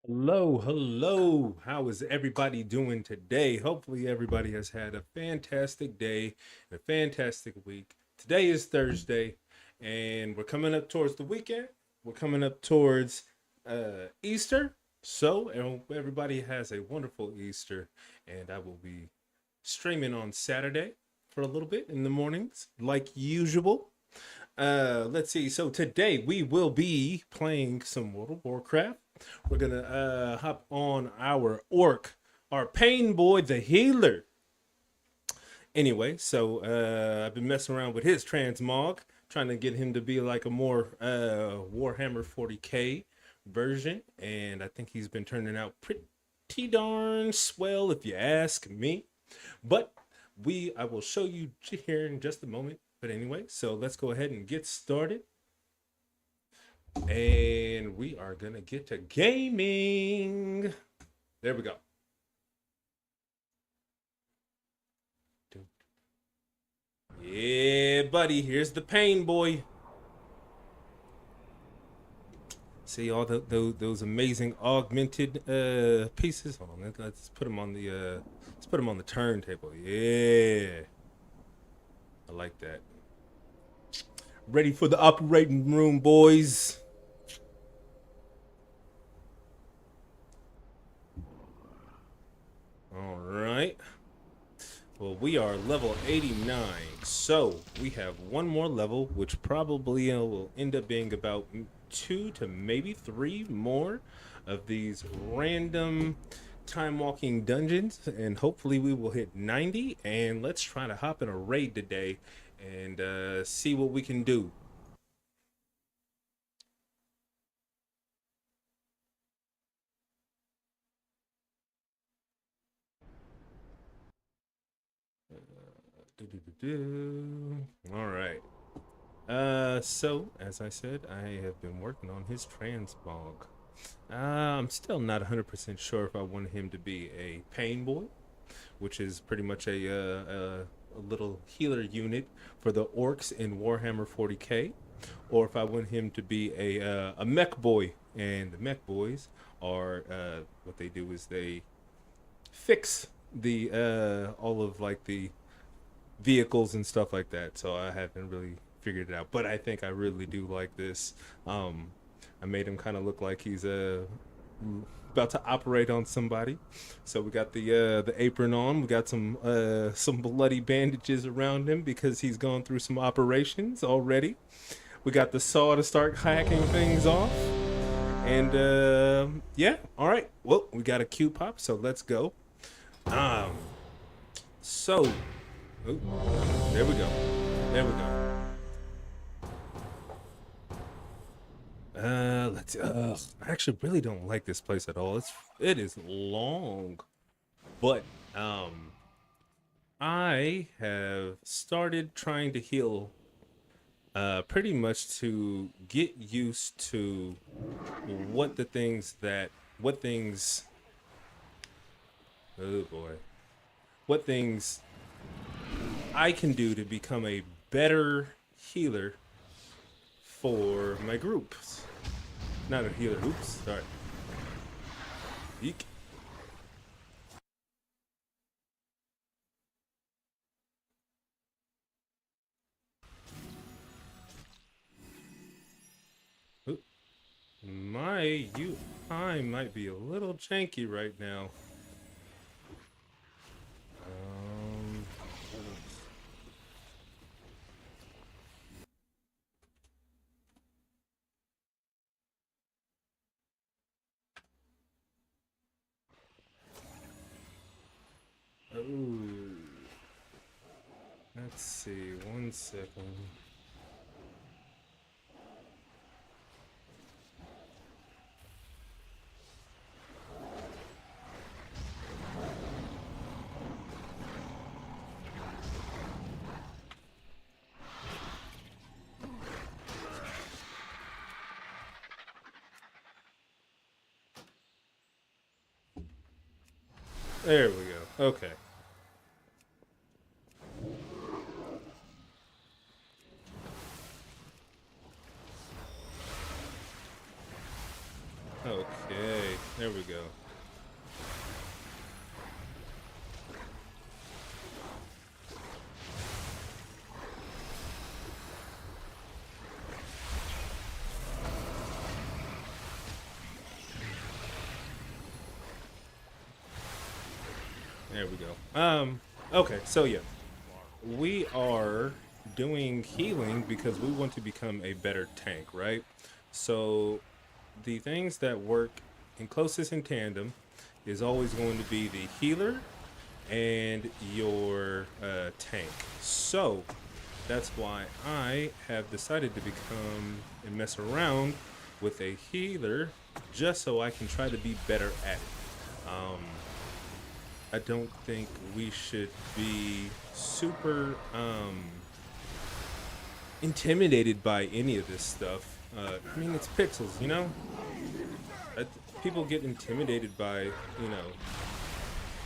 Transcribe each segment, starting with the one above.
Hello, hello. How is everybody doing today? Hopefully, everybody has had a fantastic day and a fantastic week. Today is Thursday, and we're coming up towards the weekend. We're coming up towards Easter. So, I hope everybody has a wonderful Easter, and I will be streaming on Saturday for a little bit in the mornings, like usual. Let's see. So today we will be playing some World of Warcraft. We're gonna hop on our orc, our Painboy the healer. Anyway, so I've been messing around with his transmog, trying to get him to be like a more Warhammer 40k version, and I think he's been turning out pretty darn swell, if you ask me. But I will show you here in just a moment. But anyway, so let's go ahead and get started. And we are gonna get to gaming. There we go. Yeah, buddy, here's the pain boy. See all those amazing augmented pieces. Hold on, let's put them on the turntable. Yeah, I like that. Ready for the operating room, boys. All right. Well, we are level 89, so we have one more level, which probably will end up being about 2 to maybe 3 more of these random time walking dungeons, and hopefully we will hit 90. And let's try to hop in a raid today and see what we can do. All right. So as I said, I have been working on his transmog. I'm still not 100% sure if I want him to be a pain boy, which is pretty much a little healer unit for the orcs in Warhammer 40k, or if I want him to be a mech boy. And the mech boys are what they do is they fix the all of like the vehicles and stuff like that. So I haven't really figured it out, but I think I really do like this. Um, I made him kind of look like he's about to operate on somebody. So we got the apron on. We got some bloody bandages around him because he's gone through some operations already. We got the saw to start hacking things off. And yeah, all right. Well, we got a Q pop, so let's go. Um, so Ooh, there we go. There we go. Let's. I actually really don't like this place at all. It is long, but um, I have started trying to heal. Pretty much to get used to what the things that what things. Oh boy, what things I can do to become a better healer for my groups. Not a healer. Oops. Sorry. Eek. Oop. I might be a little janky right now. Um. Oh. Let's see. 1 second. There we go. Okay. Okay, there we go. There we go. Okay, so yeah, we are doing healing because we want to become a better tank, right? So the things that work in closest in tandem is always going to be the healer and your tank. So that's why I have decided to become and mess around with a healer just so I can try to be better at it. I don't think we should be super intimidated by any of this stuff. I mean, it's pixels, you know? People get intimidated by,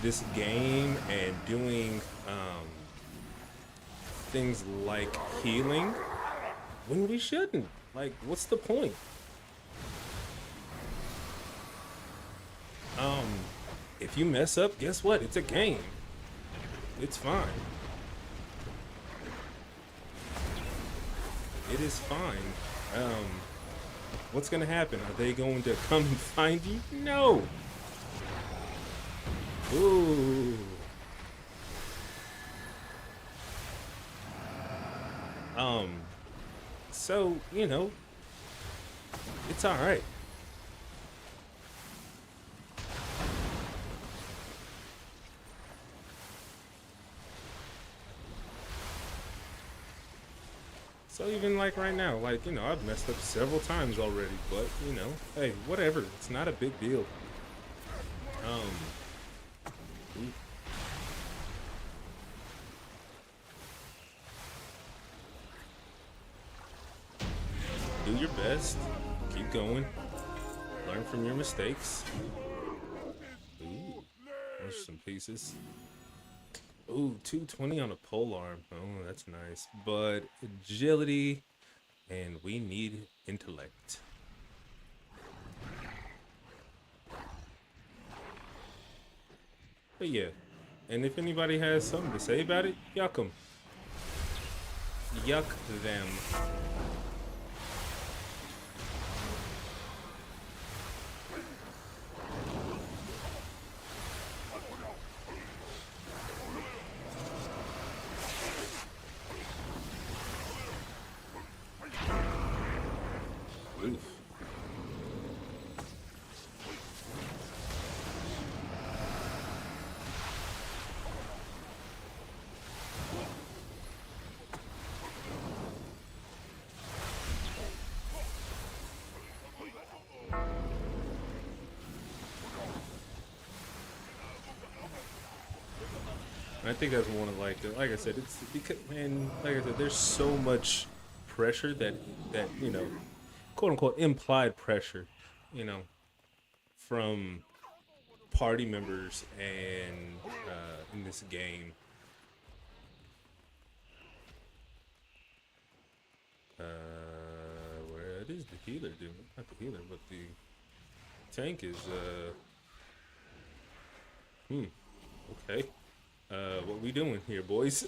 this game and doing things like healing when we shouldn't. Like, what's the point? Um, if you mess up, guess what? It's a game. It's fine. It is fine. Um, what's gonna happen? Are they going to come and find you? No. Ooh. Um, so, it's alright. So even like right now, like, I've messed up several times already, but, hey, whatever. It's not a big deal. Um, do your best. Keep going. Learn from your mistakes. Ooh, there's some pieces. Ooh, 220 on a pole arm. Oh, that's nice. But agility, and we need intellect. But yeah, and if anybody has something to say about it, yuck them. Yuck them. Oof. I think that's one of like I said, it's because, man, like I said, there's so much pressure that quote unquote implied pressure, you know, from party members and in this game. Where it is the healer doing? Not the healer, but the tank is. Okay. What we doing here, boys?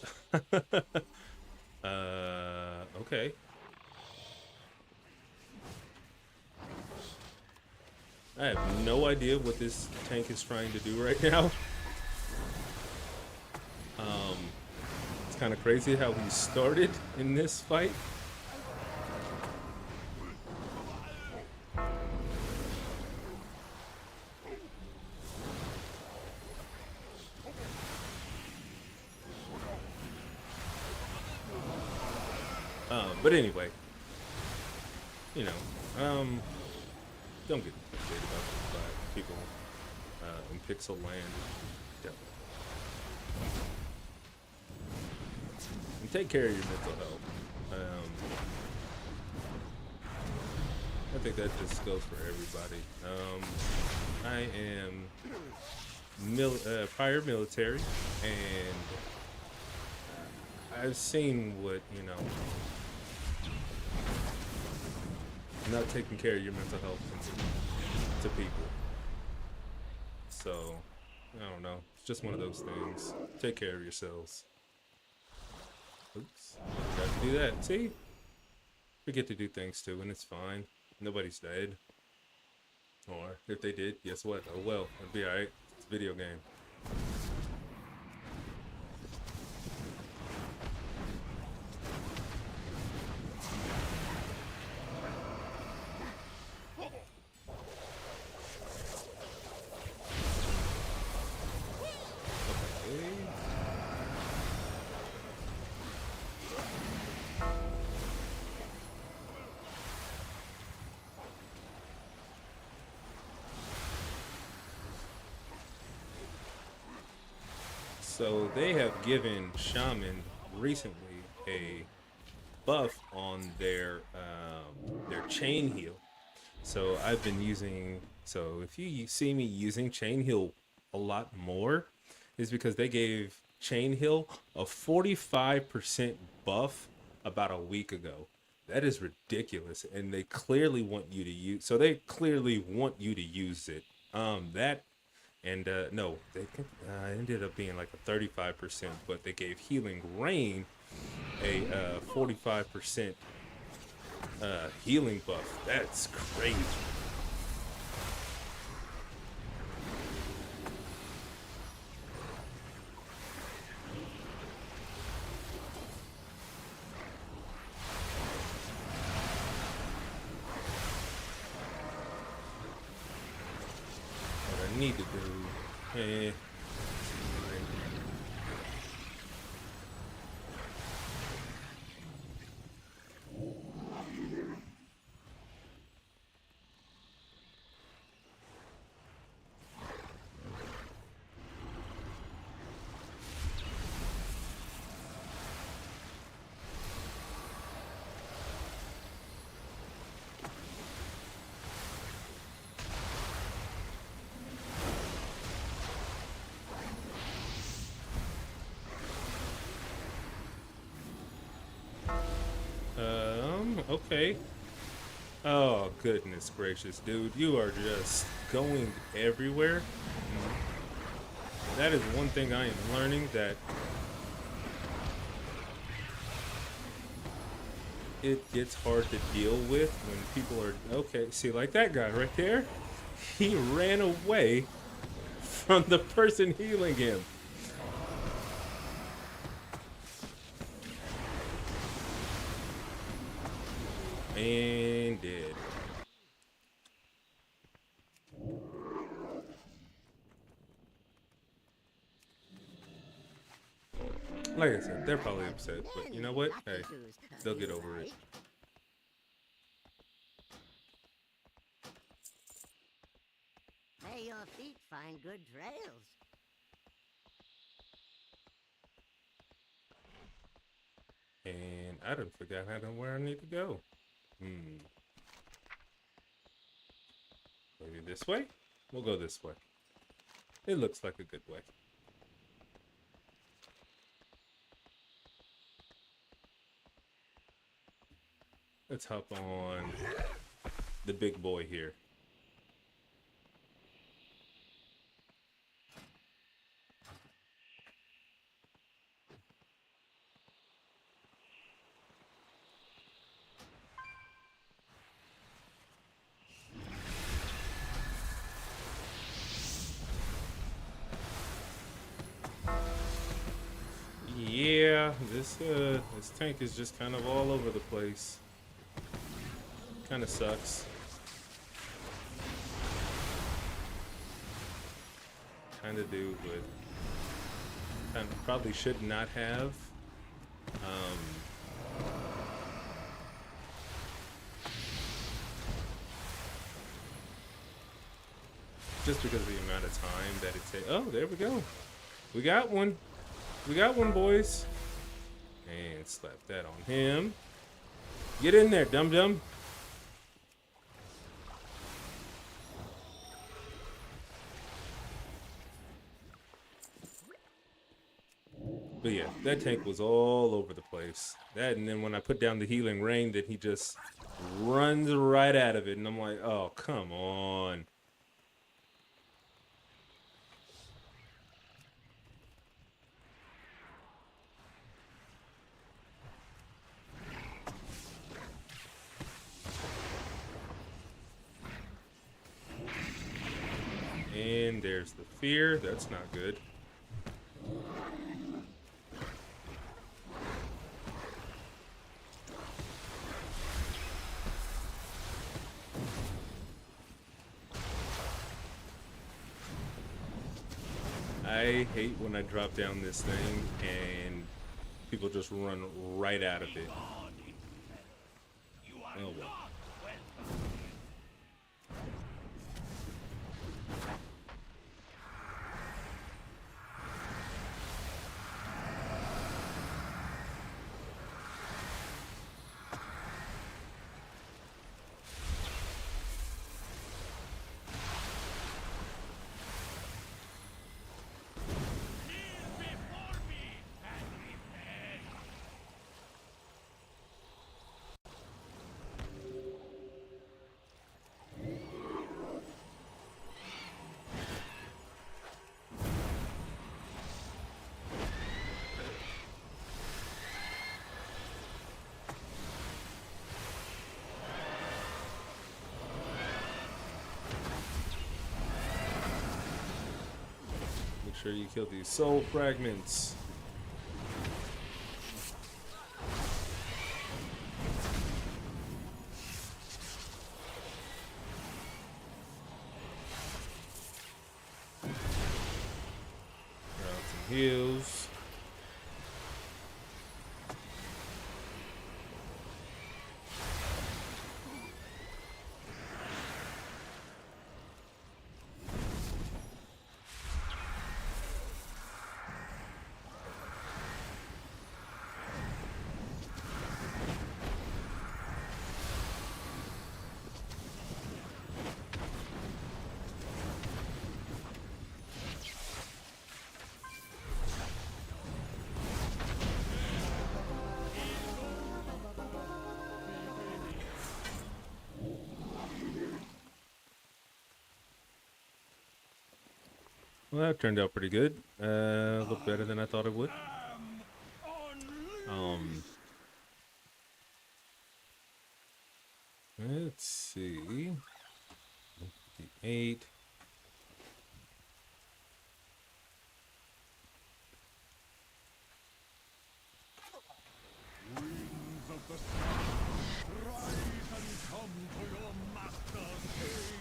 Okay. I have no idea what this tank is trying to do right now. Um, it's kind of crazy how he started in this fight. But anyway, you know, don't get intimidated by people in Pixel Land. Definitely. And take care of your mental health. I think that just goes for everybody. I am prior military, and I've seen what, not taking care of your mental health. to people. So, I don't know. It's just one of those things. Take care of yourselves. Oops. Forgot to do that. See? Forget to do things too, and it's fine. Nobody's dead. Or if they did, guess what? Oh well, it'll be alright. It's a video game. Okay. So they have given Shaman recently a buff on their chain heal. So I've been using. So if you see me using chain heal a lot more, is because they gave chain heal a 45% buff about a week ago. That is ridiculous, and they clearly want you to use. So they clearly want you to use it. That and no, they ended up being like a 35%, but they gave healing rain a 45% healing buff. That's crazy. What I need to do, okay. Oh, goodness gracious, dude. You are just going everywhere. That is one thing I am learning, that it gets hard to deal with when people are okay. See, like that guy right there, he ran away from the person healing him. And dead. Like I said, they're probably upset, but you know what? Hey, they'll get over it. May your feet find good trails. And I done forgot how to where I need to go. Maybe this way? We'll go this way. It looks like a good way. Let's hop on the big boy here. Yeah, this tank is just kind of all over the place. Kind of sucks. Kind of do, but kind of probably should not have. Just because of the amount of time that it takes. Oh, there we go. We got one. We got one, boys. And slap that on him. Get in there, dum-dum. But yeah, that tank was all over the place. That, and then when I put down the healing rain, then he just runs right out of it. And I'm like, oh, come on. And there's the fear. That's not good. I hate when I drop down this thing and people just run right out of it. Oh well. Make sure you kill these soul fragments. Grab some heals. Well, that turned out pretty good. A little better than I thought it would. Let's see. 8. Wings of the sun, rise and come to your master's aid.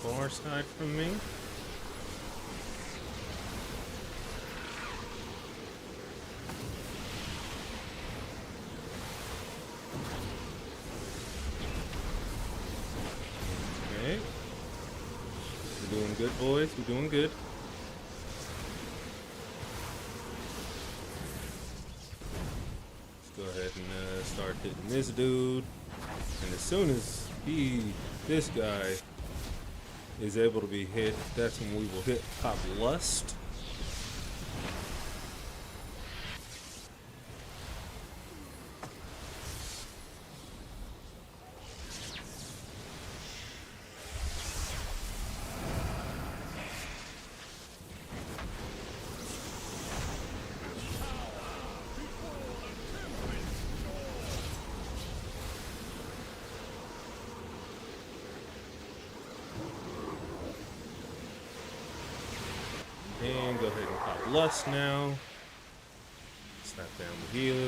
Far side from me. Okay. We're doing good, boys. We're doing good. Let's go ahead and start hitting this dude. And as soon as this guy is able to be hit, that's when we will hit Pop Lust. And go ahead and pop Lust now. Snap down the heal. I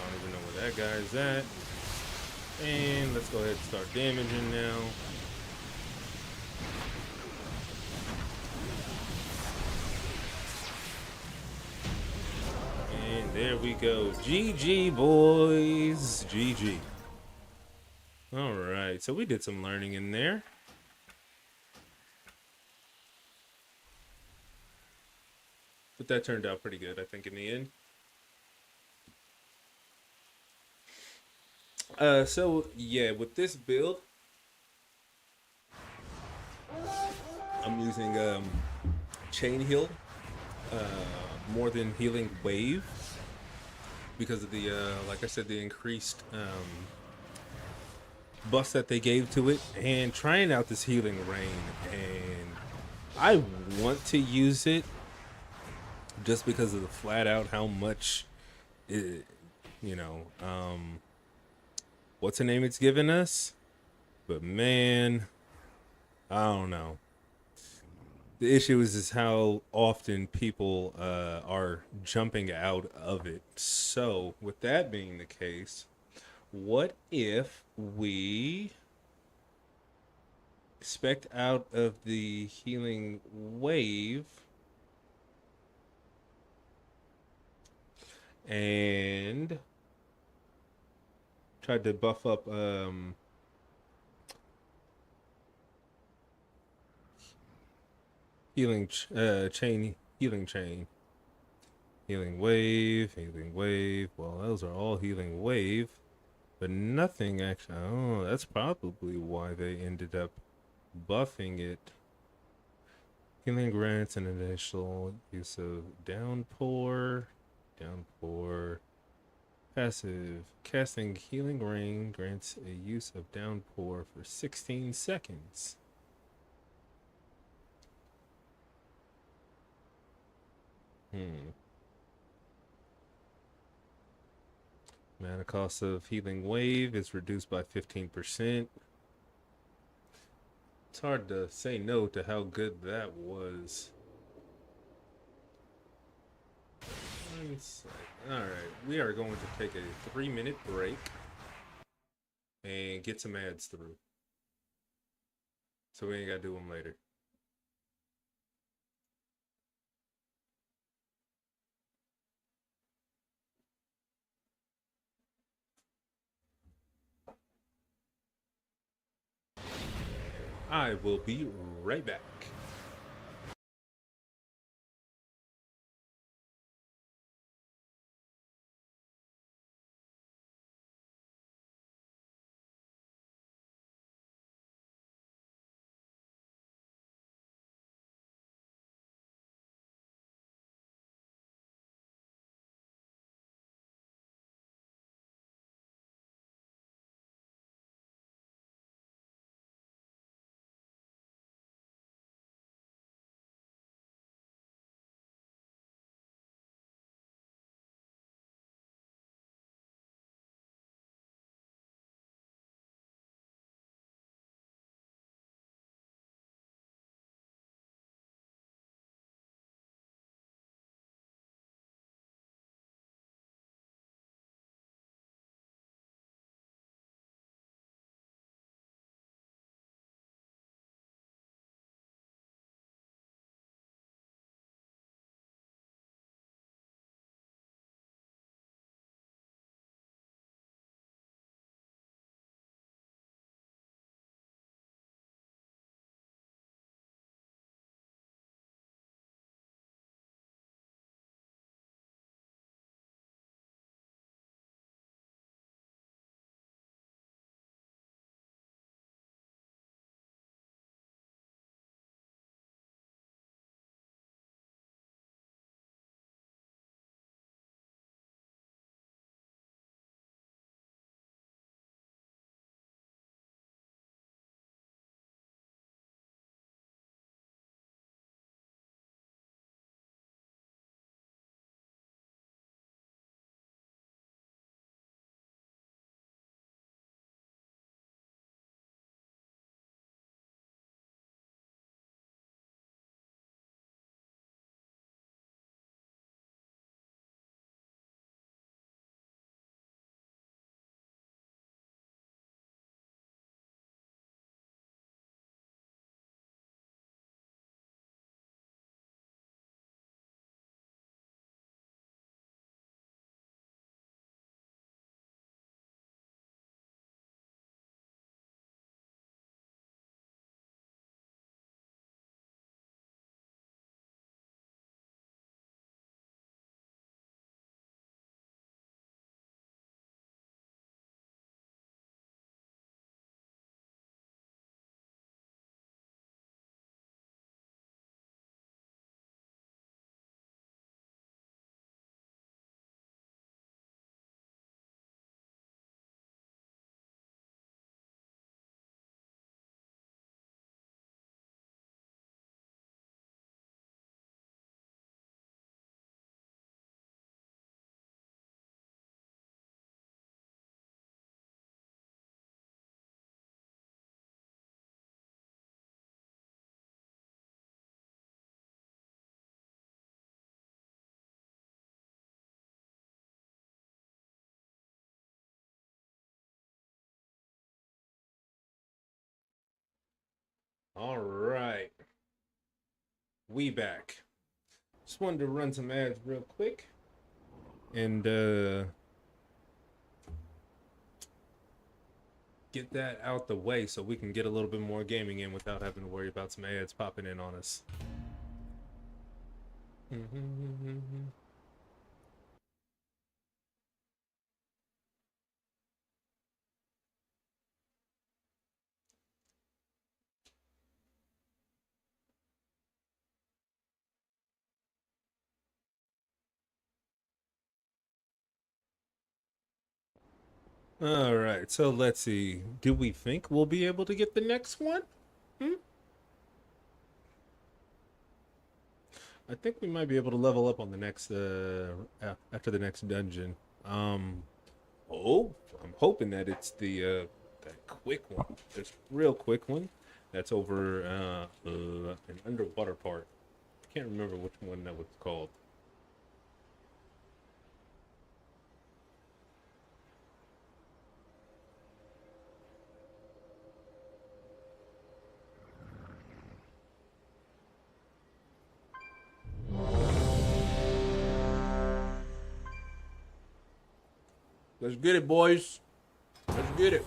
don't even know where that guy's at. And let's go ahead and start damaging now. And there we go. GG, boys. GG. Alright, so we did some learning in there. But that turned out pretty good, I think, in the end. So, yeah, with this build, I'm using chain heal more than healing wave because of the like I said, the increased buffs that they gave to it, and trying out this healing rain. And I want to use it just because of the flat out how much it, you know, what's the name it's given us. But man, I don't know. The issue is how often people are jumping out of it. So, with that being the case, what if we spec out of the healing wave and tried to buff up chain healing chain. Healing wave, healing wave. Well, those are all healing wave, but nothing actually. Oh, that's probably why they ended up buffing it. Healing grants an initial use of downpour. Downpour. Passive. Casting healing rain grants a use of downpour for 16 seconds. Hmm. Mana cost of healing wave is reduced by 15%. It's hard to say no to how good that was. Alright, we are going to take a 3-minute break and get some ads through. So we ain't gotta do them later. I will be right back. All right. We back. Just wanted to run some ads real quick. And get that out the way so we can get a little bit more gaming in without having to worry about some ads popping in on us. All right, so let's see. Do we think we'll be able to get the next one? I think we might be able to level up on the next after the next dungeon. Oh, I'm hoping that it's the that quick one. This real quick one. That's over an underwater part. I can't remember which one that was called. Let's get it, boys. Let's get it.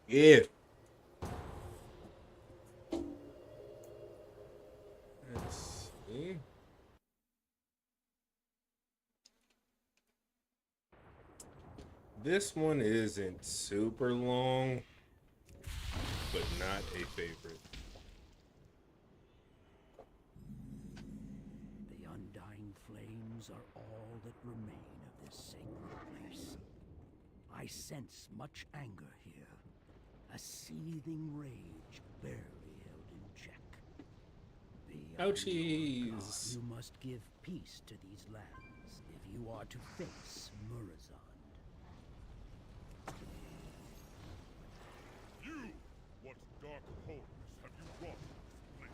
Yeah. Let's see. This one isn't super long, but not a favorite. The undying flames are all that remain of this sacred place. I sense much anger here, a seething rage barely held in check. Beyond Ouchies. you must give peace to these lands if you are to face Murazond. You! What dark horrors have you wrought in this place?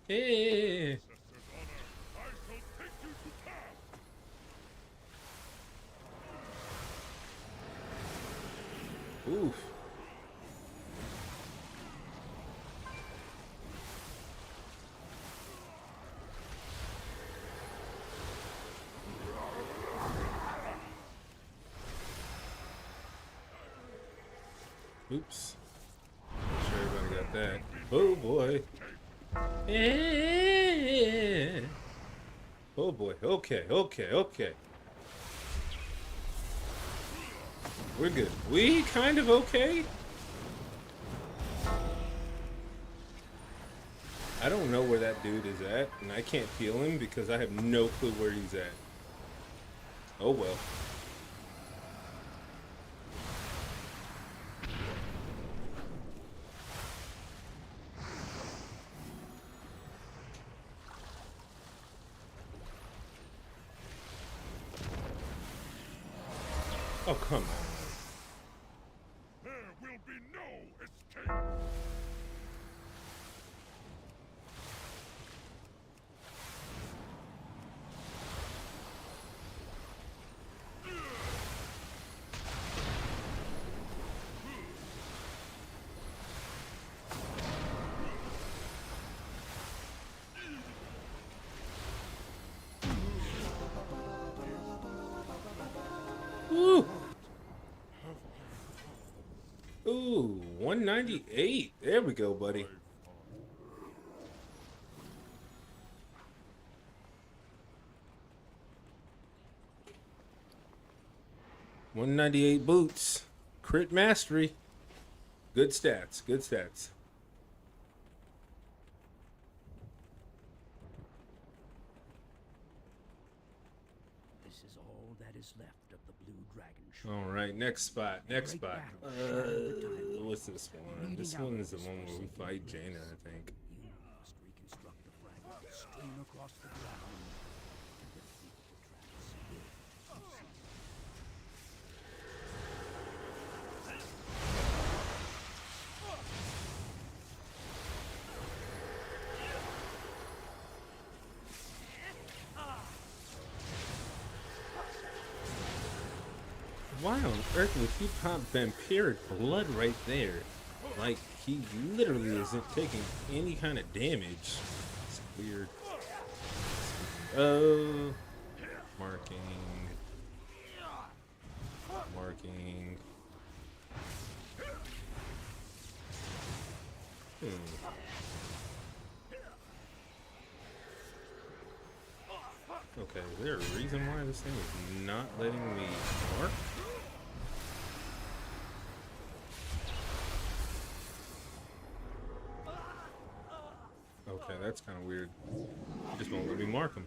Hey. Ancestors' honor, I shall take you to task! Oof. Oops. Make sure everybody got that. Oh boy. Oh boy. Okay, okay, okay. We're good. We kind of okay? I don't know where that dude is at, and I can't feel him because I have no clue where he's at. Oh well. Oh, come on. There will be no escape! Woo! Ooh, 198. There we go, buddy. $198 boots. Crit mastery. Good stats. Good stats. This is all that is left of the Blue Dragon Show. All right, next spot. Next Great spot. battle shattered the time What's this one? leading This out one of is the this one where we forsaken fight place. Jaina, I think. You must reconstruct the fragments strewn across the ground and defeat the traps. Why on earth would he pop vampiric blood right there? Like, he literally isn't taking any kind of damage. It's weird. Oh, marking. Marking. Okay, is there a reason why this thing is not letting me mark? Okay, that's kind of weird. It just won't let me mark them.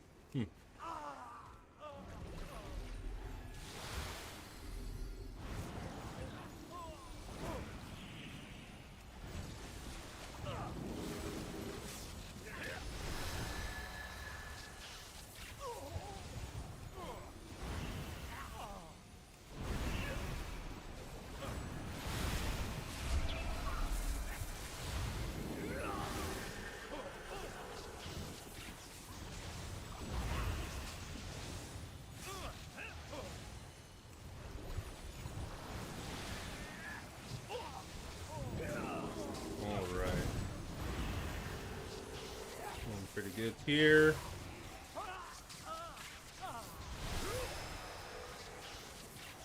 Pretty good here.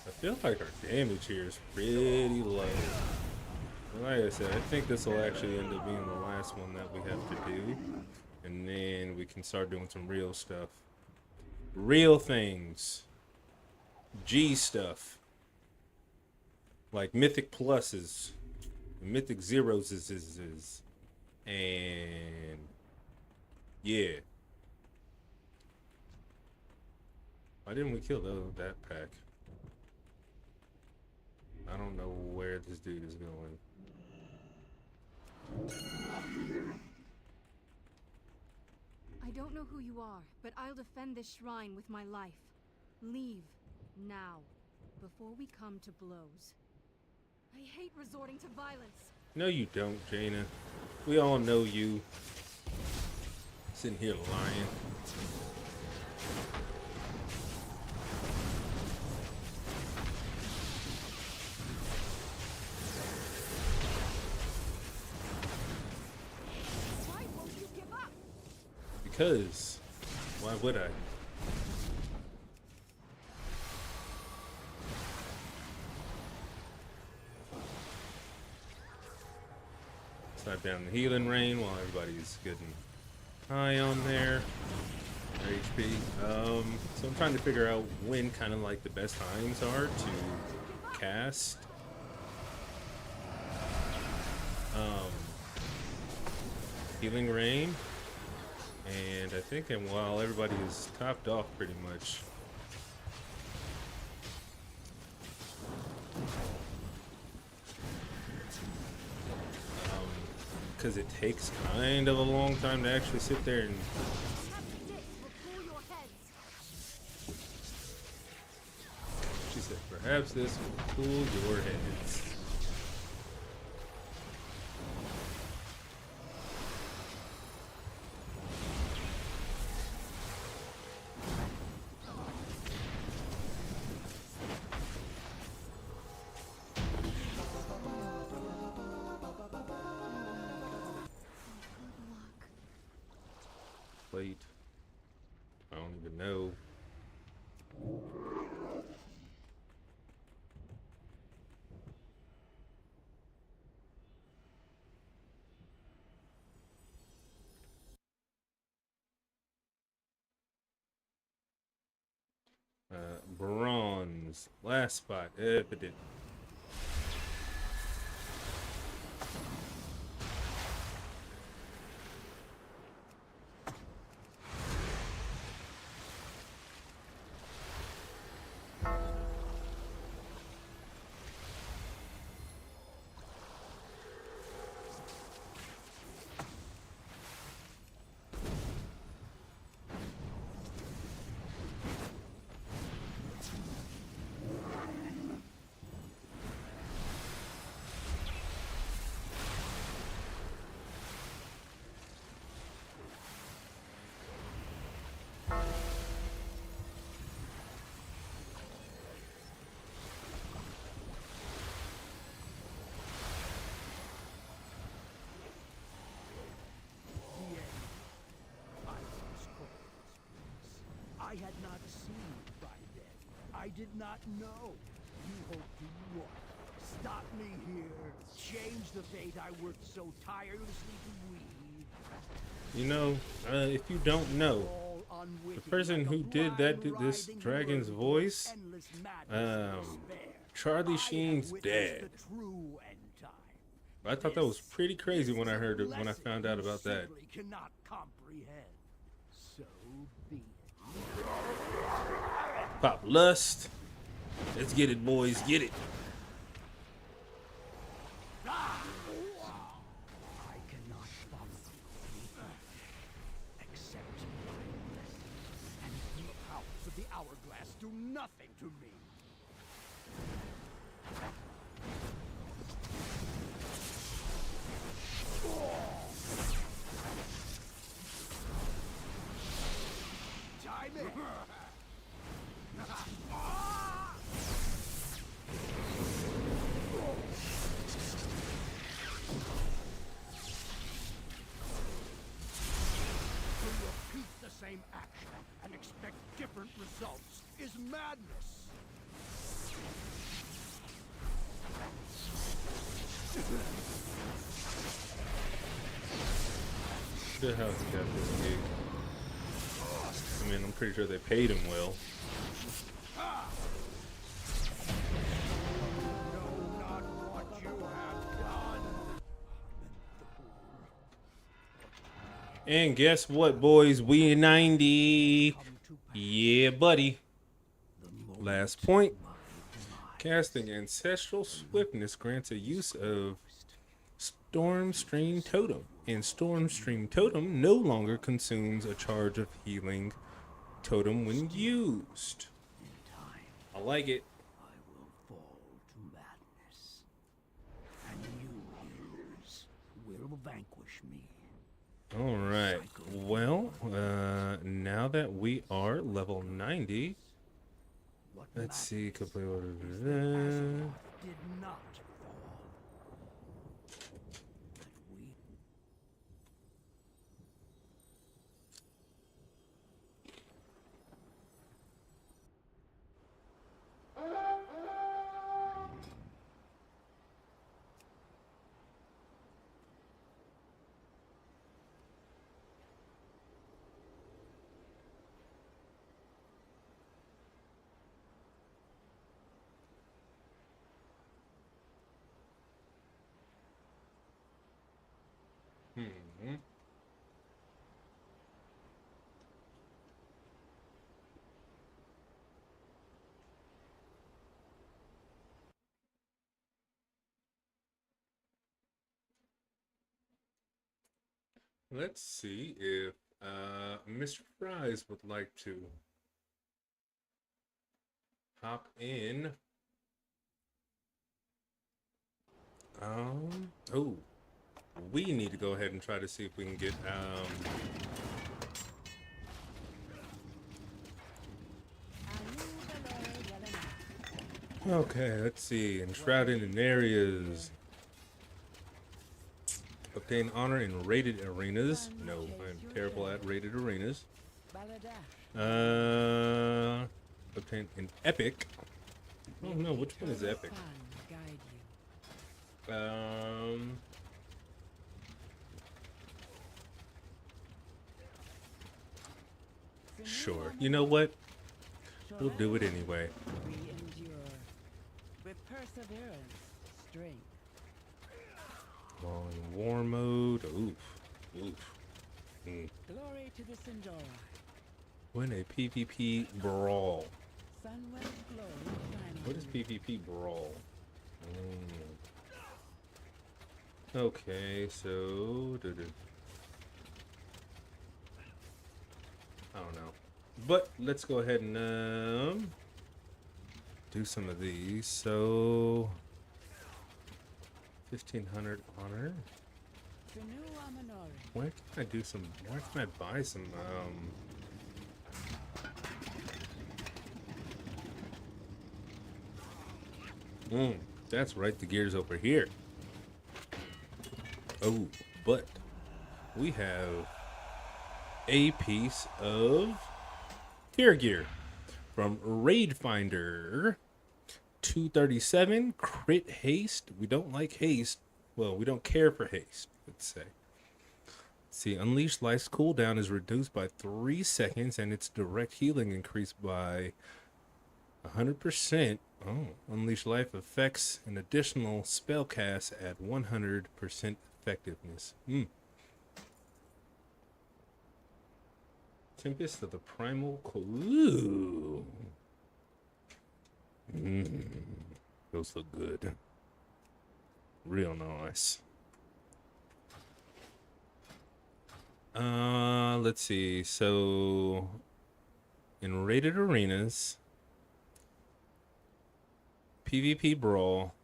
I feel like our damage here is pretty low. But like I said, I think this will actually end up being the last one that we have to do. And then we can start doing some real stuff. Real things. G stuff. Like Mythic Pluses. Mythic Zeros is. And yeah. Why didn't we kill that pack? I don't know where this dude is going. I don't know who you are, but I'll defend this shrine with my life. Leave now, before we come to blows. I hate resorting to violence. No, you don't, Jaina. We all know you. Sitting here lying. Why won't you give up? Because, why would I? Slide down the healing rain while everybody's getting high on there. HP. So I'm trying to figure out when kind of like the best times are to cast. Healing rain. And I think while everybody is topped off pretty much. Because it takes kind of a long time to actually sit there and she said, perhaps this will cool your heads. Plate. I don't even know. Bronze. Last spot. Evident. deceived by then. I did not know. You hope to what? Stop me here. Change the fate I worked so tirelessly to weave. You know, if you don't know, All the unwitting, person like a who did blind this writhing dragon's whirlpool of voice, endless madness and despair. Charlie I have Sheen's witnessed dad. the true end time. I thought that was pretty crazy when I This is a heard it, when I blessing found out you about that. simply cannot comprehend. So be it. Pop lust. Let's get it, boys. Get it. I cannot follow you except my blessing, and the powers of the hourglass do nothing to me. Time it! To repeat the same action and expect different results is madness. The hell's he got this gig? I mean, I'm pretty sure they paid him well. Know not what you have done. And guess what, boys? We in 90. Yeah, buddy. Last point. Casting Ancestral Swiftness grants a use of Stormstream Totem. And Stormstream Totem no longer consumes a charge of healing totem when used. I like it. I will fall to madness, and you heroes will vanquish me. All right. Well, now that we are level 90, What let's see. madness Complete is order. that Azeroth did not fall. That we Hmm. Let's see if Mr. Fries would like to hop in. Oh, we need to go ahead and try to see if we can get okay, let's see. Enshrouded in areas. Obtain honor in rated arenas. No, I'm terrible at rated arenas. Obtain an epic. Oh no, which one is epic? Sure. You know what? We'll do it anyway. We endure with perseverance, strength. On war mode. Oof. Oof. Glory to the Sindora. Win a PvP brawl. Sunwell glory shining. What is PvP brawl? Okay, so I don't know, but let's go ahead and do some of these. So 1500 honor. Why can I do some? Why can I buy some? That's right. The gear's over here. Oh, but we have a piece of gear. from Raid Finder. 237 crit haste. We don't like haste. Well, we don't care for haste, let's say. See, Unleash Life's cooldown is reduced by 3 seconds and its direct healing increased by 100%. Oh, Unleash Life affects an additional spell cast at 100% effectiveness. Tempest of the Primal Ooh. Those look good. Real nice. Let's see. So, in rated arenas, PvP brawl.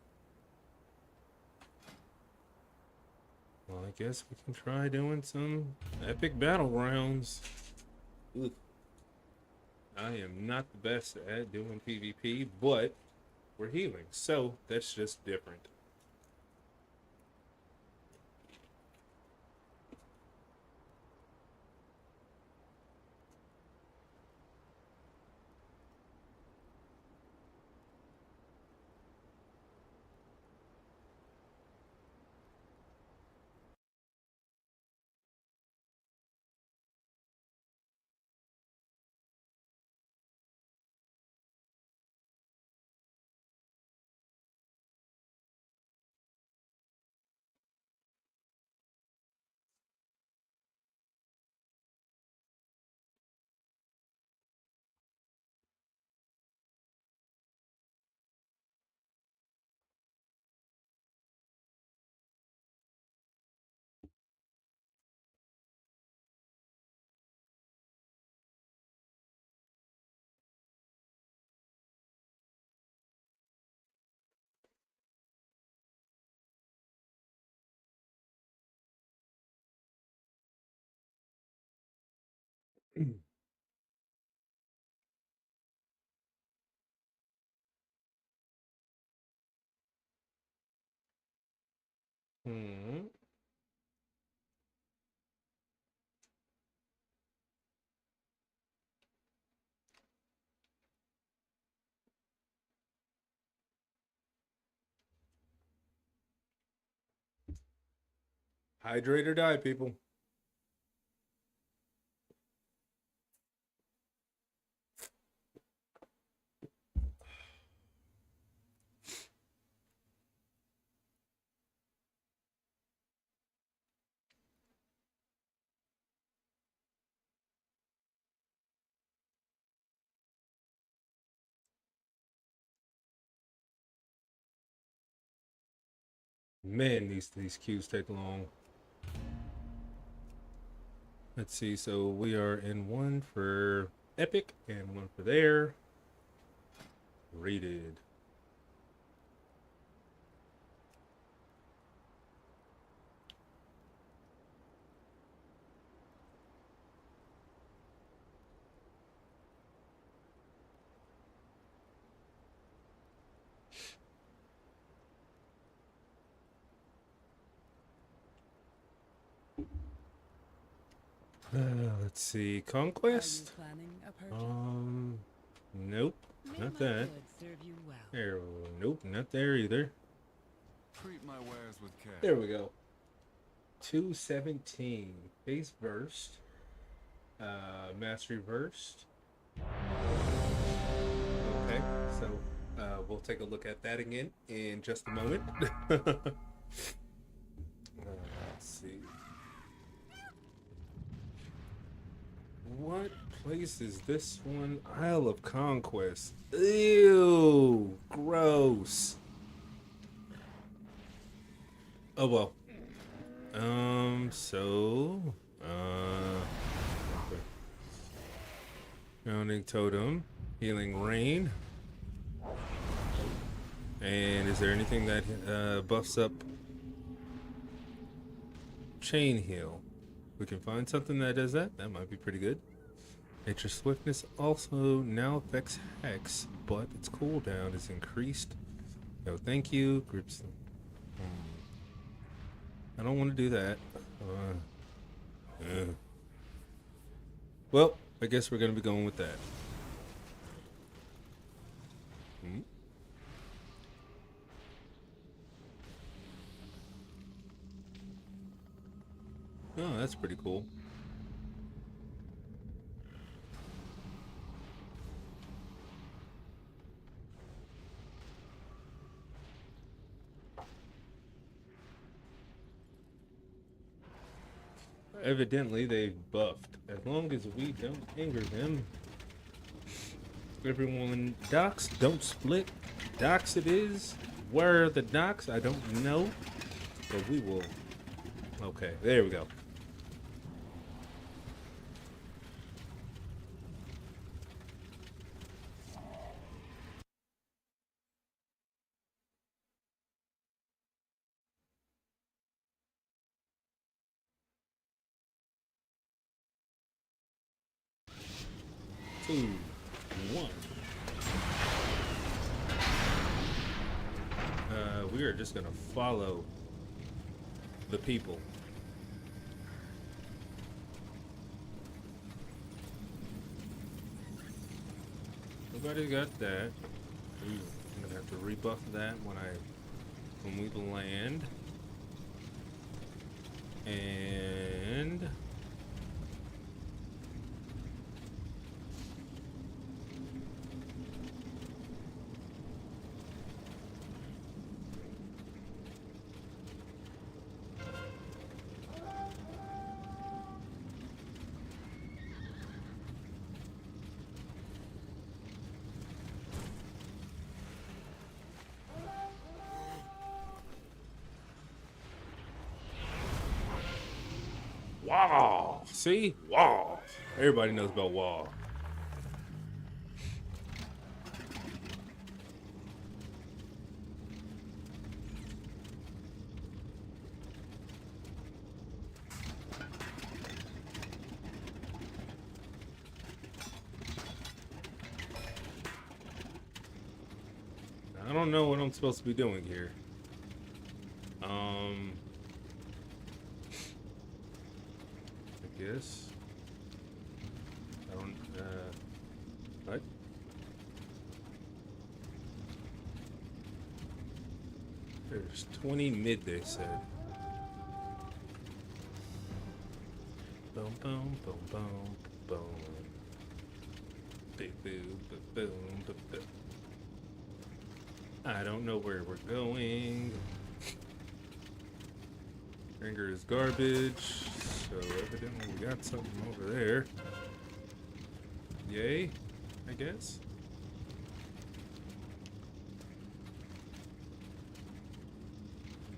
Well, I guess we can try doing some epic battlegrounds. Ooh. I am not the best at doing PvP, but we're healing, so that's just different. Hmm. Hydrate or die, people. Man, these queues take long. Let's see. So we are in one for epic and one for there. Rated. Let's see. Conquest. Are you planning a purchase? Nope, May not my that. goods serve you well. There. Nope, not there either. Treat my wares with care. There we go. 217. Base burst. Mastery burst. Okay, so we'll take a look at that again in just a moment. Let's see. What place is this one? Isle of Conquest. Ew, gross. Oh well. Okay. Grounding Totem, Healing Rain. And is there anything that buffs up Chain Heal? We can find something that does that. That might be pretty good. Nature Swiftness also now affects Hex, but its cooldown is increased. No, thank you. Grips. I don't want to do that. Well, I guess we're going to be going with that. Oh, that's pretty cool. Evidently, they've buffed. As long as we don't anger them, everyone docks, don't split. Docks it is. Where are the docks? I don't know. But we will. Okay, there we go. Two, one. We are just gonna follow the people. Nobody got that. Ooh, I'm gonna have to rebuff that when we land. And WoW. See? WoW. Everybody knows about WoW. I don't know what I'm supposed to be doing here. I guess. I don't, what? There's 20 mid, they said. Boom, boom, boom, boom, boom. Boom, boom, boom, boom, boom. I don't know where we're going. Anger is garbage, so evidently we got something over there. Yay, I guess.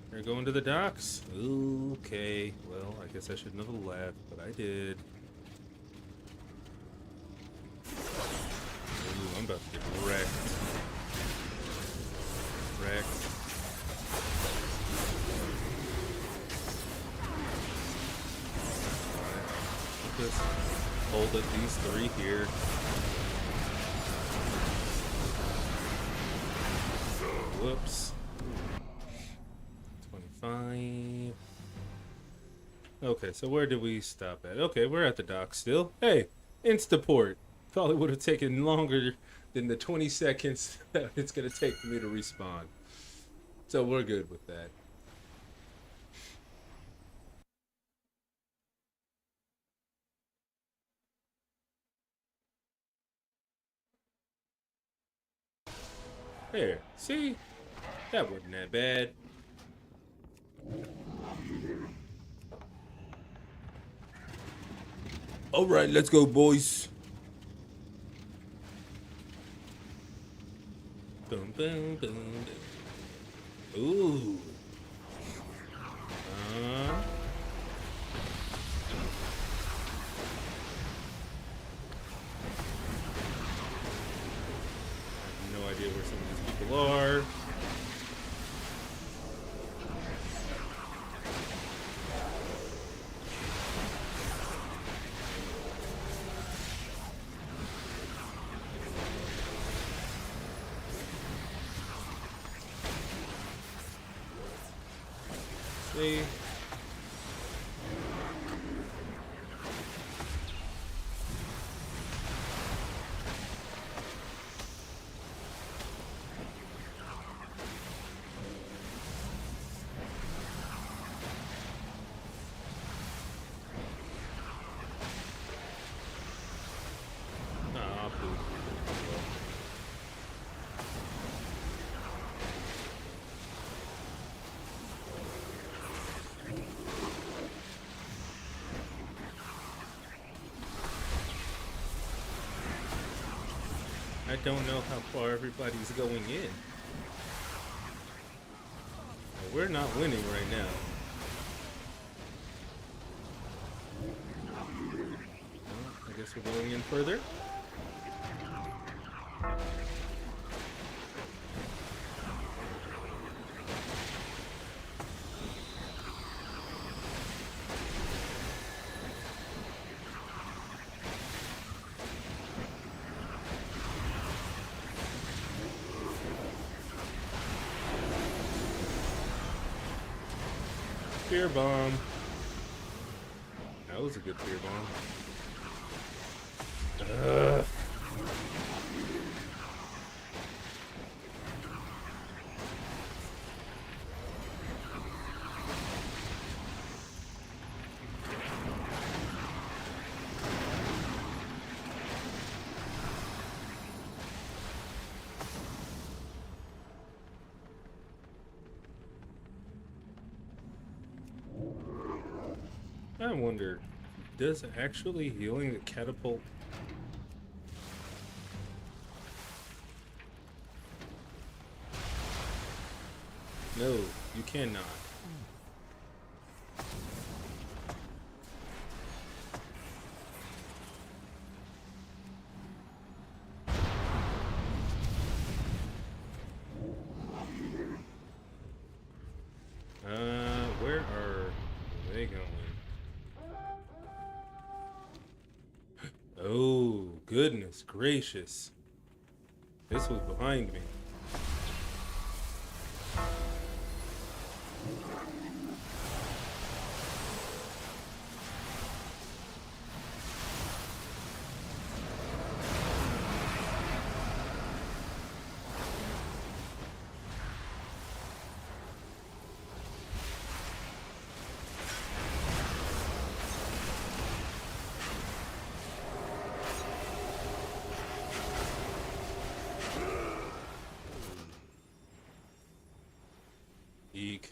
They're going to the docks. Okay, well, I guess I shouldn't have left, but I did. Ooh, I'm about to get wrecked. Wrecked. Just hold up these three here. Whoops. 25. Okay, so where did we stop at? Okay, we're at the dock still. Hey, Instaport. Thought it would have taken longer than the 20 seconds that it's going to take for me to respawn. So we're good with that. There, see? That wasn't that bad. All right, let's go, boys. Boom, boom, boom, boom. Ooh. I have no idea where some of these people are. See? I don't know how far everybody's going in. We're not winning right now. Well, I guess we're going in further. Fear bomb. That was a good fear bomb. Ugh. I wonder, does actually healing the catapult? No, you cannot. Where are they going? Oh, goodness gracious. This was behind me. Eek.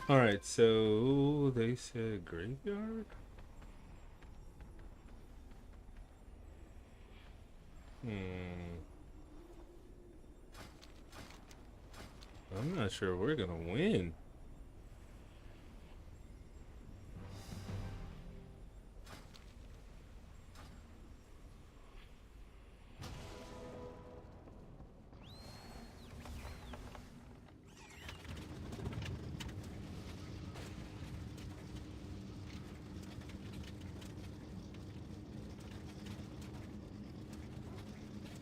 Alright, so they said graveyard? I'm not sure we're gonna win.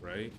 Right?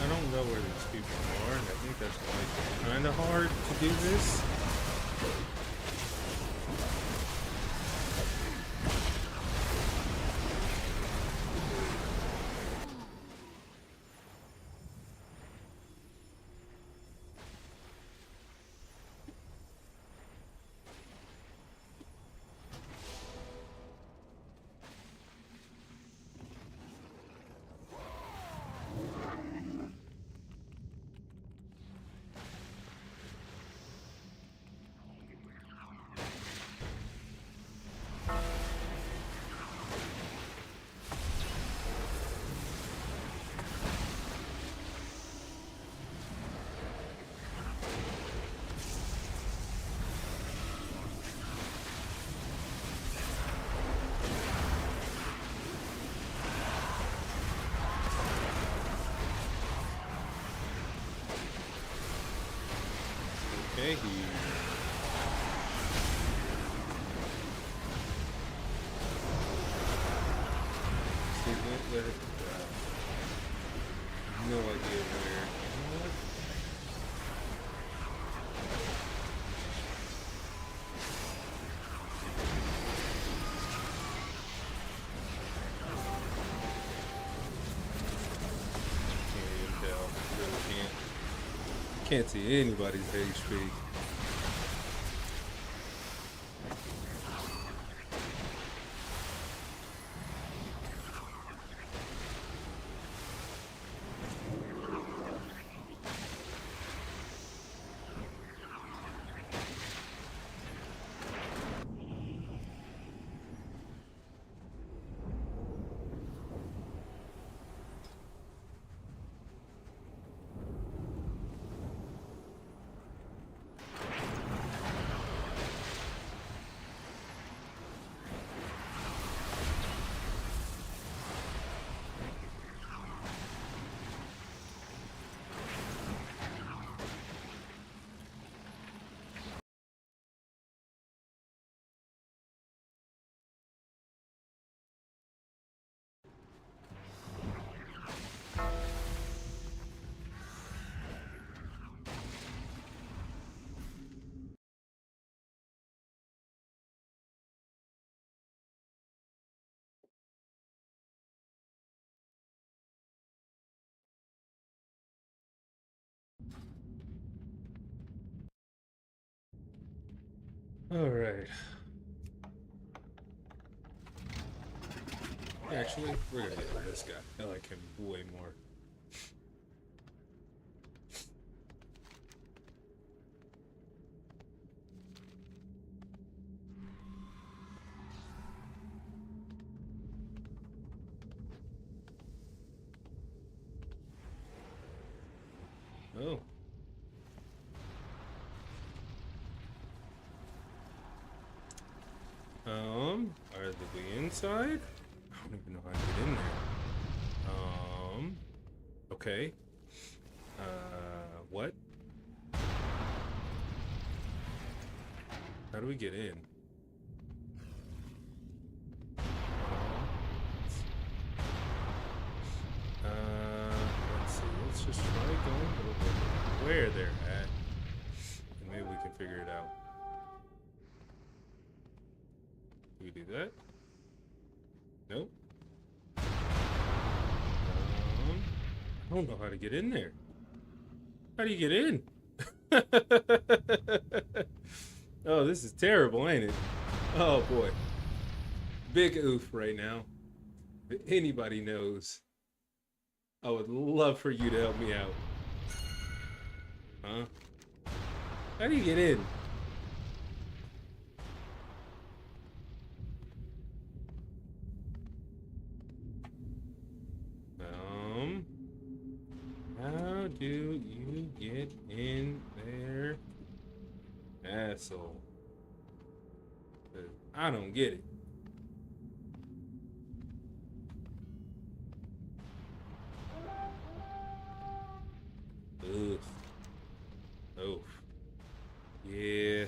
I don't know where these people are, and I think that's why it's kind of hard to do this. Okay, he. See, let it. No idea where. You know what? Can't even tell. Really can't. Can't see anybody's HP. All right. Actually, we're gonna get this guy. I like him way more. Oh. Are we inside? I don't even know how to get in there. Okay. What? How do we get in? Let's see. Let's just try going over where they're at. And maybe we can figure it out. Do we do that? Nope. I don't know how to get in there. How do you get in? Oh, this is terrible, ain't it? Oh boy. Big oof right now. If anybody knows, I would love for you to help me out. Huh? How do you get in? How do you get in there, asshole? 'Cause I don't get it. Ugh. Oh. Yeah.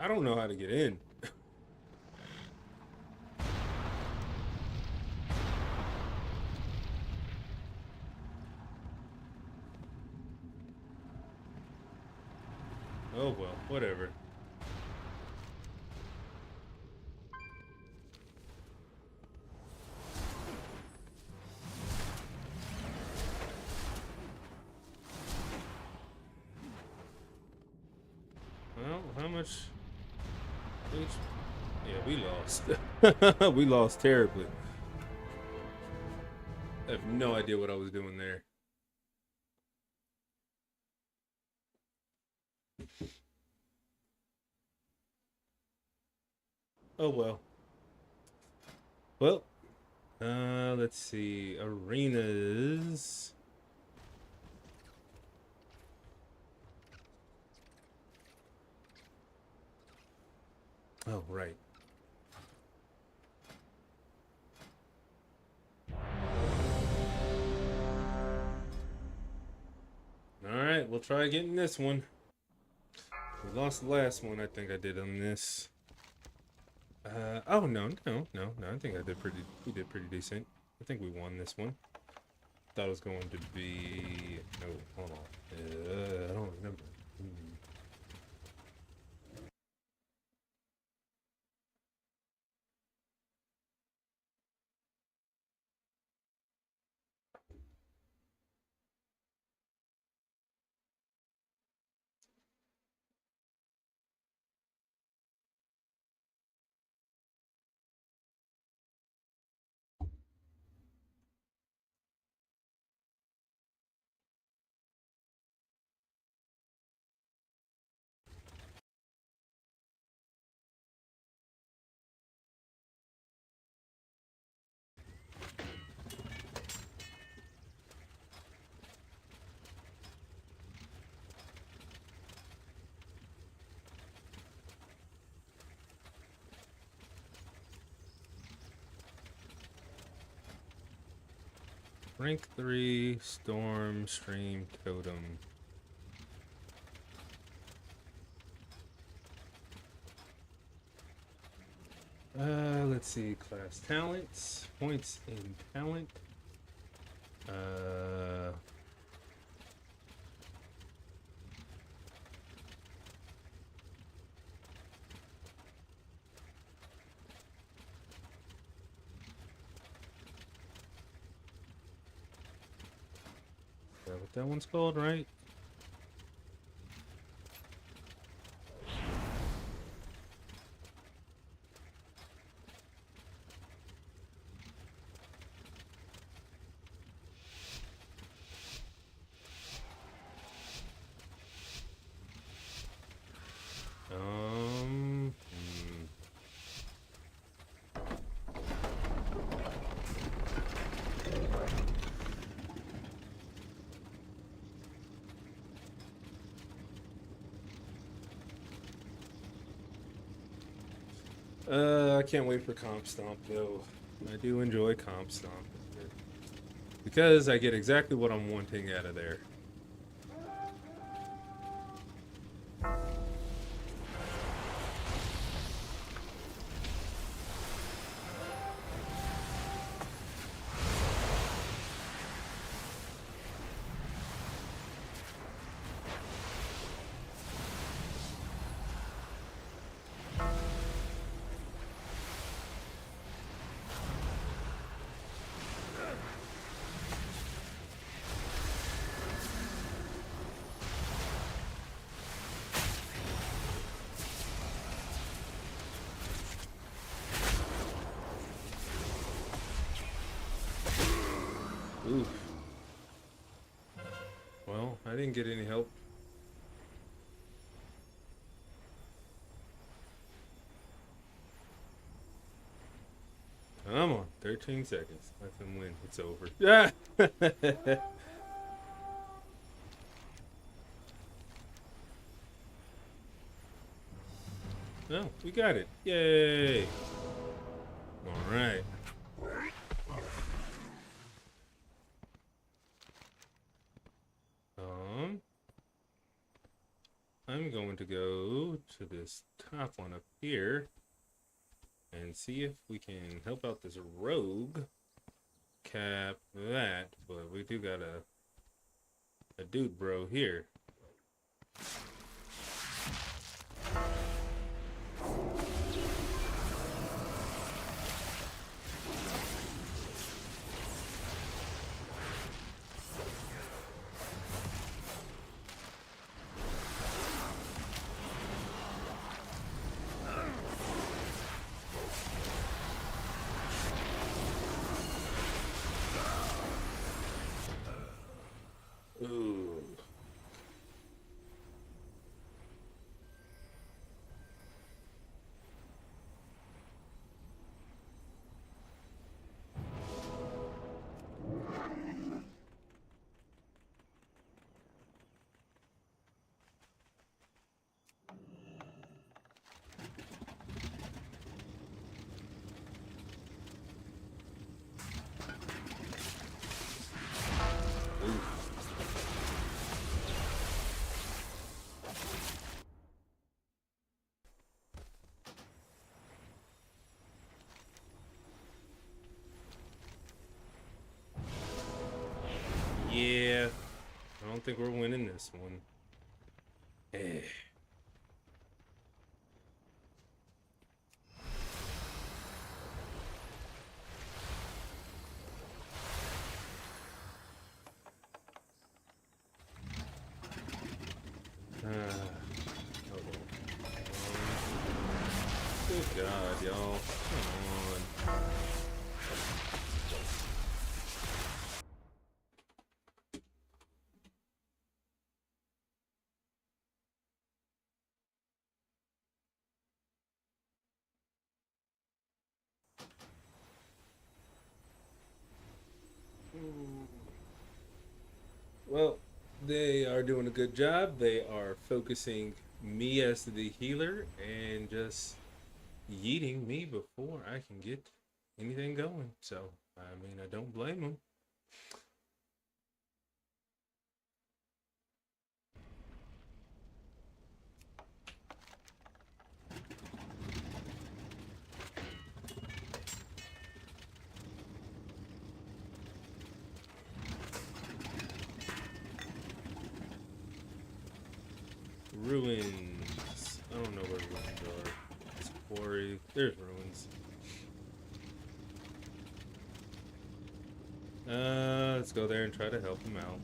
I don't know how to get in. Oh well, whatever. Well, how much? Yeah, we lost. We lost terribly. I have no idea what I was doing there. Oh well. Well, let's see. Arenas. Oh, right. Alright, we'll try getting this one. We lost the last one I think I did on this. Oh no. I think we did pretty decent. I think we won this one. Thought it was going to be, no, hold on. I don't remember. Rank 3, Storm, Stream, Totem. Let's see, class talents, points in talent. Is that what that one's called, right? Hmm. I can't wait for Comp Stomp though. I do enjoy Comp Stomp because I get exactly what I'm wanting out of there. Oof. Well, I didn't get any help. Come on, 13 seconds. Let them win. It's over. Yeah. No, we got it. Yay. All right. I'm going to go to this top one up here and see if we can help out this rogue. Cap that, but we do got a dude bro here. Ooh. don't think we're winning this one. Eh. Good God, y'all. Come on. Well, they are doing a good job. They are focusing me as the healer and just yeeting me before I can get anything going. So, I mean, I don't blame them. Ruins. I don't know where ruins are. It's quarry. There's ruins. Let's go there and try to help him out.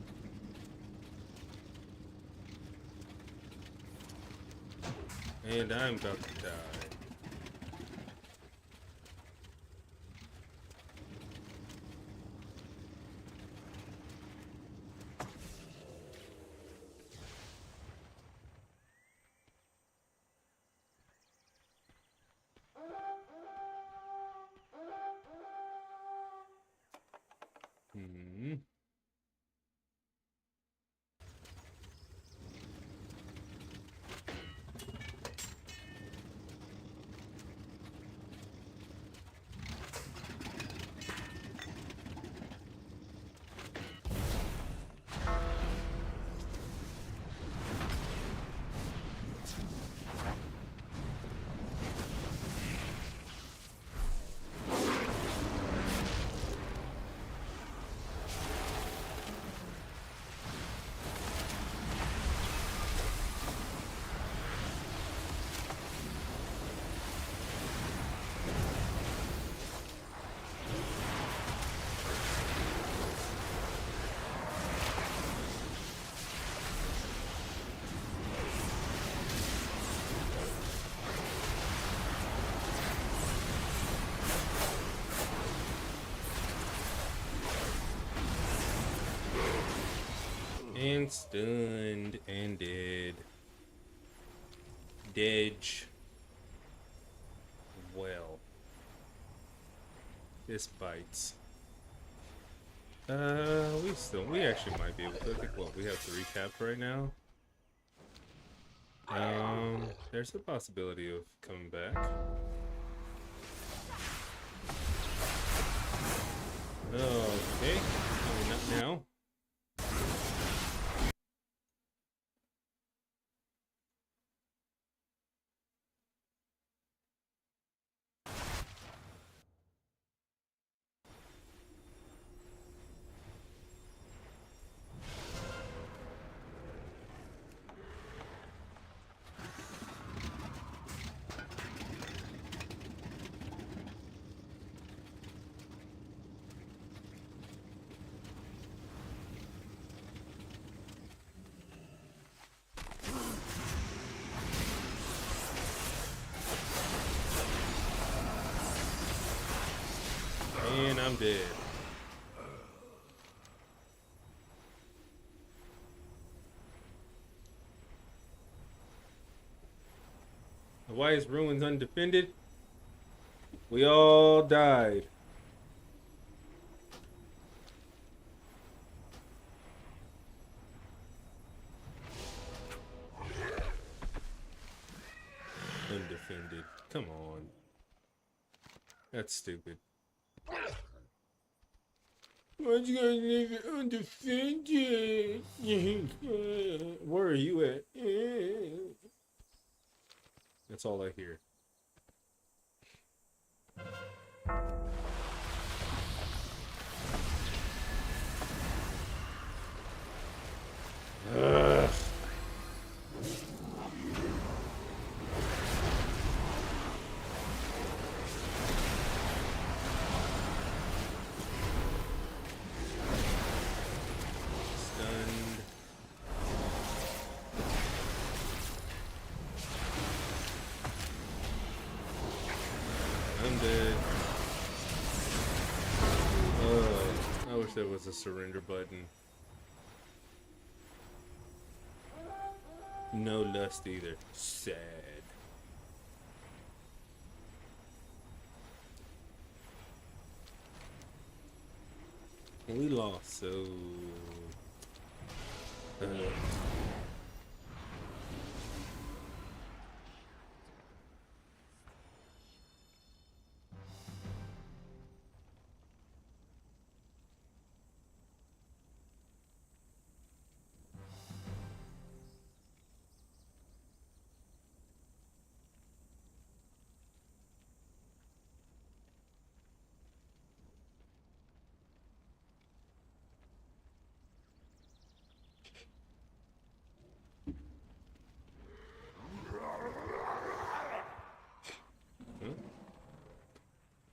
And I'm about to die. Hmm. And stunned and dead. Dedge. Well. This bites. We actually might be able to. I think what we have 3 caps right now. There's a possibility of coming back. Okay. Oh, not now. And I'm dead. Why is Ruins undefended? We all died. Undefended. Come on. That's stupid. Why'd you guys leave it undefended? Where are you at? That's all I hear. I'm dead. I wish there was a surrender button. No lust either. Sad. We lost, so...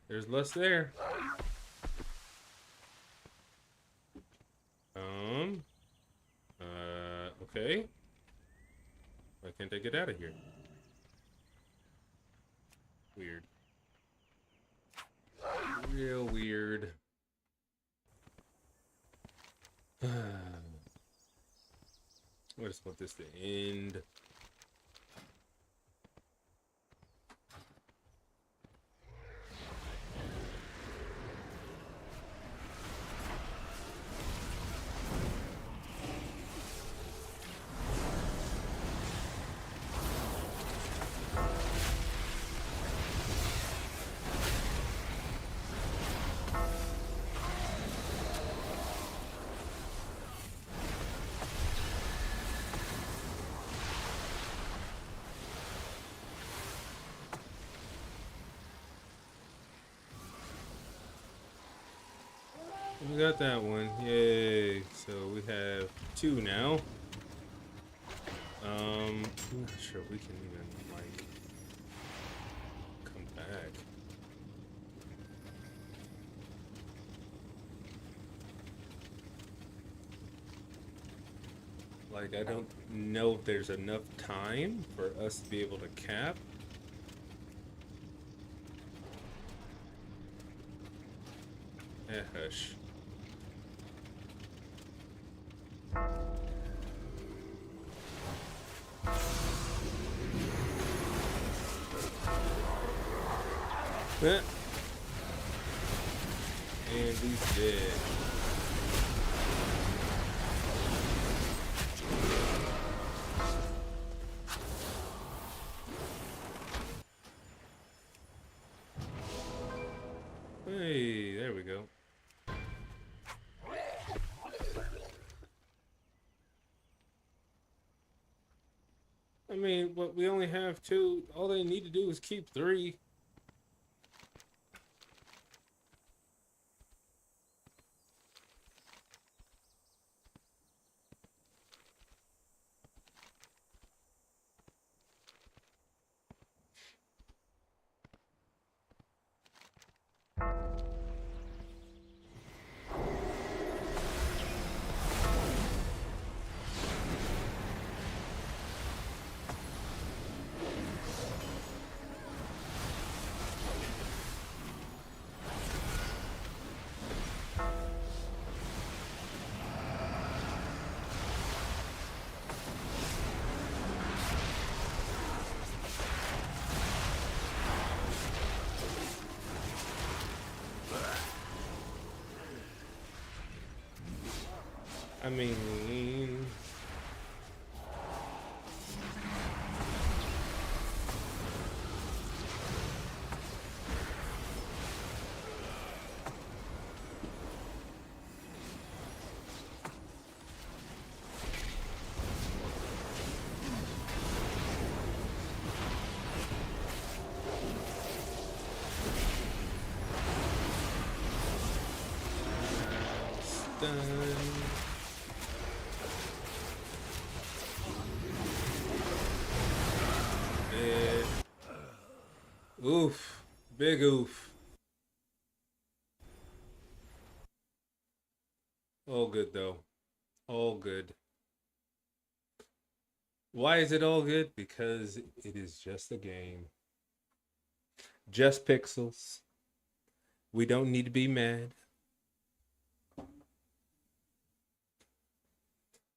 There's less there. Okay. Why can't I get out of here? Weird. Real weird. I just want this to end. We got that one. Yay. So we have 2 now. I'm not sure we can even, like, come back. Like, I don't know if there's enough time for us to be able to cap. Hush. And he's dead. Hey, there we go. I mean, but we only have 2. All they need to do is keep 3. I mean, done. Oof. Big oof. All good, though. All good. Why is it all good? Because it is just a game. Just pixels. We don't need to be mad.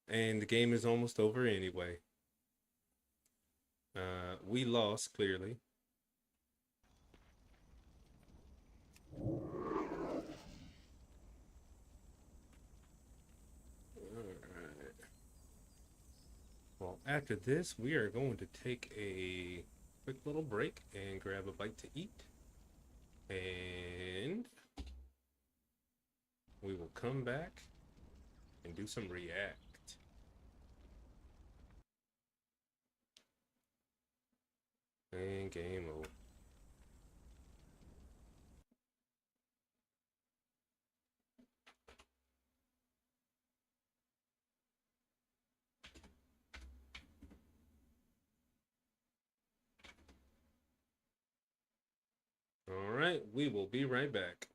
And the game is almost over anyway. We lost, clearly. Alright. Well, after this, we are going to take a quick little break and grab a bite to eat. And we will come back and do some react. And game over. All right, we will be right back.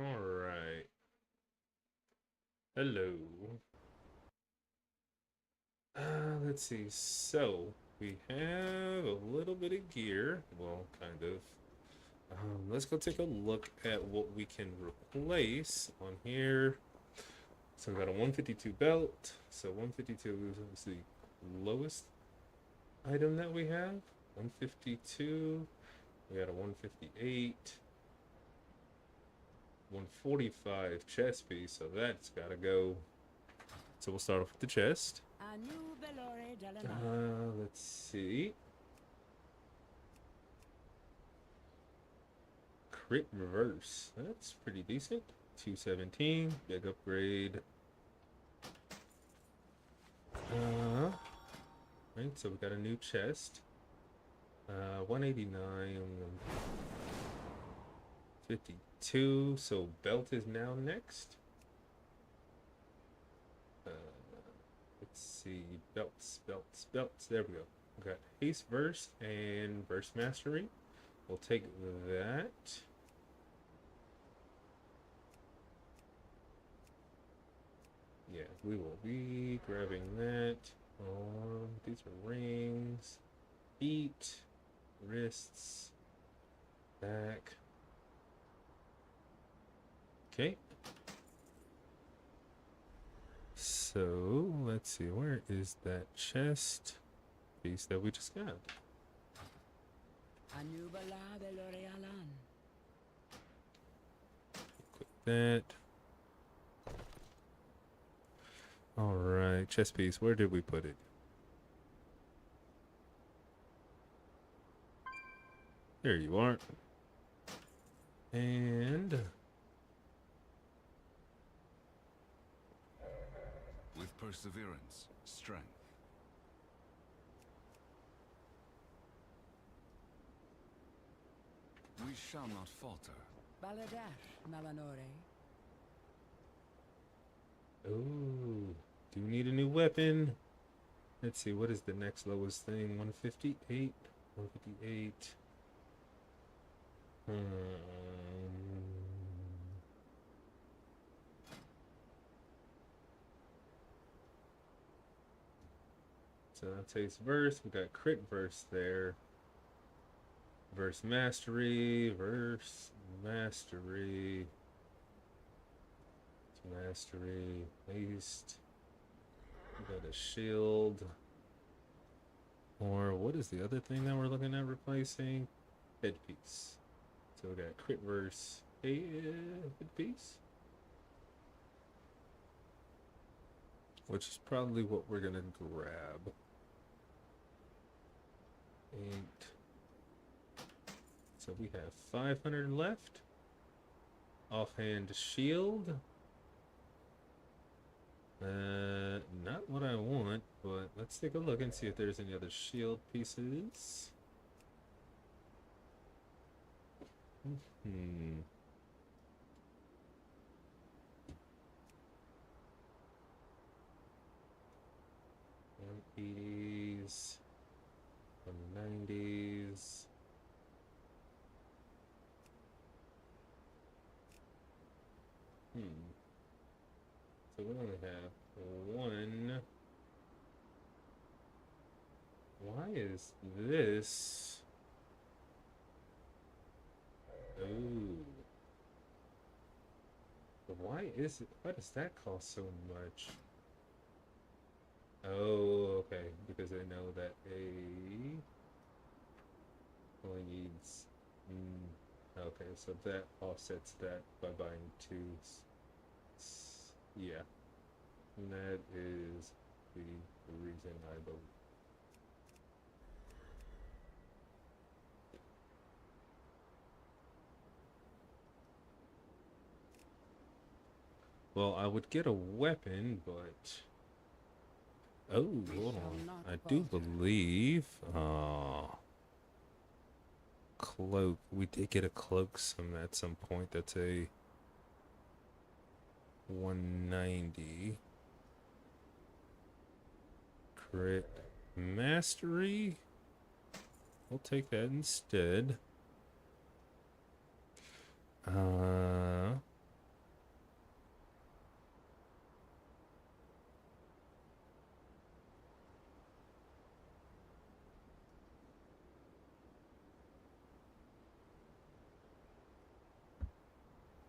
All right. Hello. Let's see. So we have a little bit of gear. Well, kind of. Let's go take a look at what we can replace on here. So we got a 152 belt. So 152 is the lowest item that we have. 152. We got a 158. 145 chest piece. So that's got to go. So we'll start off with the chest. Let's see. Crit reverse. That's pretty decent. 217. Big upgrade. Right, so we got a new chest. 189. 52. So belt is now next. Let's see. Belts. There we go. We got haste verse and verse mastery. We'll take that. Yeah, we will be grabbing that. These are rings, feet, wrists, back. Okay. So let's see, where is that chest piece that we just got? Click that. All right, chest piece. Where did we put it? There you are. And With perseverance, strength. We shall not falter. Baladash, Malanore. oh, do you need a new weapon? Let's see, what is the next lowest thing? 158. 158. So that takes verse. We got crit verse there. Verse mastery. Mastery. Haste. We got a shield. Or what is the other thing that we're looking at replacing? Headpiece. So we got crit verse headpiece. Which is probably what we're gonna grab. 8. So we have 500 left. Offhand shield. Not what I want, but let's take a look and see if there's any other shield pieces. $180s, $190s. So we only have one. Why is this? Oh. But why is it? Why does that cost so much? Oh, okay. Because they know that A only needs. Okay, so that offsets that by buying 2. Yeah. And that is the reason I believe. Well, I would get a weapon, but oh, hold on. I do believe cloak. We did get a cloak at some point. That's a 190. Crit mastery. We'll take that instead.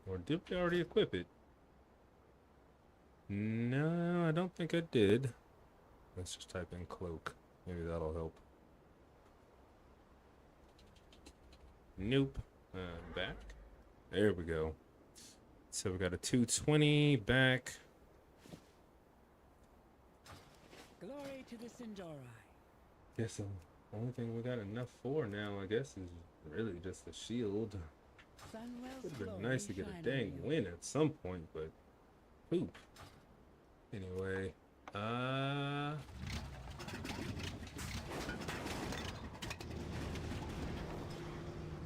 Or did we already equip it? No, I don't think I did. Let's just type in cloak. Maybe that'll help. Nope. Back. There we go. So we got a 220 back. Glory to the Sinjori. Guess the only thing we got enough for now, I guess, is really just the shield. Sunwell's Would have been glory nice to get a shine on dang you. win at some point, but poop. Anyway,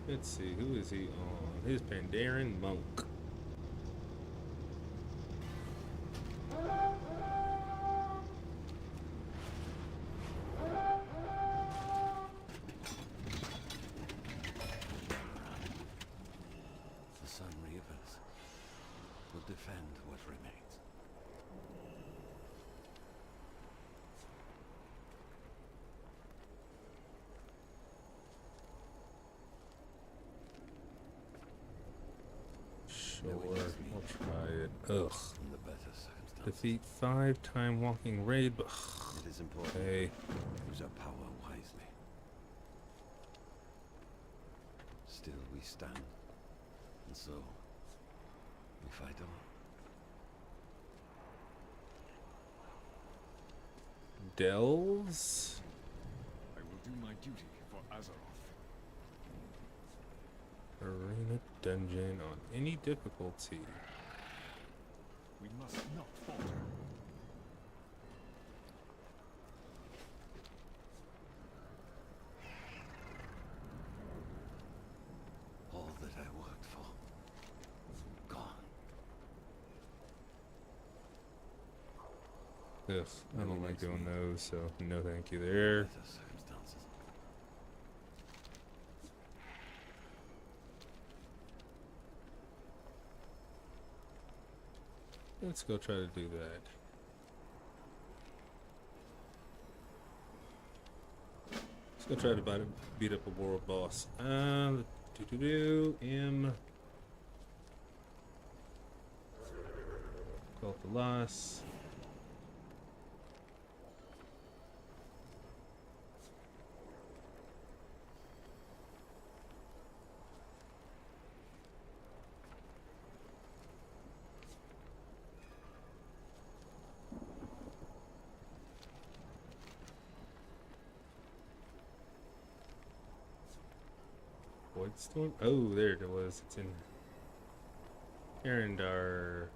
let's see, who is he on? His Pandaren monk. The Sun Reapers will defend what remains. Sure, I'll try it. Ugh. In the better circumstances, Defeat 5-time walking raid, but it is important hey, to use our power wisely. Still we stand, and so we fight on. delves. I will do my duty for Azeroth. Arena dungeon on any difficulty. We must not falter. All that I worked for, gone. Ugh, I don't like doing those, so no thank you there. Better circumstances. Let's go try to do that. Let's go try to beat up a world boss. M. Cult the loss. Voidstorm? Oh, there it was. It's in Arendar.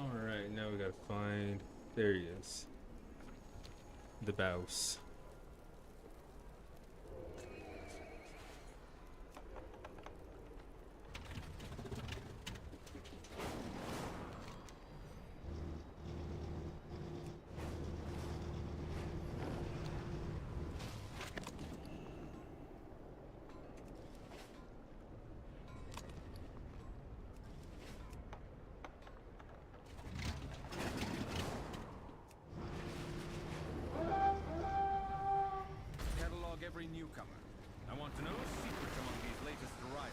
Alright, now we gotta find. There he is. The Bouse. Catalog every newcomer. I want to know secrets among these latest arrivals.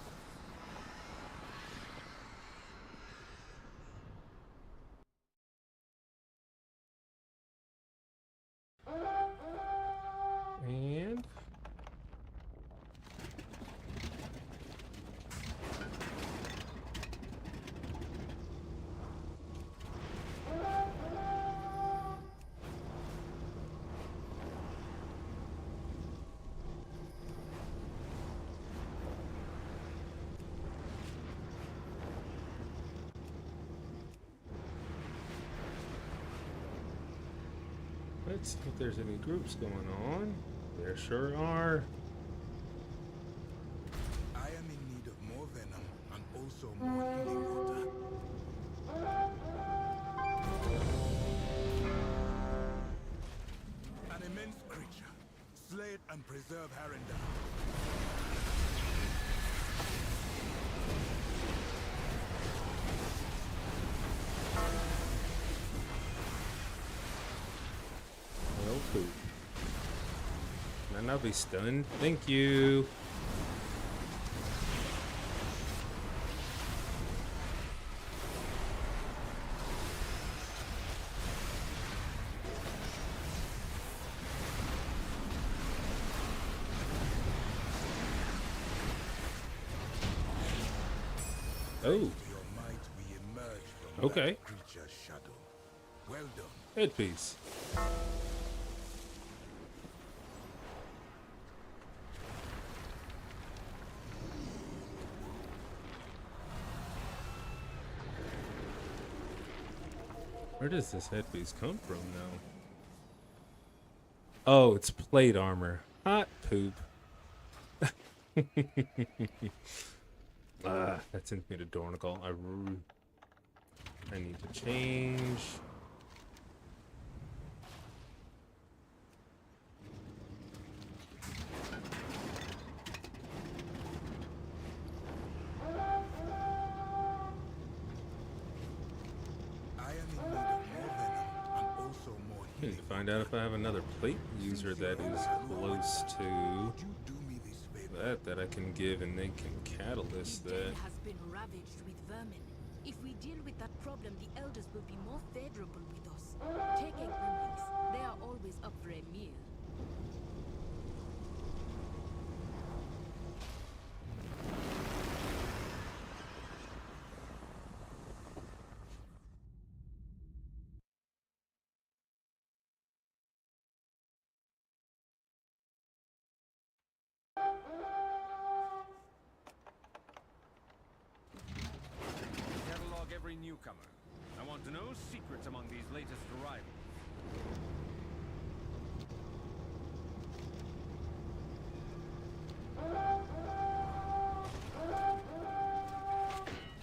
And let's see if there's any groups going on. There sure are. I am in need of more venom and also more healing water. An immense creature. Slay it and preserve Harendar. Well, cool. Might not be stunned. Thank you. Oh, To your might, we emerge from okay. that creature's shadow. Well done. Headpiece. Where does this headpiece come from now? Oh, it's plate armor. Hot poop. That sends me to Dornigal. I need to change. I am in need of more venom and also more I need healing. to find out if I have another plate user that is close to Would you do me this favor? that I can give, and they can catalyst The that. den has been ravaged with vermin. If we deal with that problem, the elders will be more favorable with us. Take a gremlins. They are always up for a meal. Catalog every newcomer. I want to know secrets among these latest arrivals.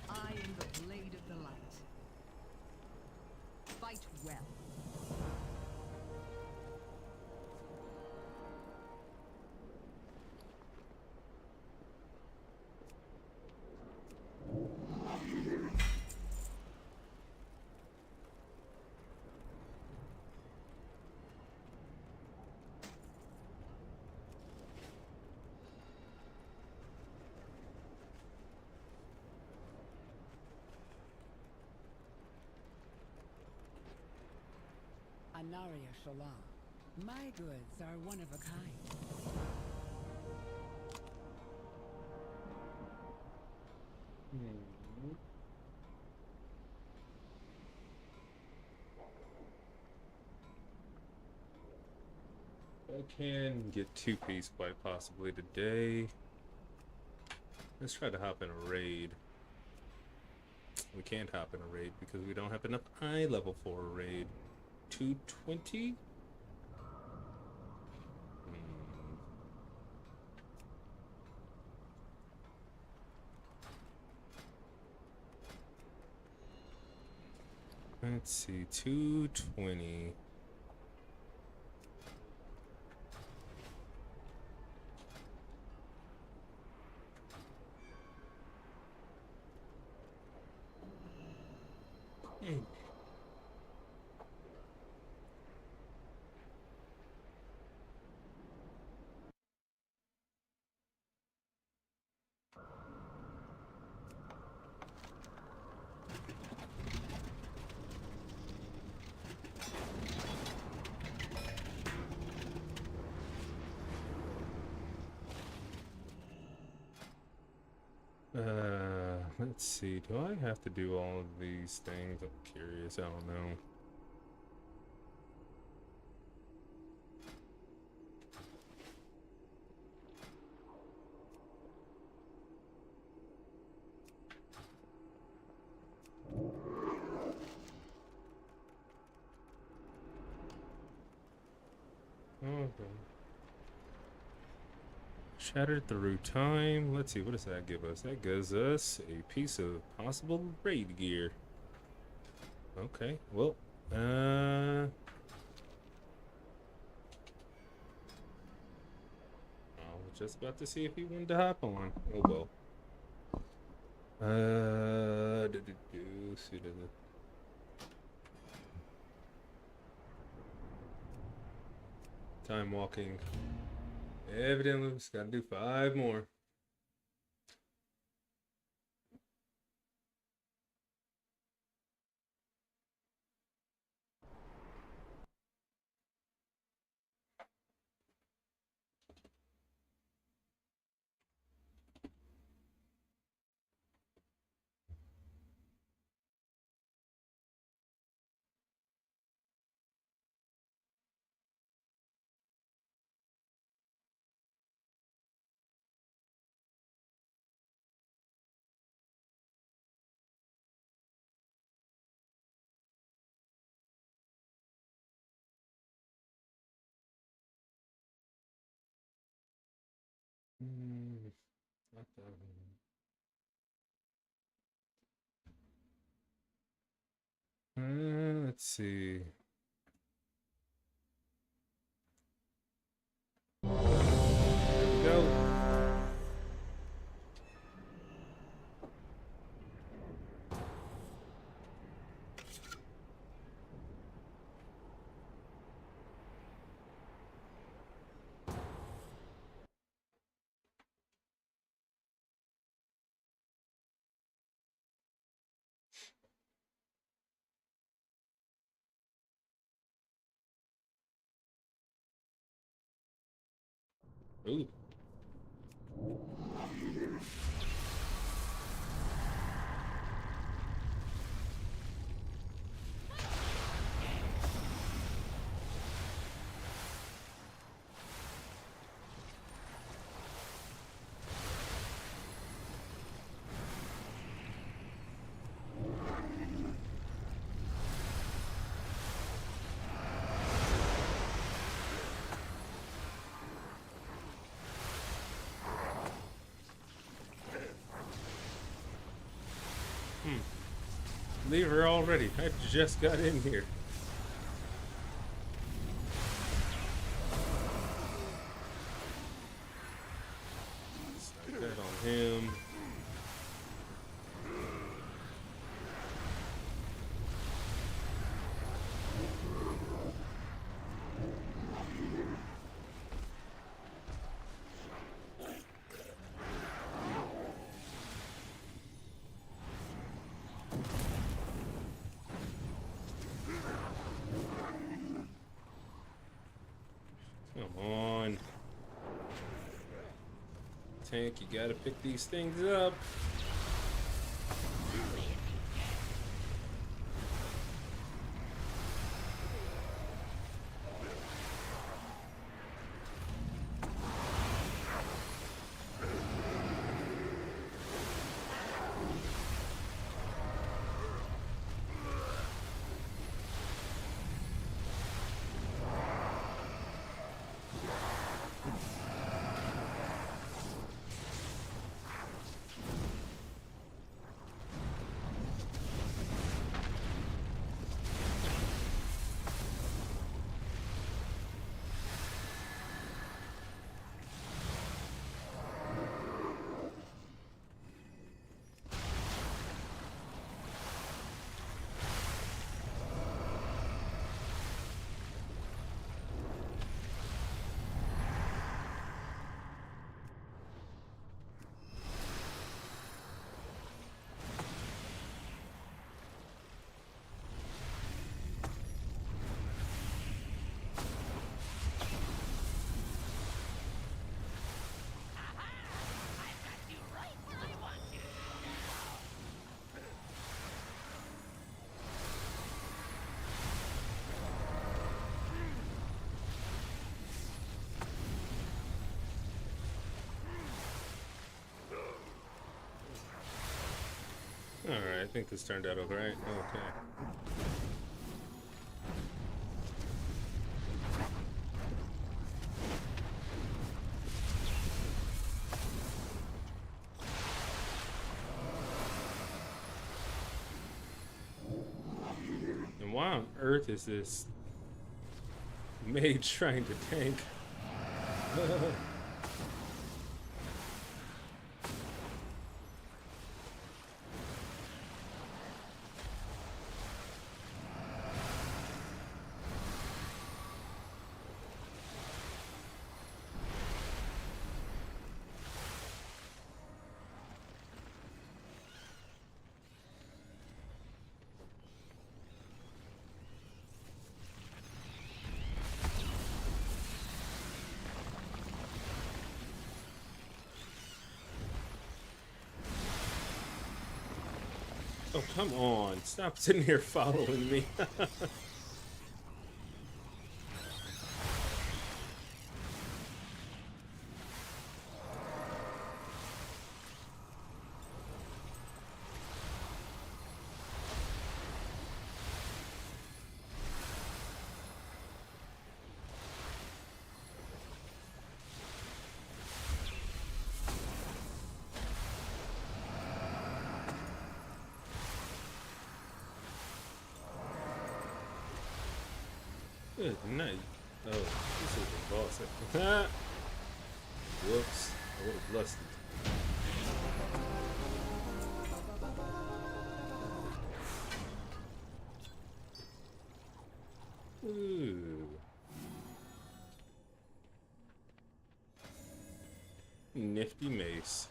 I am the blade of the light. Fight well. Anaria Shalal. My goods are one of a kind. I can get two-piece quite possibly today. Let's try to hop in a raid. We can't hop in a raid because we don't have enough eye level for a raid. 220? Let's see, 220. Let's see. Do I have to do all of these things? I'm curious. I don't know. Okay. Shattered through time. Let's see, what does that give us? That gives us a piece of possible raid gear. Okay, well, I was just about to see if he wanted to hop on. Oh well. See, does it? Time walking. Evidently, we just gotta do 5 more. Not that one. Let's see. Go. Ooh. Leave her already. I just got in here. Start that on him. Come on. Tank, you gotta pick these things up. Alright, I think this turned out alright. Okay. And why on earth is this mage trying to tank? Oh, come on. Stop sitting here following me. Good night. Oh, this is the boss. Whoops. I would have blusted. Ooh. Nifty mace.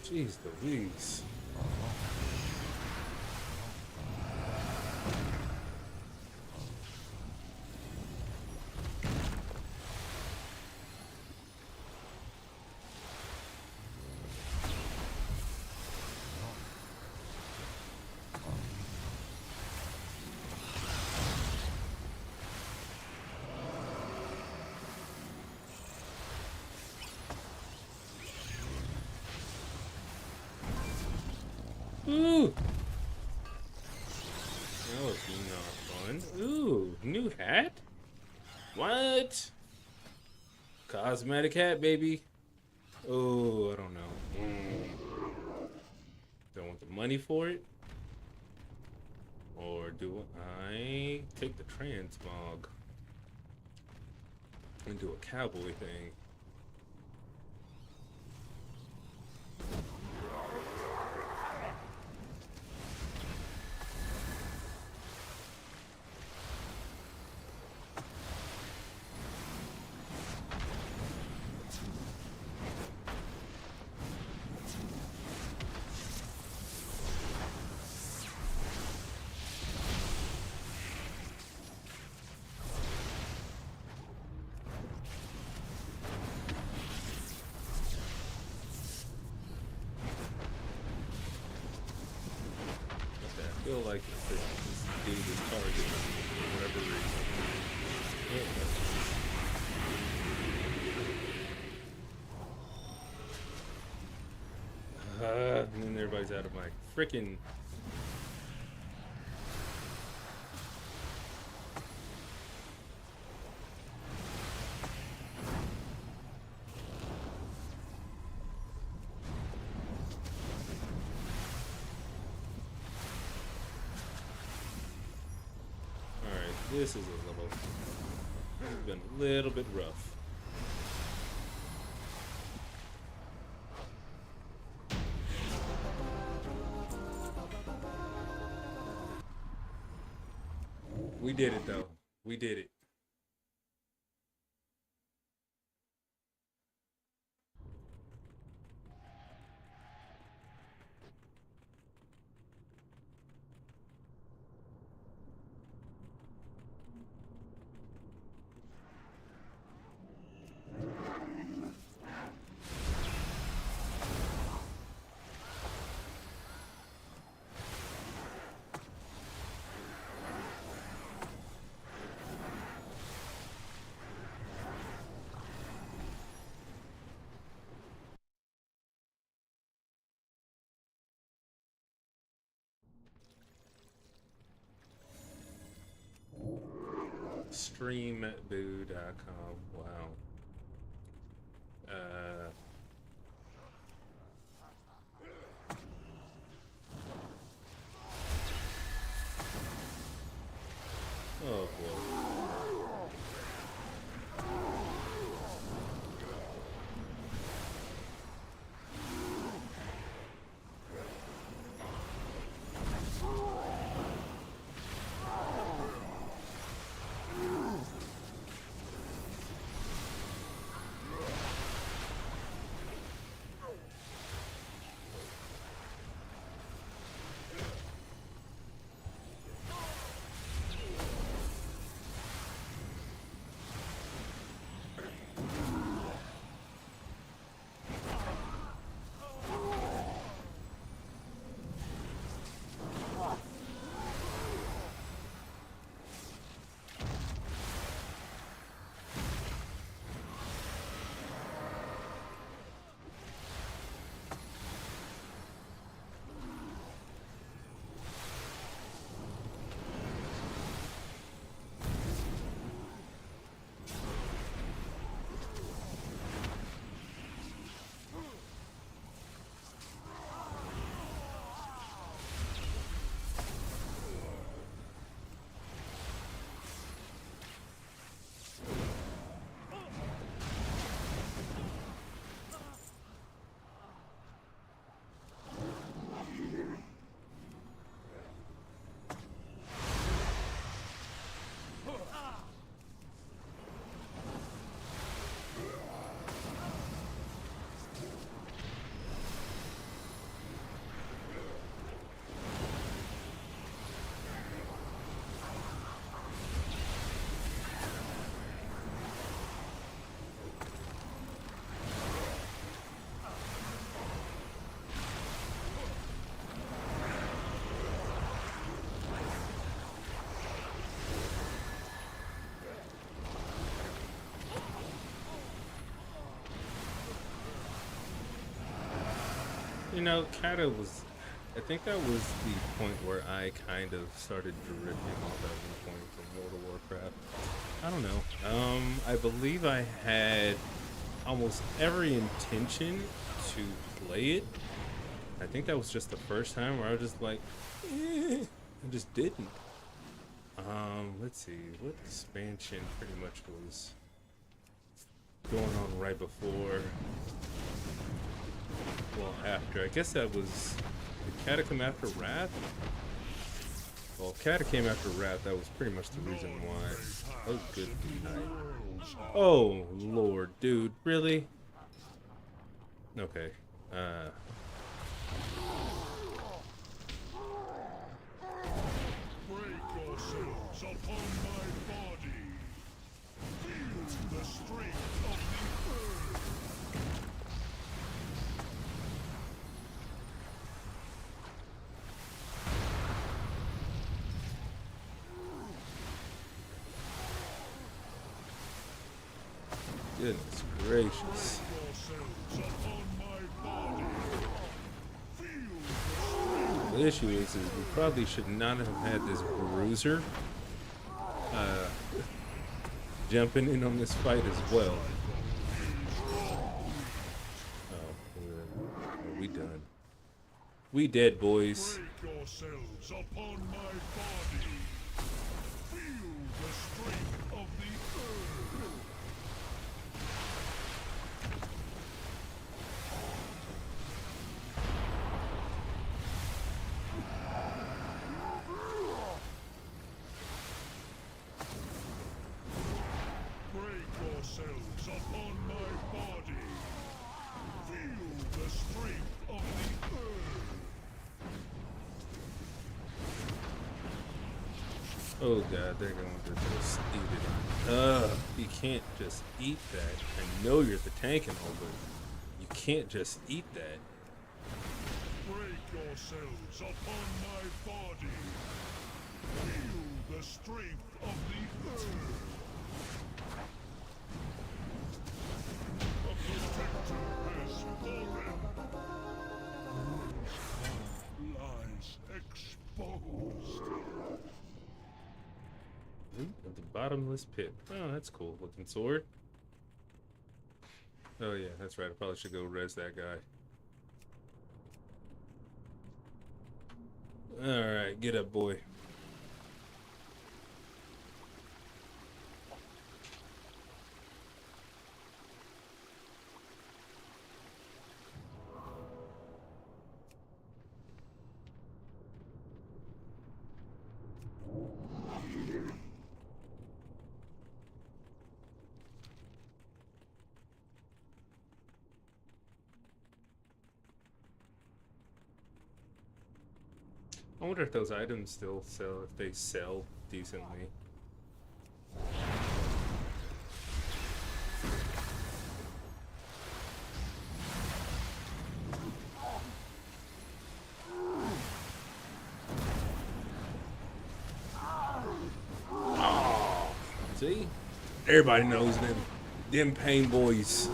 Jeez Louise. Ooh! That was not fun. Ooh, new hat? What? Cosmetic hat, baby. Oh, I don't know. Don't want the money for it? Or do I take the transmog and do a cowboy thing? I feel like this dude is targeted for whatever reason. And then everybody's out of my freaking. This is a little, it's been a little bit rough. We did it though. We did it. Streamboo.com. Wow. Oh boy. You know, Kata was. I think that was the point where I kind of started drifting off at one point from World of Warcraft. I don't know. I believe I had almost every intention to play it. I think that was just the first time where I was just like, I just didn't. Let's see, what expansion pretty much was going on right before, well, after. I guess that was, did Kata come after Wrath? Well, if Kata came after Wrath, that was pretty much the reason why. Oh, good night. Oh, Lord, dude, really? Okay, Break yourselves upon my body. Feel the strength of the earth. goodness gracious. Yourselves upon my body. Feel The issue is we probably should not have had this bruiser jumping in on this fight as well. Oh, we done. We dead, boys. break yourselves upon my body. Feel the strength of the earth. Break yourselves upon my body. Feel the strength of the earth. Oh god, they're going to just eat it. You can't just eat that. I know you're the tank and all, but you can't just eat that. Break yourselves upon my body. Feel the strength of the earth. A protector has fallen. Lies exposed. Root of the bottomless pit. Oh, that's cool looking sword. Oh yeah, that's right. I probably should go res that guy. Alright, get up, boy. I wonder if those items still sell, if they sell decently. See? Everybody knows them. Them Painboys.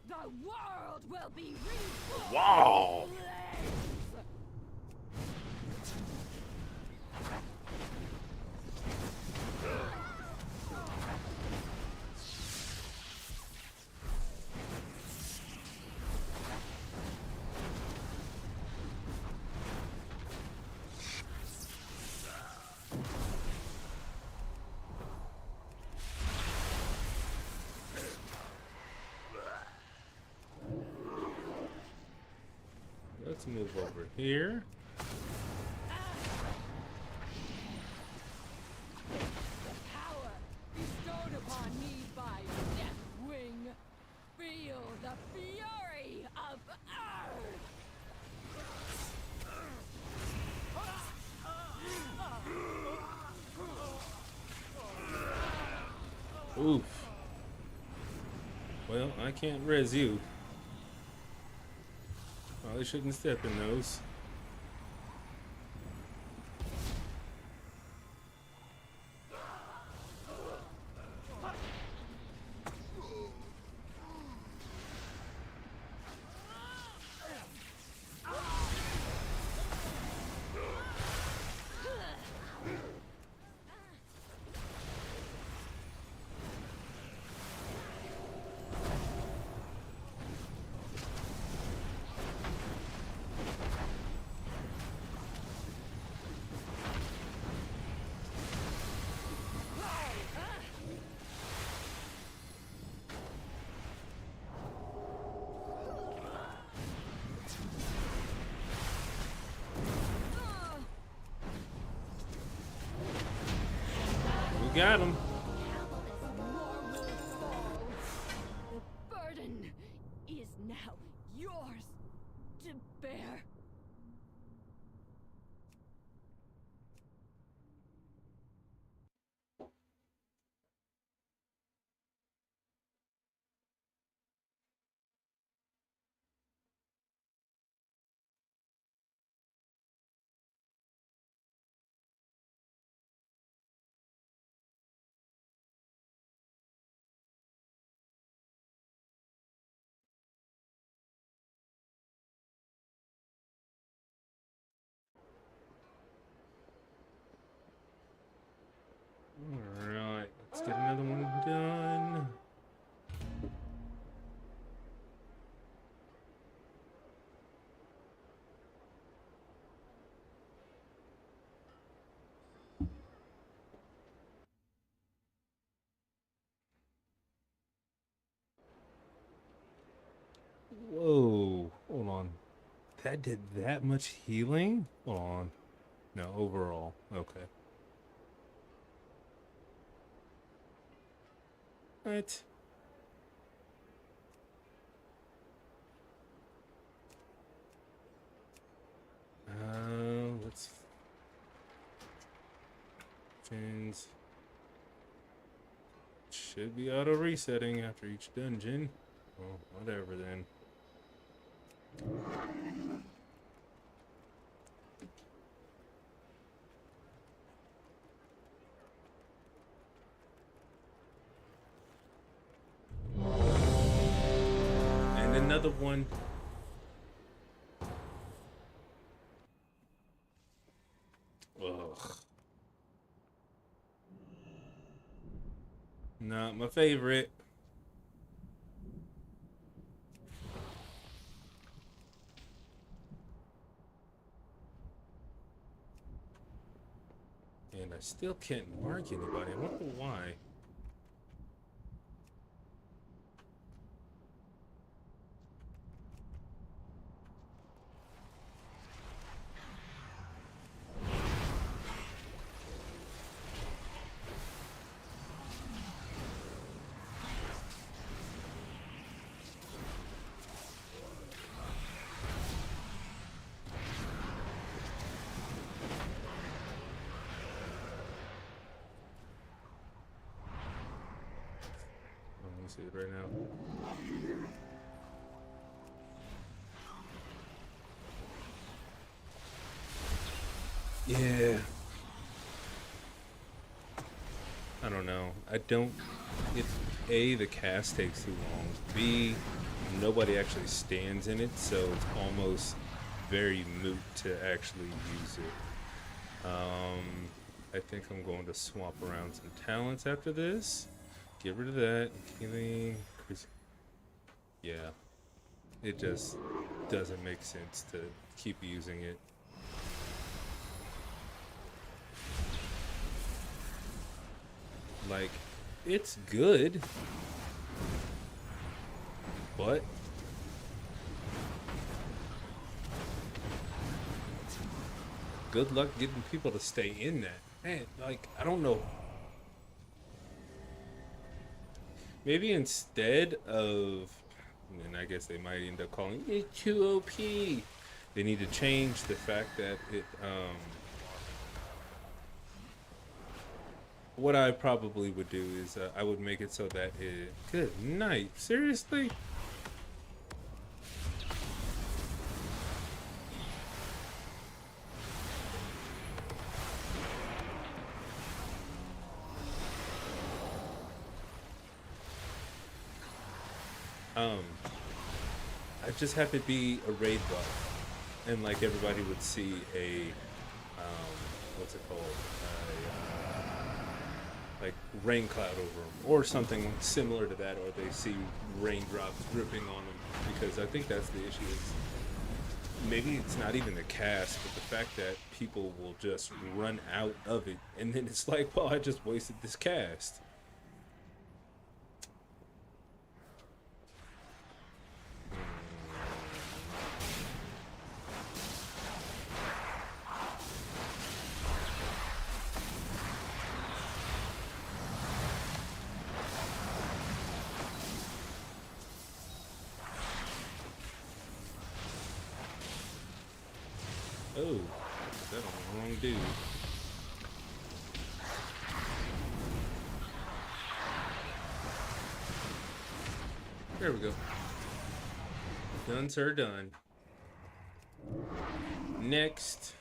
The world will be reborn. Wow! Let's move over here. Power bestowed upon me by Deathwing. Feel the fury of Earth. Oof. Well, I can't res you. Probably shouldn't step in those. We got him. The burden is now yours to bear. Alright, let's get another one done. Whoa, hold on. That did that much healing? Hold on. No, overall. Okay. What? Let's change. Should be auto resetting after each dungeon. Well, whatever then. And another one. Ugh. Not my favorite. And I still can't mark anybody. I wonder why. Let me see it right now. Yeah. I don't know. I don't. It's A, the cast takes too long. B, nobody actually stands in it, so it's almost very moot to actually use it. I think I'm going to swap around some talents after this. Get rid of that. Healing. Yeah. It just doesn't make sense to keep using it. Like, it's good, but good luck getting people to stay in that. Man, like, I don't know. Maybe instead of, and I guess they might end up calling it too OP, they need to change the fact that it, what I probably would do is I would make it so that it, good night, seriously? I just have to be a raid buff, and like everybody would see a, what's it called? Like rain cloud over them, or something similar to that, or they see raindrops dripping on them. Because I think that's the issue. Is maybe it's not even the cast, but the fact that people will just run out of it, and then it's like, well, I just wasted this cast. Oh, is that on the wrong dude? There we go. Done, sir, done. Next.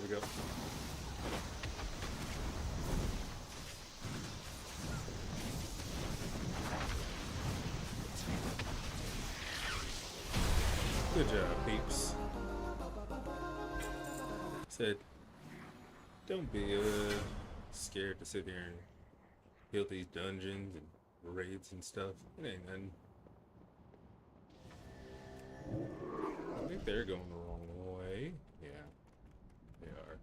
we go. Good job, peeps. Said, don't be scared to sit here and kill these dungeons and raids and stuff. It ain't nothing. I think they're going the wrong way. Yeah, they are.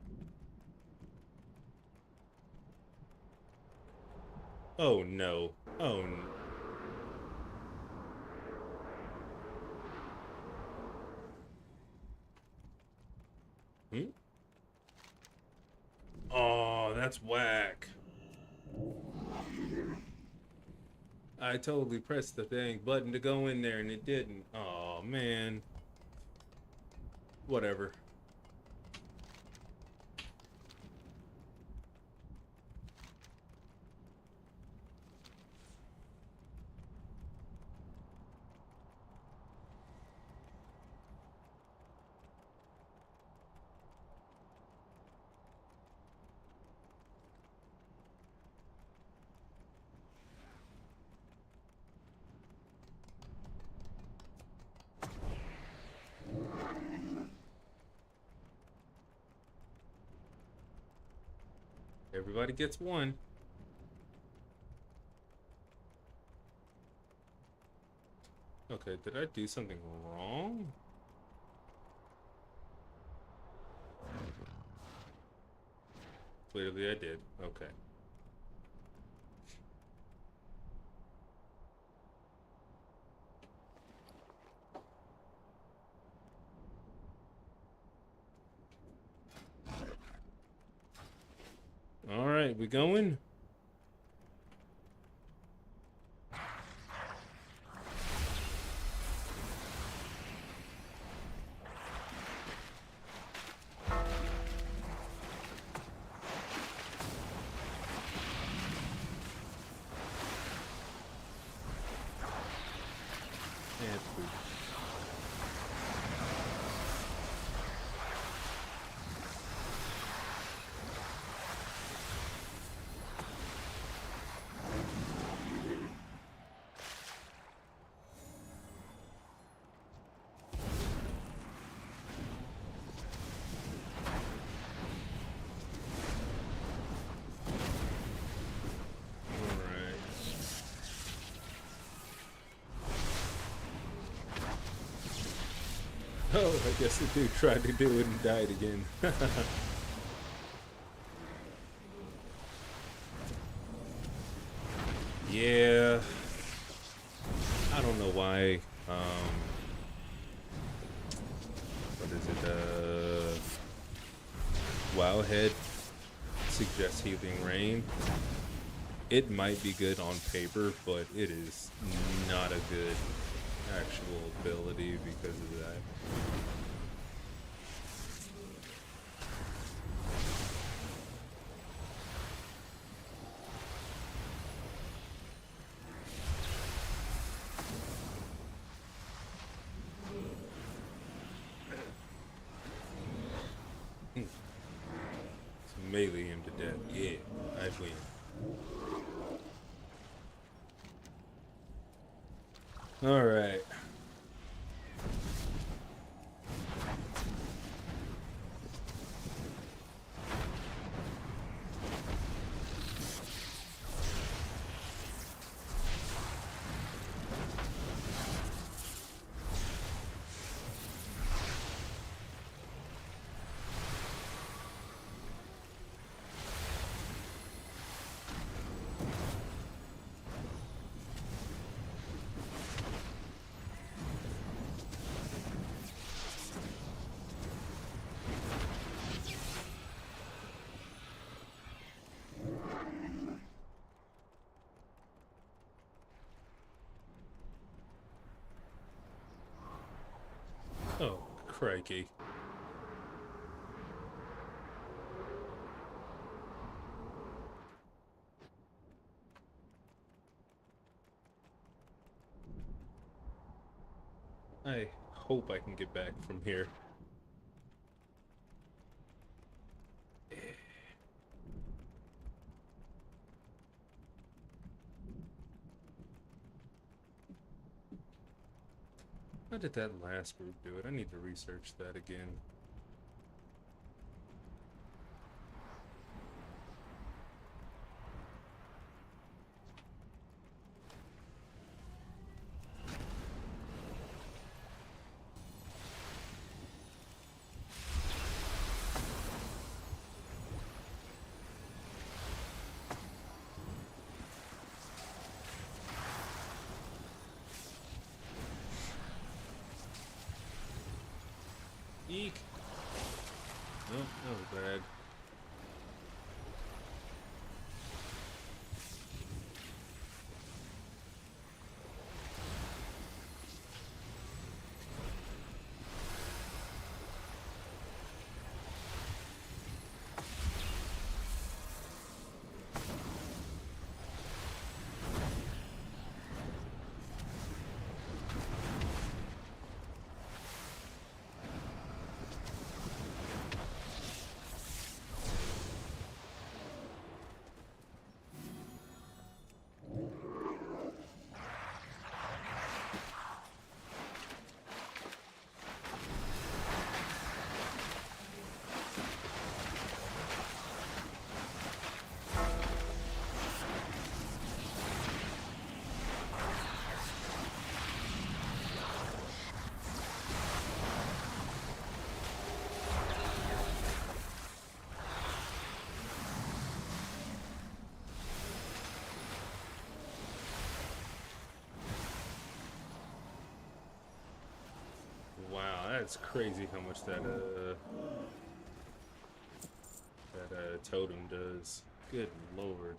Oh no. Oh no. Hmm? Oh, that's whack. I totally pressed the dang button to go in there and it didn't. Oh man. Whatever. Everybody gets one. Okay, did I do something wrong? Clearly I did. Okay. All right, we going? Yeah, it's food. All right. Oh, I guess the dude tried to do it and died again. Yeah. I don't know why. What is it? Wowhead suggests healing rain. It might be good on paper, but it is not a good actual ability because of that. Melee him to death. Yeah, I win. All right. Oh, crikey. I hope I can get back from here. How did that last group do it? I need to research that again. Eek. Oh, that was bad. Wow, that's crazy how much that totem does. Good lord.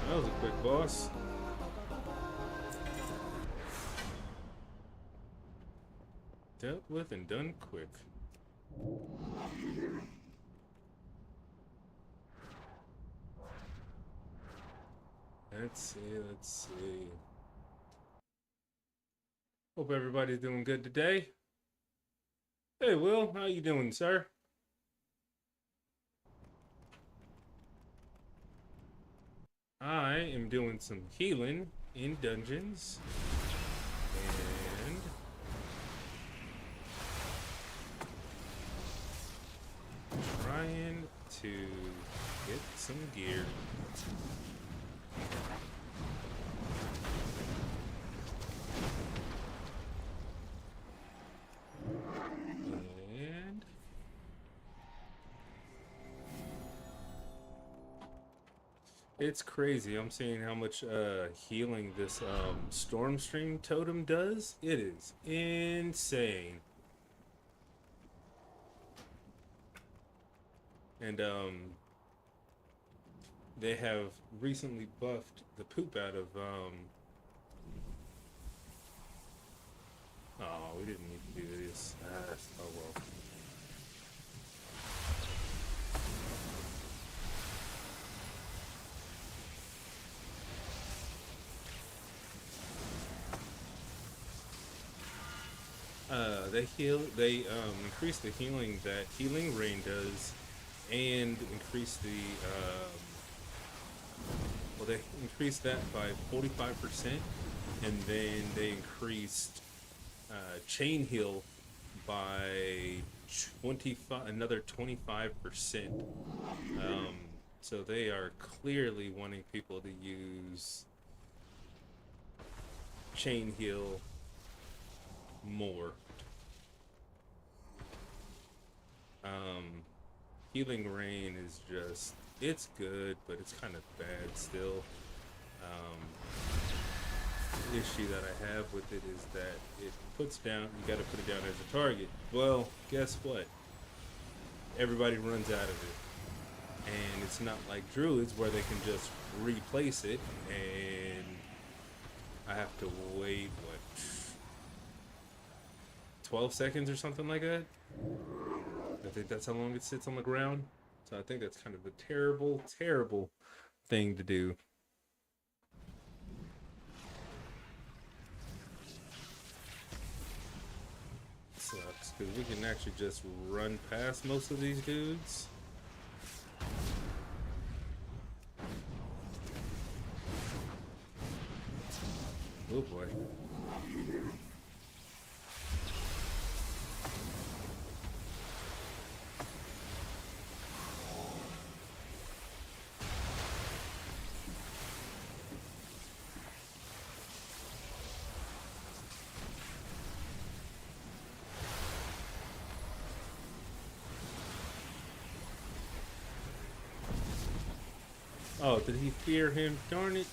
That was a quick boss. Dealt with and done quick. Let's see. Hope everybody's doing good today. Hey Will, how you doing, sir? I am doing some healing in dungeons. And trying to get some gear. And it's crazy. I'm seeing how much healing this Stormstream totem does. It is insane. And they have recently buffed the poop out of oh, we didn't need to do this. Oh well. They increase the healing that Healing Rain does, and increase the well, they increased that by 45%, and then they increased Chain Heal by another 25%. So they are clearly wanting people to use Chain Heal more. Healing Rain is just, it's good, but it's kind of bad still. The issue that I have with it is that it puts down, you got to put it down as a target. Well, guess what? Everybody runs out of it. And it's not like Druids where they can just replace it, and I have to wait, what, 12 seconds or something like that? I think that's how long it sits on the ground. So I think that's kind of a terrible, terrible thing to do. Sucks, because we can actually just run past most of these dudes. Oh boy. Oh, did he fear him? Darn it.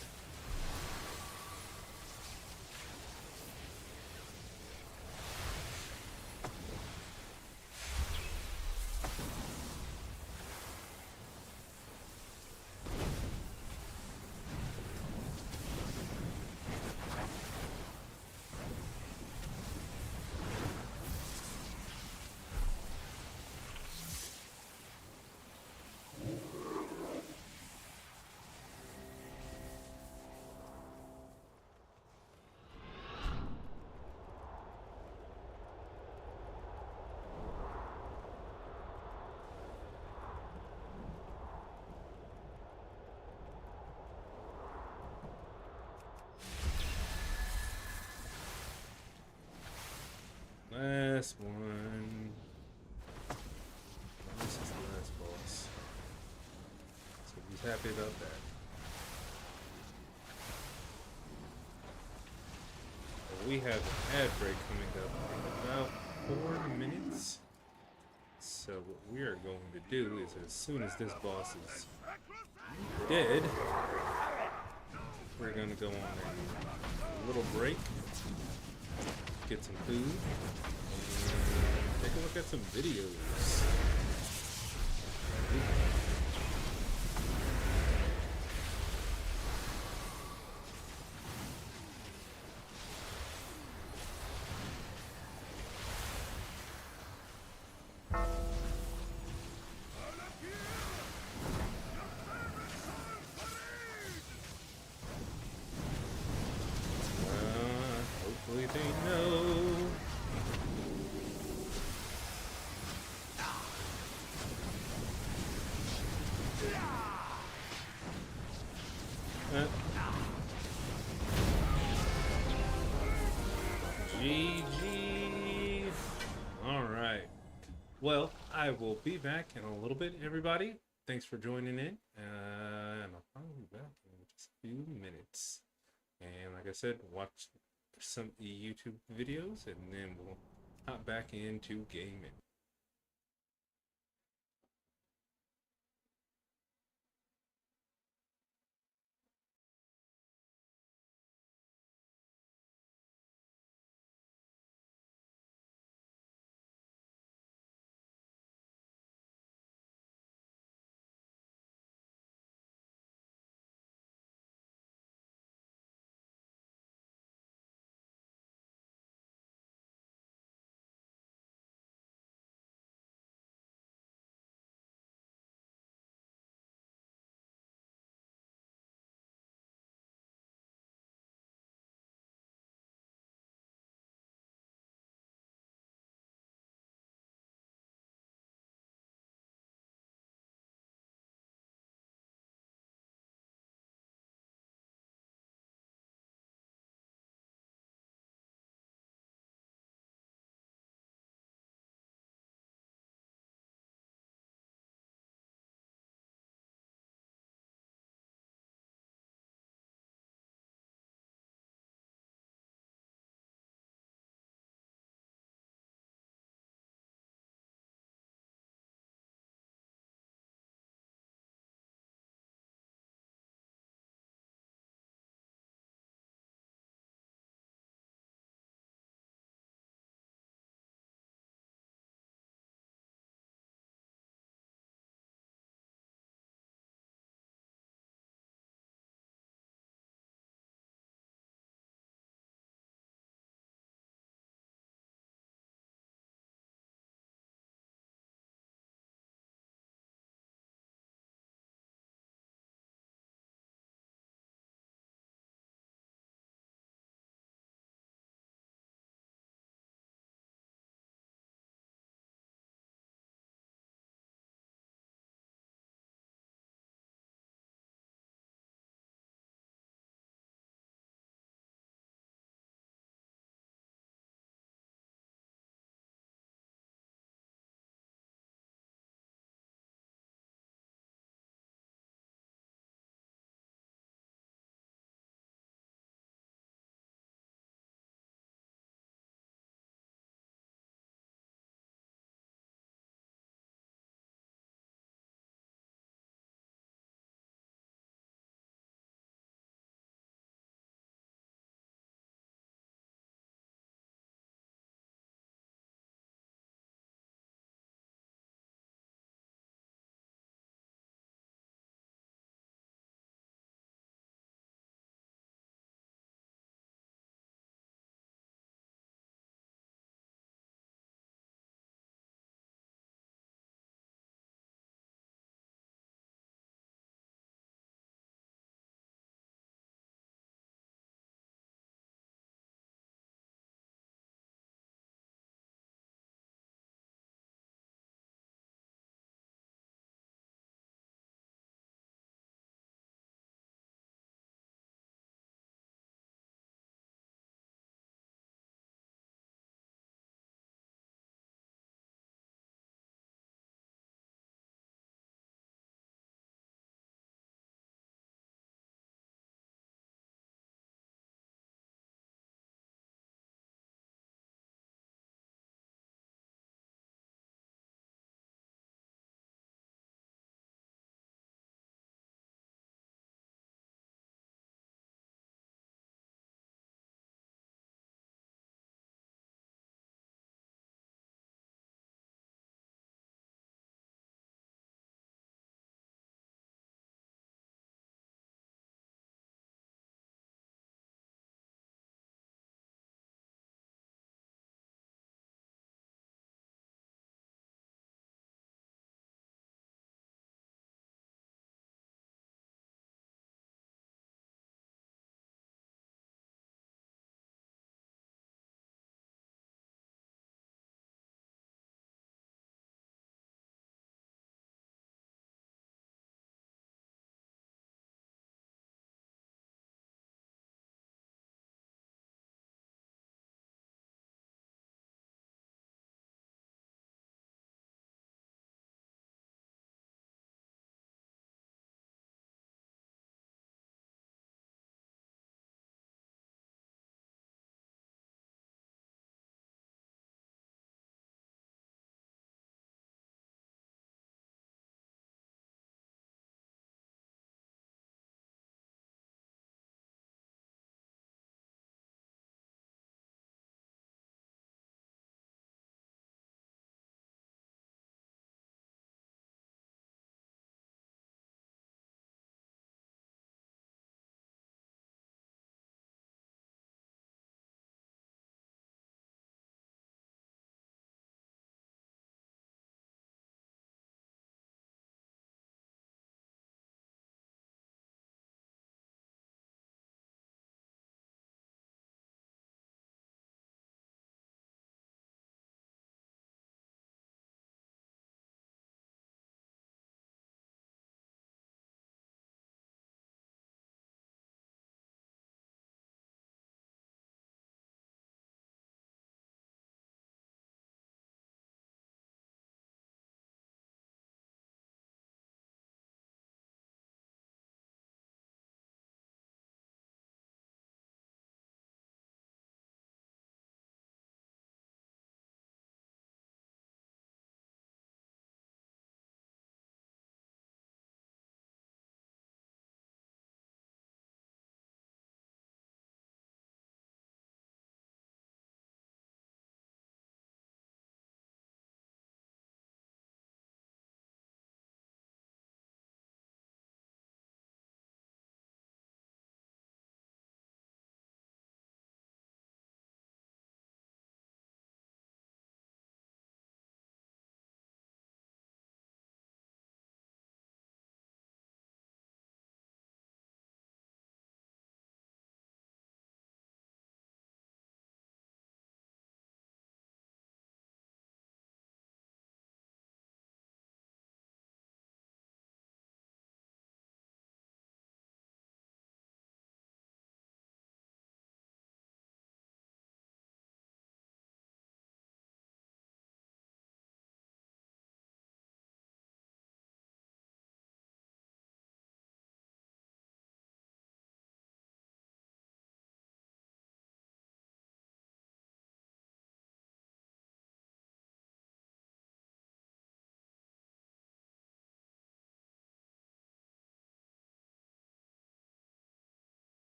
Last one. This is the last boss. So he's happy about that. Well, we have an ad break coming up in about 4 minutes. So what we are going to do is, as soon as this boss is dead, we're going to go on a little break, get some food, and take a look at some videos. Hopefully they know. GG. All right. Well, I will be back in a little bit, everybody. Thanks for joining in. And I'll probably be back in just a few minutes. And like I said, watch some YouTube videos, and then we'll hop back into gaming.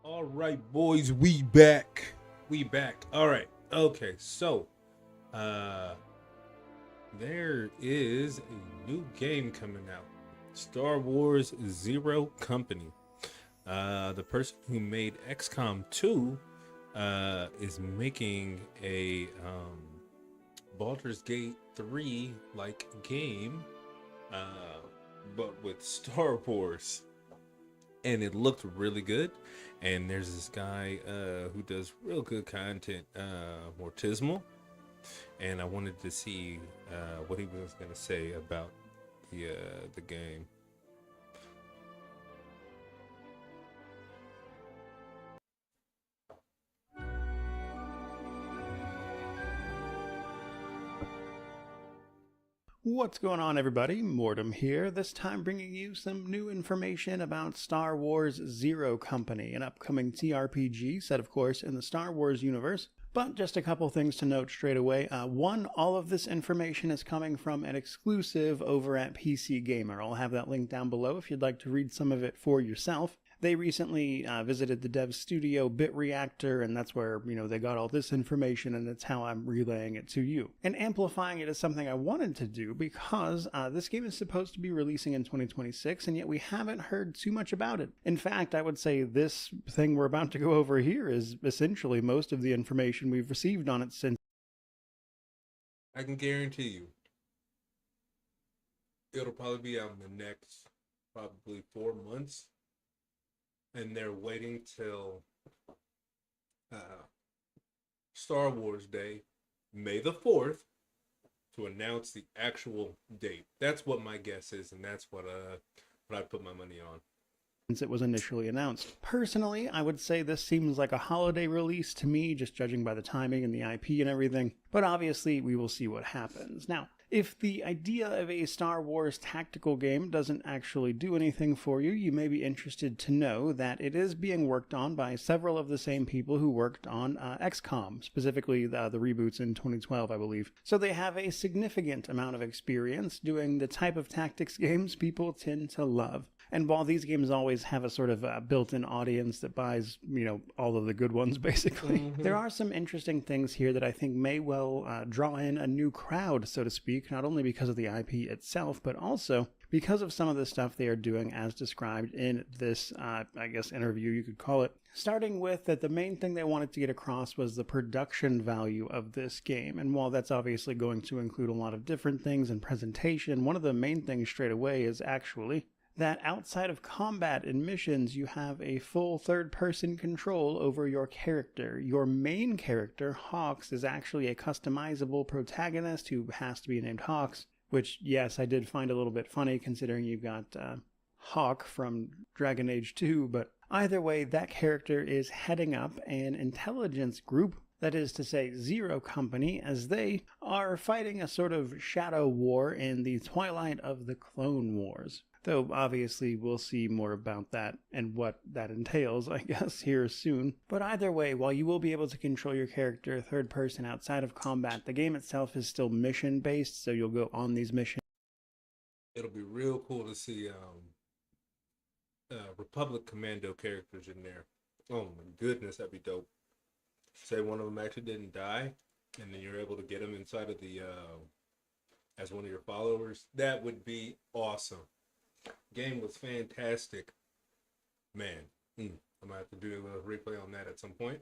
All right, boys, we back. We back. All right. Okay, so there is a new game coming out. Star Wars Zero Company. The person who made XCOM 2 is making a Baldur's Gate 3 like game, but with Star Wars. And it looked really good. And there's this guy who does real good content, Mortismal. And I wanted to see what he was going to say about the game. What's going on, everybody? Mortem here, this time bringing you some new information about Star Wars Zero Company, an upcoming TRPG set, of course, in the Star Wars universe. But just a couple things to note straight away. One, all of this information is coming from an exclusive over at PC Gamer. I'll have that link down below if you'd like to read some of it for yourself. They recently visited the dev studio Bit Reactor, and that's where, they got all this information, and that's how I'm relaying it to you. And amplifying it is something I wanted to do because this game is supposed to be releasing in 2026, and yet we haven't heard too much about it. In fact, I would say this thing we're about to go over here is essentially most of the information we've received on it since. I can guarantee you, it'll probably be out in the next probably 4 months. And they're waiting till Star Wars Day, May the 4th, to announce the actual date. That's what my guess is, and that's what I put my money on. Since it was initially announced. Personally, I would say this seems like a holiday release to me, just judging by the timing and the IP and everything. But obviously, we will see what happens. Now, if the idea of a Star Wars tactical game doesn't actually do anything for you, you may be interested to know that it is being worked on by several of the same people who worked on XCOM, specifically the reboots in 2012, I believe. So they have a significant amount of experience doing the type of tactics games people tend to love. And while these games always have a sort of built-in audience that buys, all of the good ones, basically, there are some interesting things here that I think may well draw in a new crowd, so to speak, not only because of the IP itself, but also because of some of the stuff they are doing as described in this, interview, you could call it. Starting with that the main thing they wanted to get across was the production value of this game. And while that's obviously going to include a lot of different things and presentation, one of the main things straight away is actually that outside of combat and missions, you have a full third-person control over your character. Your main character, Hawks, is actually a customizable protagonist who has to be named Hawks, which, yes, I did find a little bit funny considering you've got Hawk from Dragon Age 2, but either way, that character is heading up an intelligence group, that is to say, Zero Company, as they are fighting a sort of shadow war in the twilight of the Clone Wars. Though, obviously, we'll see more about that and what that entails, I guess, here soon. But either way, while you will be able to control your character third person outside of combat, the game itself is still mission-based, so you'll go on these missions. It'll be real cool to see Republic Commando characters in there. Oh my goodness, that'd be dope. Say one of them actually didn't die, and then you're able to get them inside of the, as one of your followers. That would be awesome. Game was fantastic. Man, I'm gonna have to do a replay on that at some point.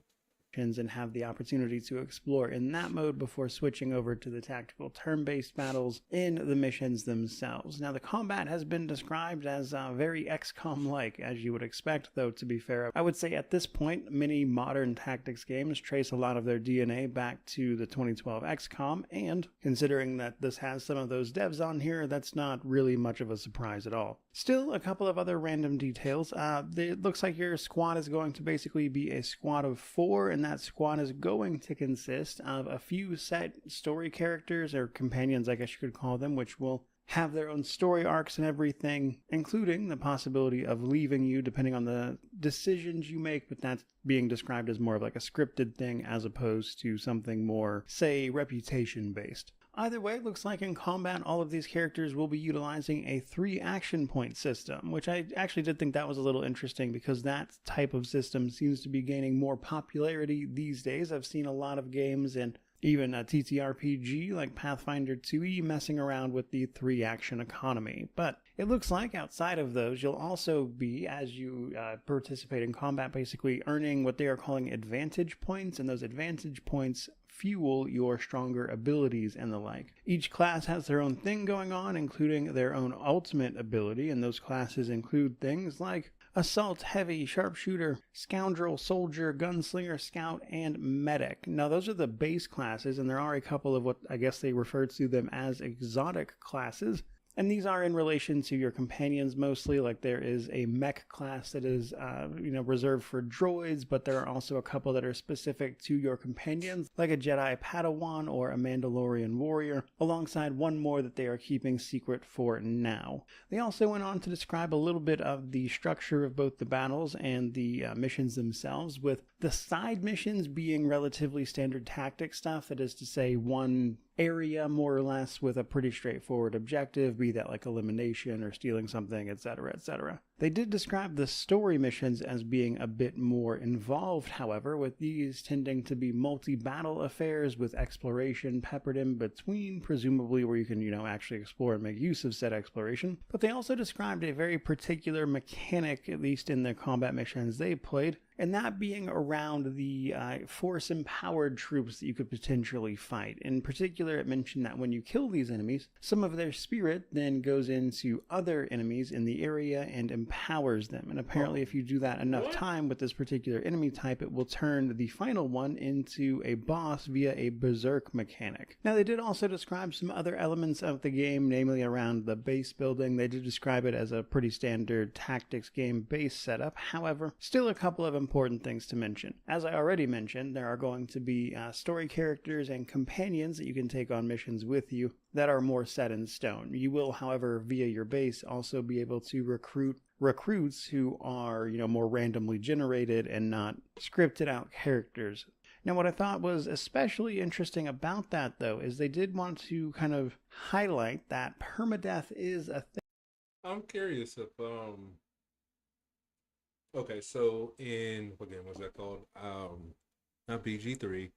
And have the opportunity to explore in that mode before switching over to the tactical turn-based battles in the missions themselves. Now, the combat has been described as very XCOM-like, as you would expect, though, to be fair. I would say at this point, many modern tactics games trace a lot of their DNA back to the 2012 XCOM, and considering that this has some of those devs on here, that's not really much of a surprise at all. Still, a couple of other random details. It looks like your squad is going to basically be a squad of 4, and that squad is going to consist of a few set story characters, or companions I guess you could call them, which will have their own story arcs and everything, including the possibility of leaving you depending on the decisions you make, but that's being described as more of like a scripted thing as opposed to something more, say, reputation based. Either way, it looks like in combat, all of these characters will be utilizing a 3 action point system, which I actually did think that was a little interesting because that type of system seems to be gaining more popularity these days. I've seen a lot of games and even a TTRPG like Pathfinder 2e messing around with the 3 action economy. But it looks like outside of those, you'll also be, as you participate in combat, basically earning what they are calling advantage points, and those advantage points fuel your stronger abilities and the like. Each class has their own thing going on, including their own ultimate ability, and those classes include things like Assault, Heavy, Sharpshooter, Scoundrel, Soldier, Gunslinger, Scout, and Medic. Now those are the base classes, and there are a couple of what I guess they refer to them as exotic classes. And these are in relation to your companions mostly, like there is a mech class that is, reserved for droids, but there are also a couple that are specific to your companions, like a Jedi Padawan or a Mandalorian warrior, alongside one more that they are keeping secret for now. They also went on to describe a little bit of the structure of both the battles and the missions themselves, with the side missions being relatively standard tactic stuff, that is to say one area more or less with a pretty straightforward objective, be that like elimination or stealing something, etc., etc. They did describe the story missions as being a bit more involved, however, with these tending to be multi-battle affairs with exploration peppered in between, presumably where you can, actually explore and make use of said exploration. But they also described a very particular mechanic, at least in the combat missions they played, and that being around the force-empowered troops that you could potentially fight. In particular, it mentioned that when you kill these enemies, some of their spirit then goes into other enemies in the area and empowers them. And apparently, if you do that enough time with this particular enemy type, it will turn the final one into a boss via a berserk mechanic. Now, they did also describe some other elements of the game, namely around the base building. They did describe it as a pretty standard tactics game base setup. However, still a couple of important things to mention. As I already mentioned, there are going to be story characters and companions that you can take on missions with you that are more set in stone. You will, however, via your base, also be able to recruit recruits who are, more randomly generated and not scripted out characters. Now, what I thought was especially interesting about that, though, is they did want to kind of highlight that permadeath is a thing. I'm curious if okay, so in what game was that called? Not BG3.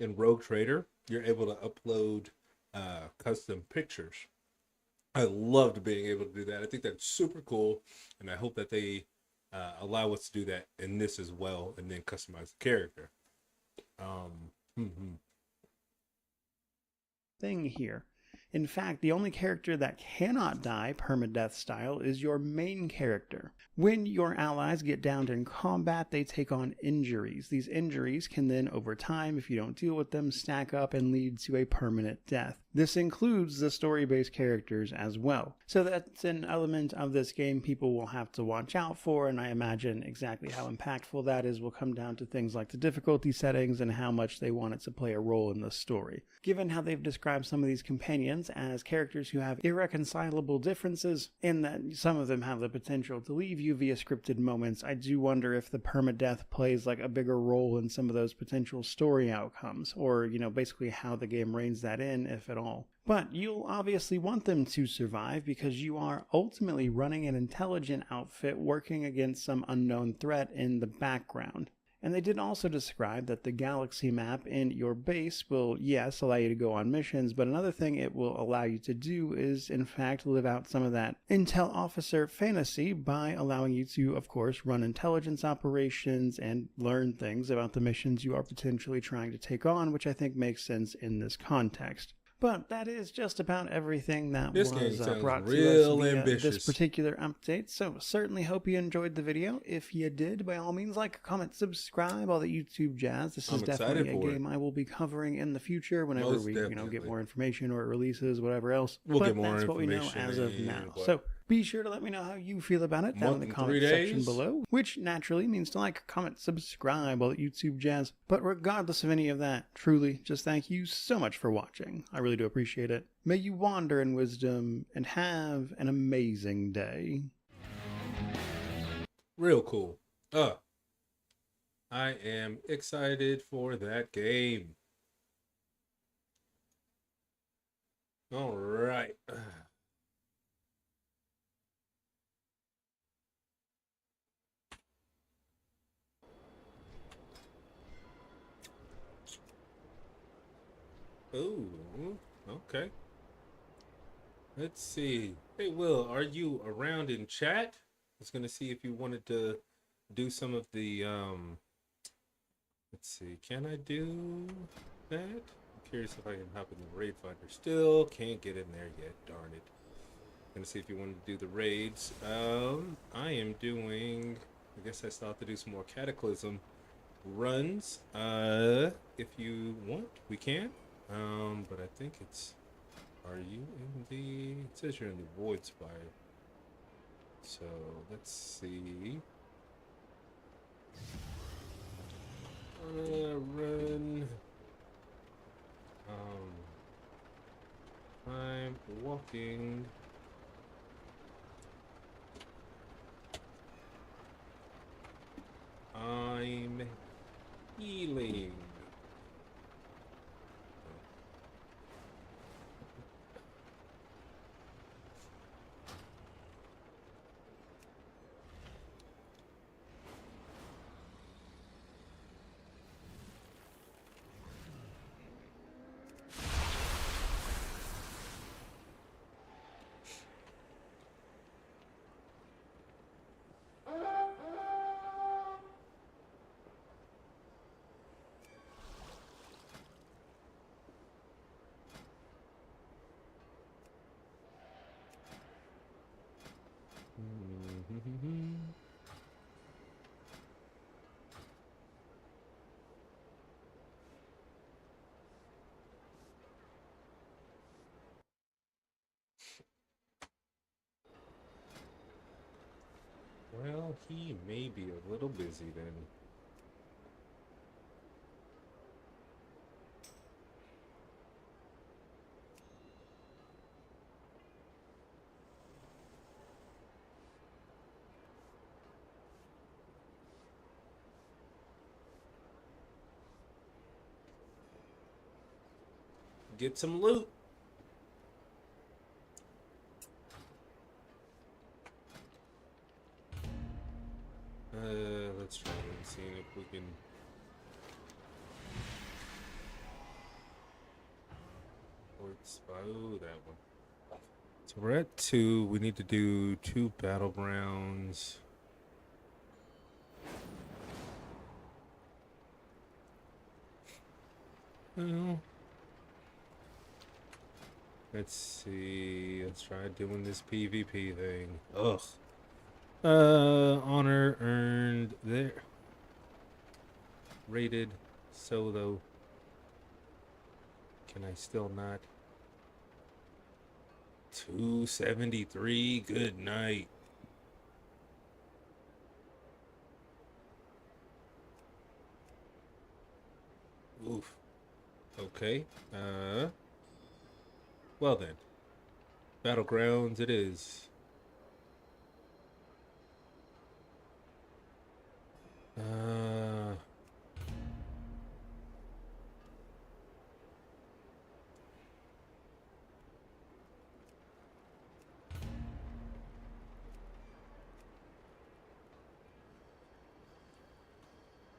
In Rogue Trader, you're able to upload custom pictures. I loved being able to do that. I think that's super cool, and I hope that they allow us to do that in this as well, and then customize the character. Thing here. In fact, the only character that cannot die permadeath style is your main character. When your allies get downed in combat, they take on injuries. These injuries can then, over time, if you don't deal with them, stack up and lead to a permanent death. This includes the story-based characters as well. So that's an element of this game people will have to watch out for, and I imagine exactly how impactful that is will come down to things like the difficulty settings and how much they want it to play a role in the story. Given how they've described some of these companions as characters who have irreconcilable differences, in that some of them have the potential to leave you via scripted moments, I do wonder if the permadeath plays like a bigger role in some of those potential story outcomes, or, basically how the game reins that in, if at all. But you'll obviously want them to survive because you are ultimately running an intelligent outfit working against some unknown threat in the background. And they did also describe that the galaxy map in your base will, yes, allow you to go on missions, but another thing it will allow you to do is, in fact, live out some of that intel officer fantasy by allowing you to, of course, run intelligence operations and learn things about the missions you are potentially trying to take on, which I think makes sense in this context. But that is just about everything that was brought to us via this particular update. So certainly hope you enjoyed the video. If you did, by all means, like, comment, subscribe, all the YouTube jazz. This is definitely a game I will be covering in the future whenever we get more information or it releases, whatever else. We'll get more that's what we know as of now. So be sure to let me know how you feel about it down in the comment section below, which naturally means to like, comment, subscribe, all that YouTube jazz. But regardless of any of that, truly, just thank you so much for watching. I really do appreciate it. May you wander in wisdom and have an amazing day. Real cool. I am excited for that game. All right. Ooh, okay. Let's see. Hey, Will, are you around in chat? I was gonna see if you wanted to do some of the let's see, can I do that? I'm curious if I can hop in the raid finder. Still can't get in there yet, darn it. Gonna see if you want to do the raids. I am doing, I guess I still have to do some more Cataclysm runs. If you want, we can. But I think it's, are you in the, it says you're in the Void Spire. So, let's see. Run. I'm walking. I'm healing. Well, he may be a little busy then. Get some loot. Let's try and see if we can. Oh, that one. So we're at 2. We need to do 2 battlegrounds. Well, let's see. Let's try doing this PvP thing. Ugh. Honor earned there. Rated solo. Can I still not? 273. Good night. Oof. Okay. Well then. Battlegrounds it is.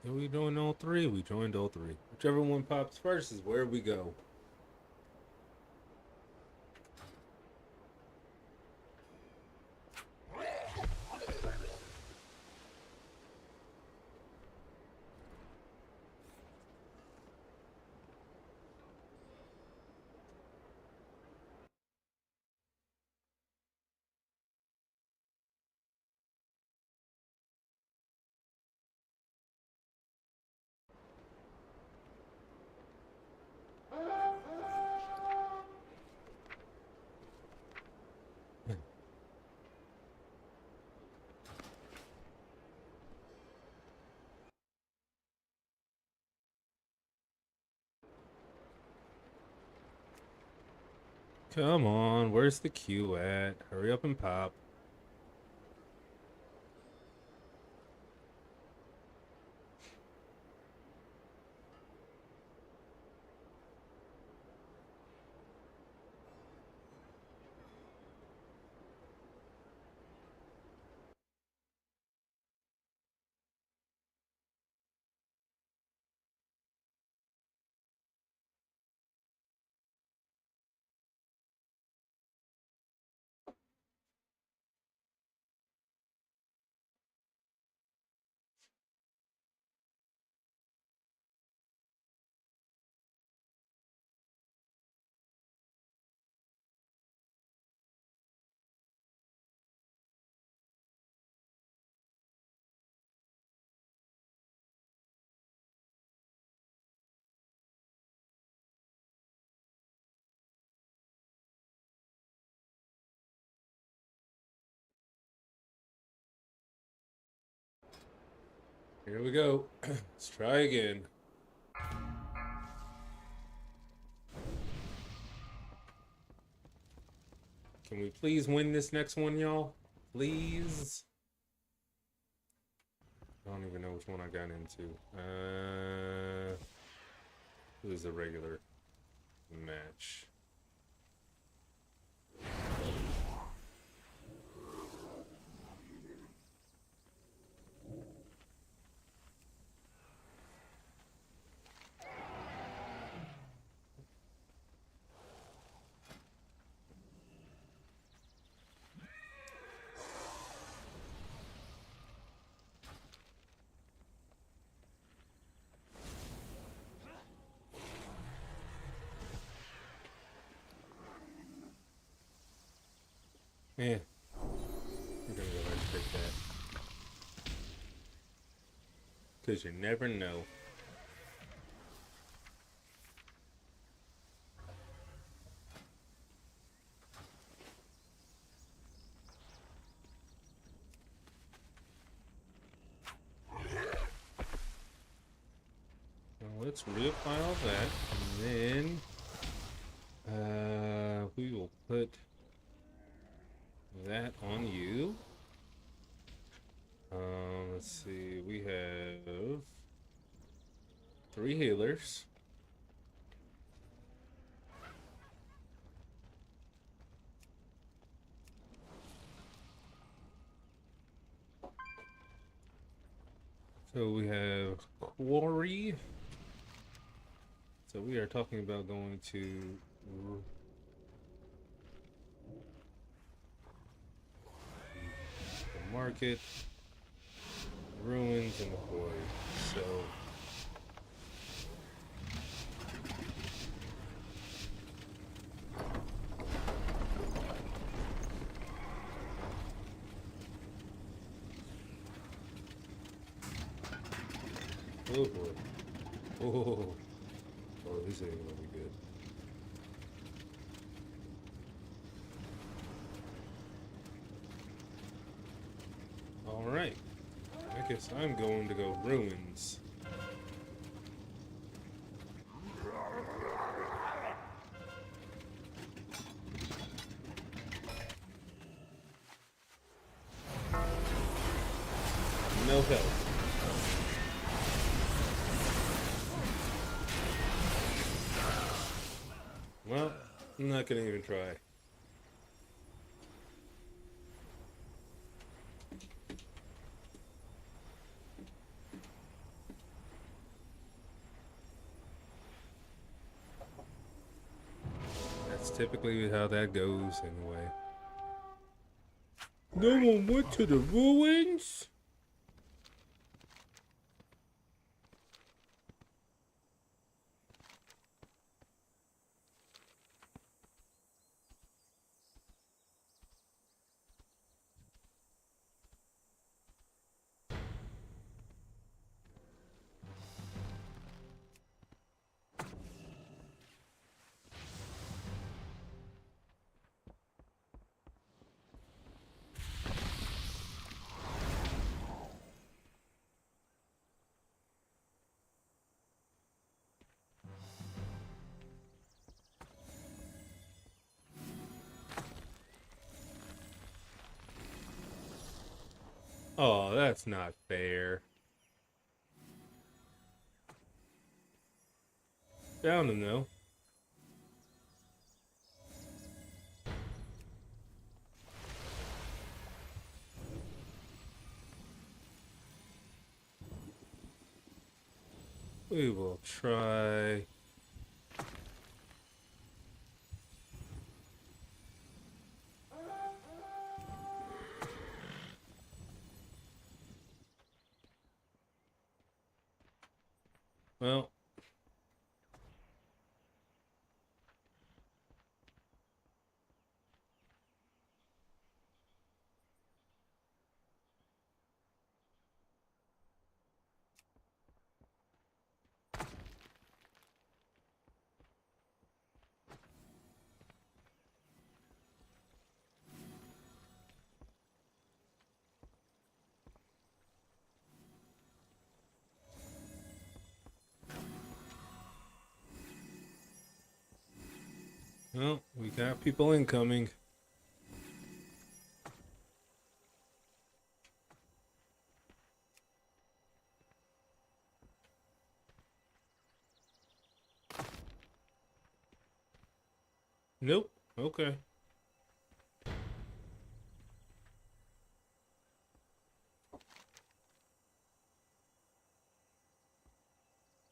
Are we doing all 3? We joined all 3. Whichever one pops first is where we go. Come on, where's the queue at? Hurry up and pop. Here we go. Let's try again. Can we please win this next one, y'all? Please? I don't even know which one I got into. This is a regular match. Yeah. I'm gonna go ahead and pick that. Because you never know. Well, let's reapply all that. And then we will put that on you. Let's see, we have 3 healers. So we have Quarry. So we are talking about going to the market, ruins, and the quarry. So oh boy. Oh, this ain't gonna be good. Alright. I guess I'm going to go ruins. No help. Well, I'm not gonna even try. That's typically how that goes anyway. No one went to the ruins? Oh, that's not fair. Found him though. We will try. Well, Well, we got people incoming. Nope. Okay.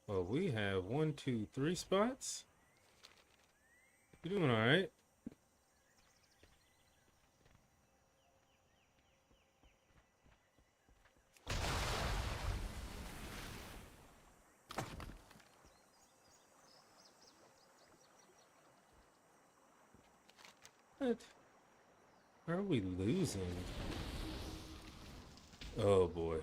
Well, we have 1, 2, 3 spots. You're doing all right. What? Are we losing? Oh boy.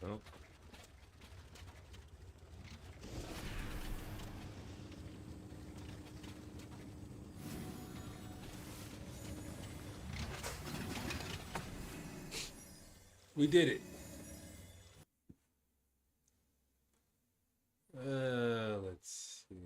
Oh. We did it. Let's see.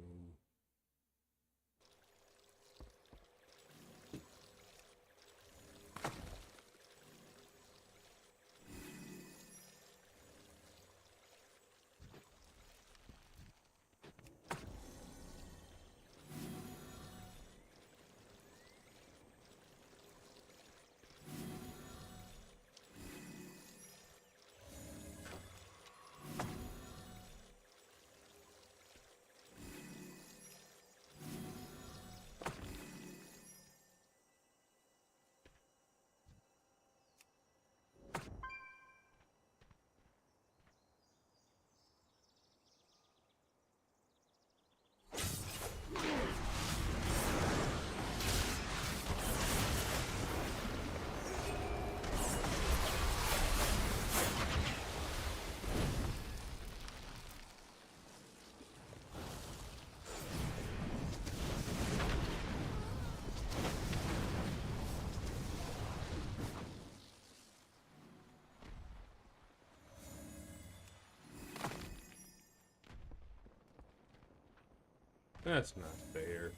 That's not fair.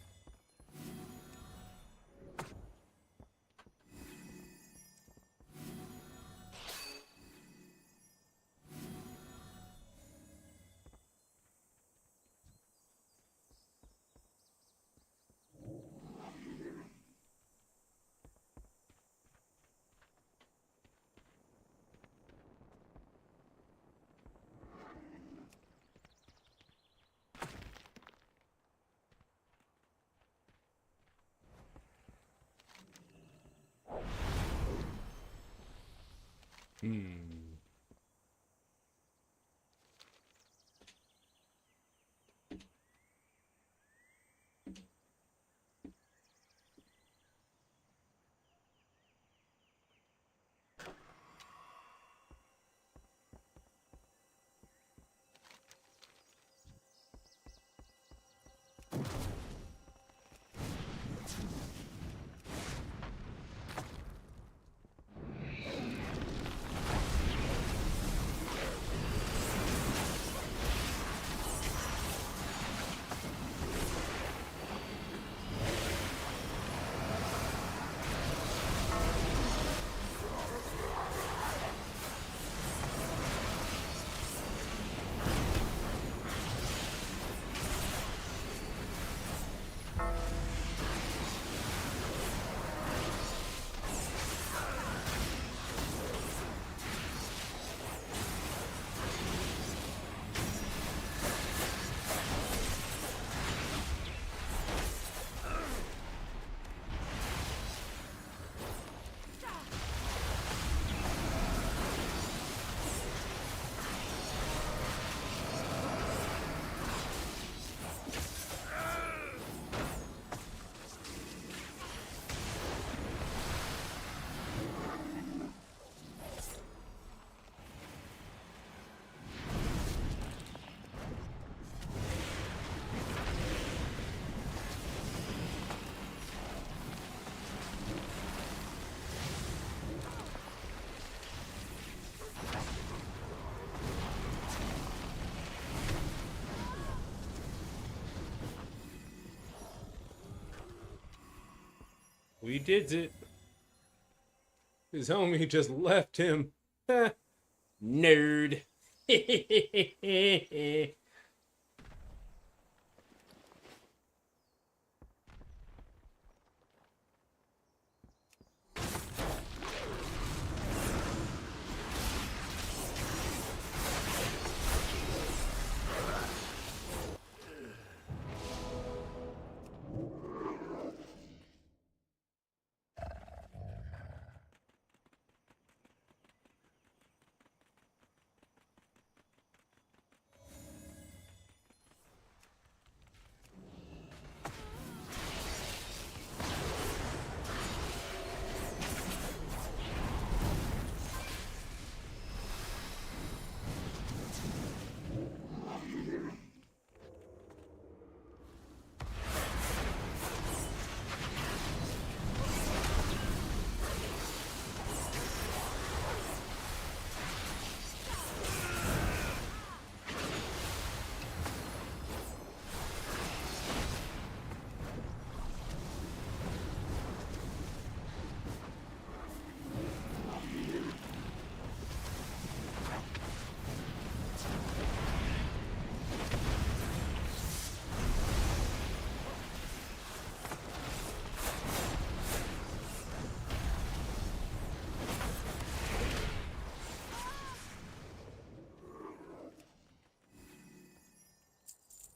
Hmm. We did it. His homie just left him. Nerd.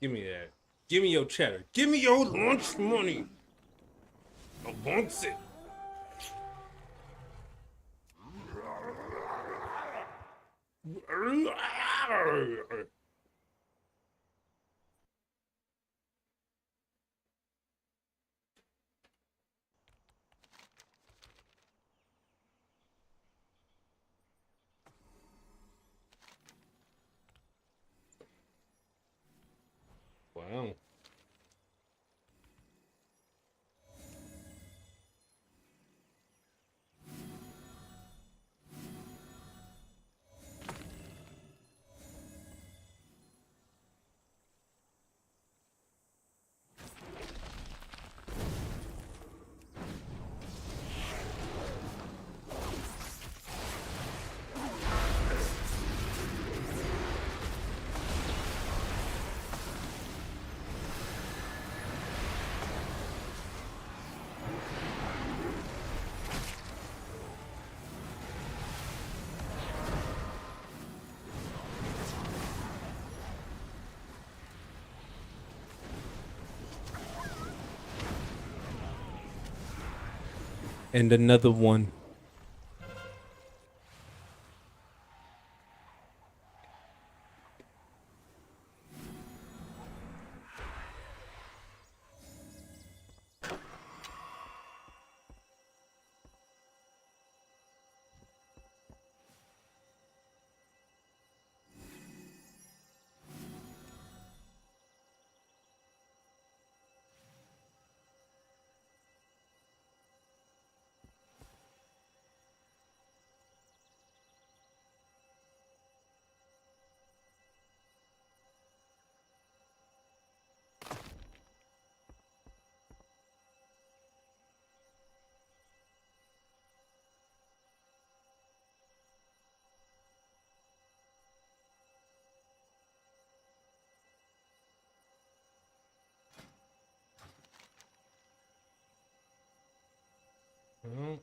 Give me that. Give me your cheddar. Give me your lunch money. I want it. Wow. And another one. Well,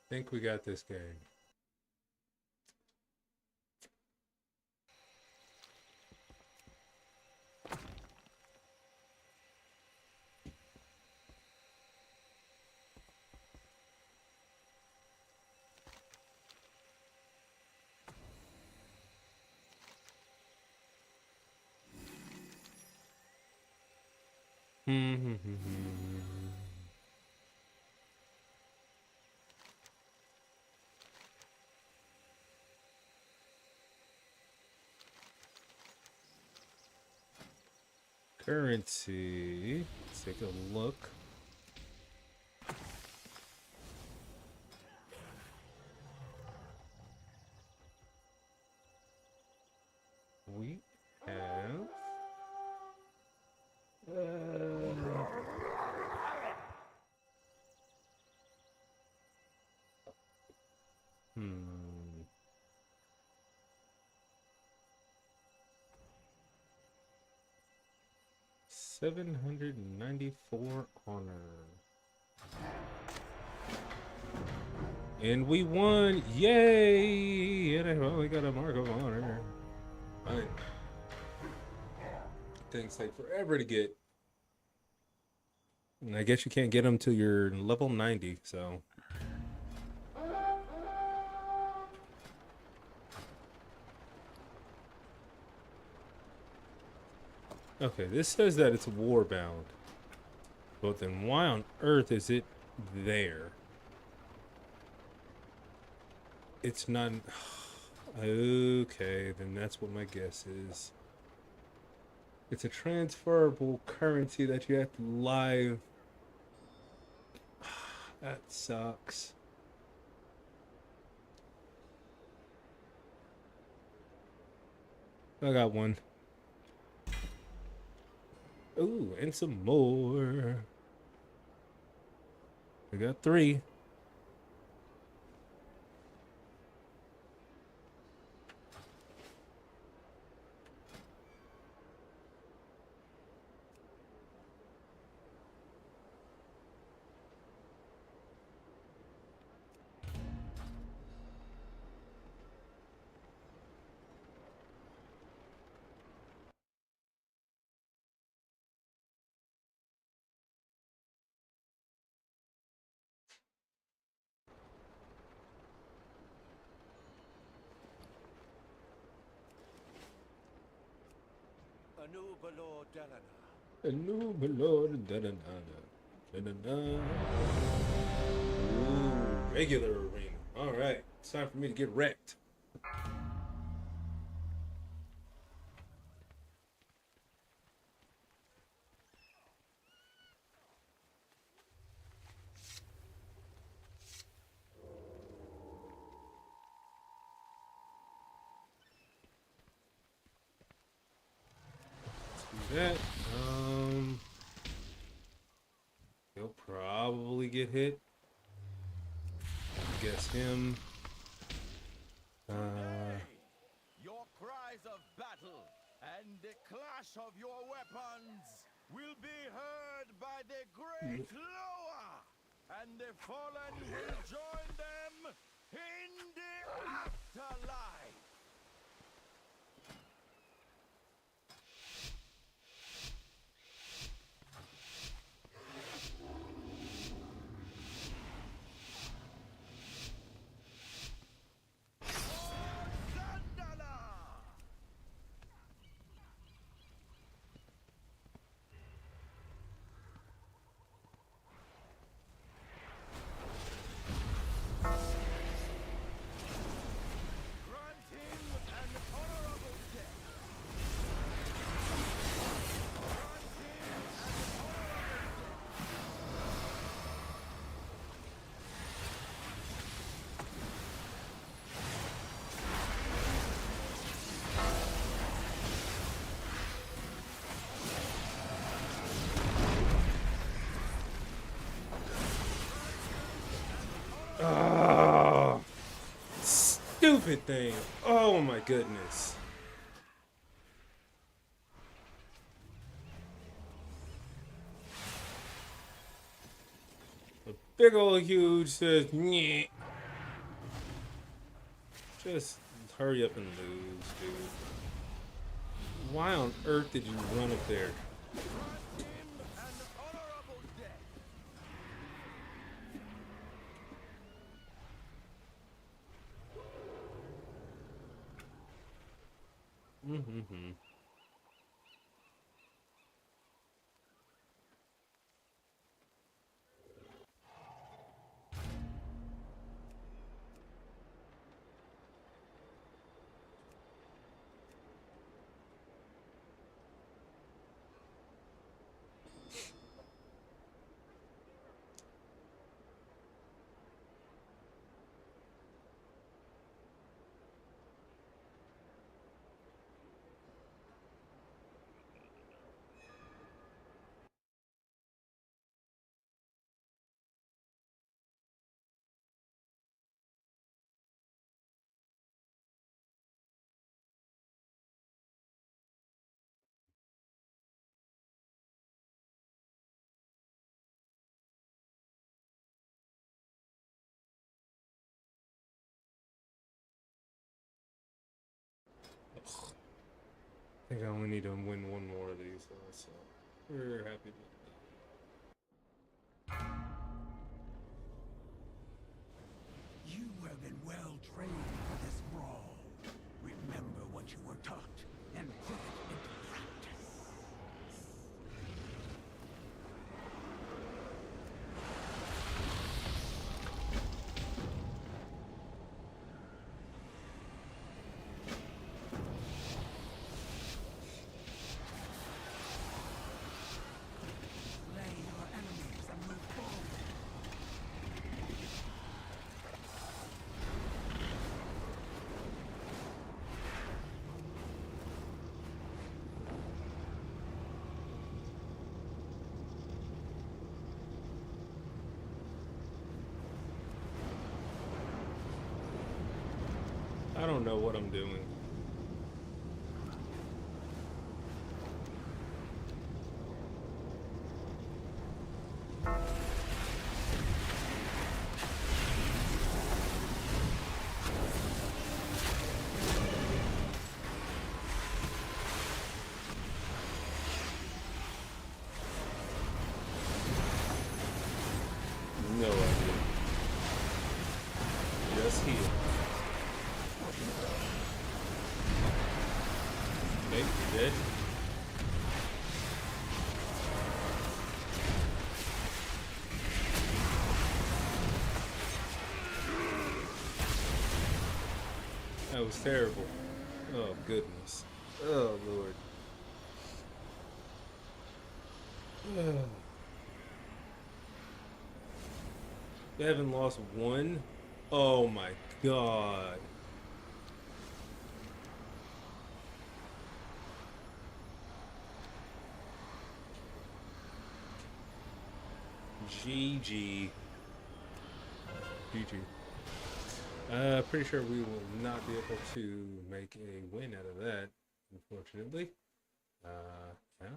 think we got this game. Currency. Let's take a look. Hmm. $794 honor. And we won! Yay! And I only got a mark of honor. Alright. Things take forever to get. And I guess you can't get them till you're level 90, so. Okay, this says that it's warbound. But then why on earth is it there? It's not. Okay, then that's what my guess is. It's a transferable currency that you have to live. That sucks. I got one. Ooh, and some more. I got 3. A new Lord, Ooh, regular arena. All right, it's time for me to get wrecked. Let's do that. He'll probably get hit. Guess him. Your cries of battle and the clash of your weapons will be heard by the great Loa, and the fallen will join them in the afterlife. Oh, stupid thing. Oh my goodness. A big old huge says, nyeh. Just hurry up and lose, dude. Why on earth did you run up there? Mm-hmm. I think I only need to win one more of these, so we're happy with that. You have been well trained for this brawl. Remember what you were taught and put it into practice. Slay your enemies and move forward. I don't know what I'm doing. No idea. Just heal. Okay, you're dead. That was terrible. Oh, goodness. Oh, Lord. They haven't lost one? Oh, my God. GG. GG. Pretty sure we will not be able to make a win out of that, unfortunately. Yeah.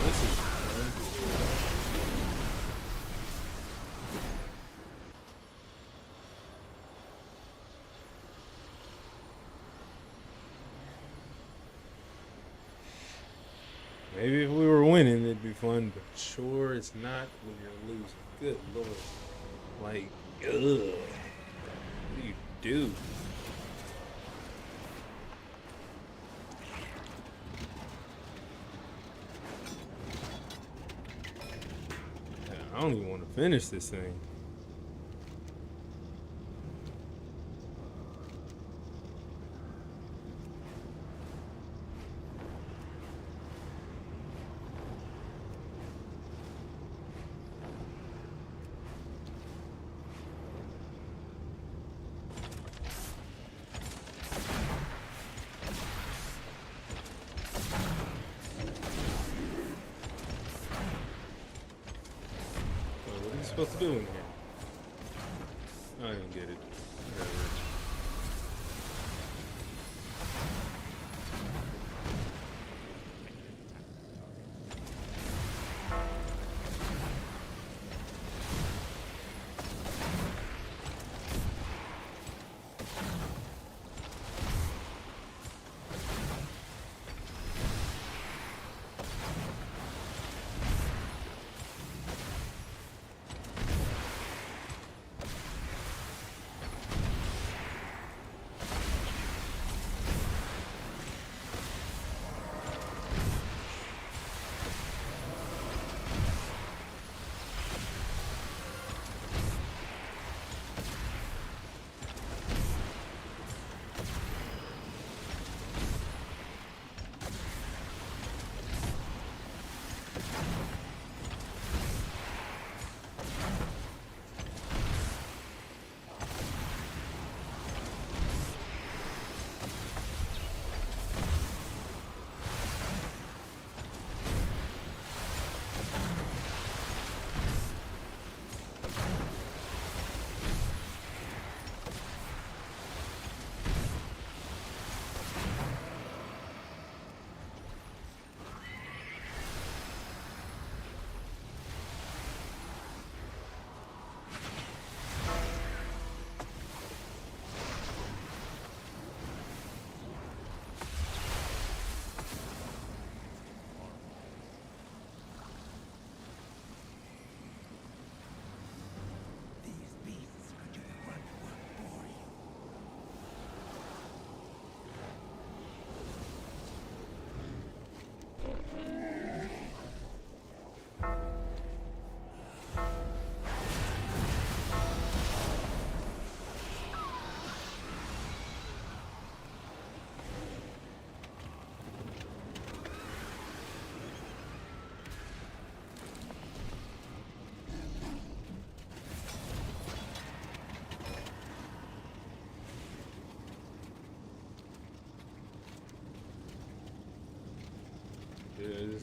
This is fun. Maybe if we were winning, it'd be fun, but sure it's not when you're losing. Good Lord. Like, ugh. What do you do? I don't even want to finish this thing. What are you supposed to do in here? I didn't get it. Whatever.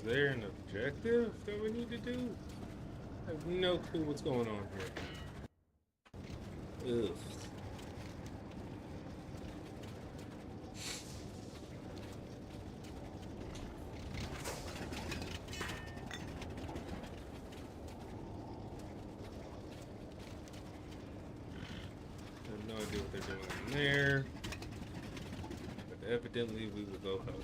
there an objective that we need to do? I have no clue what's going on here. Ugh. I have no idea what they're doing in there. But evidently we will go help.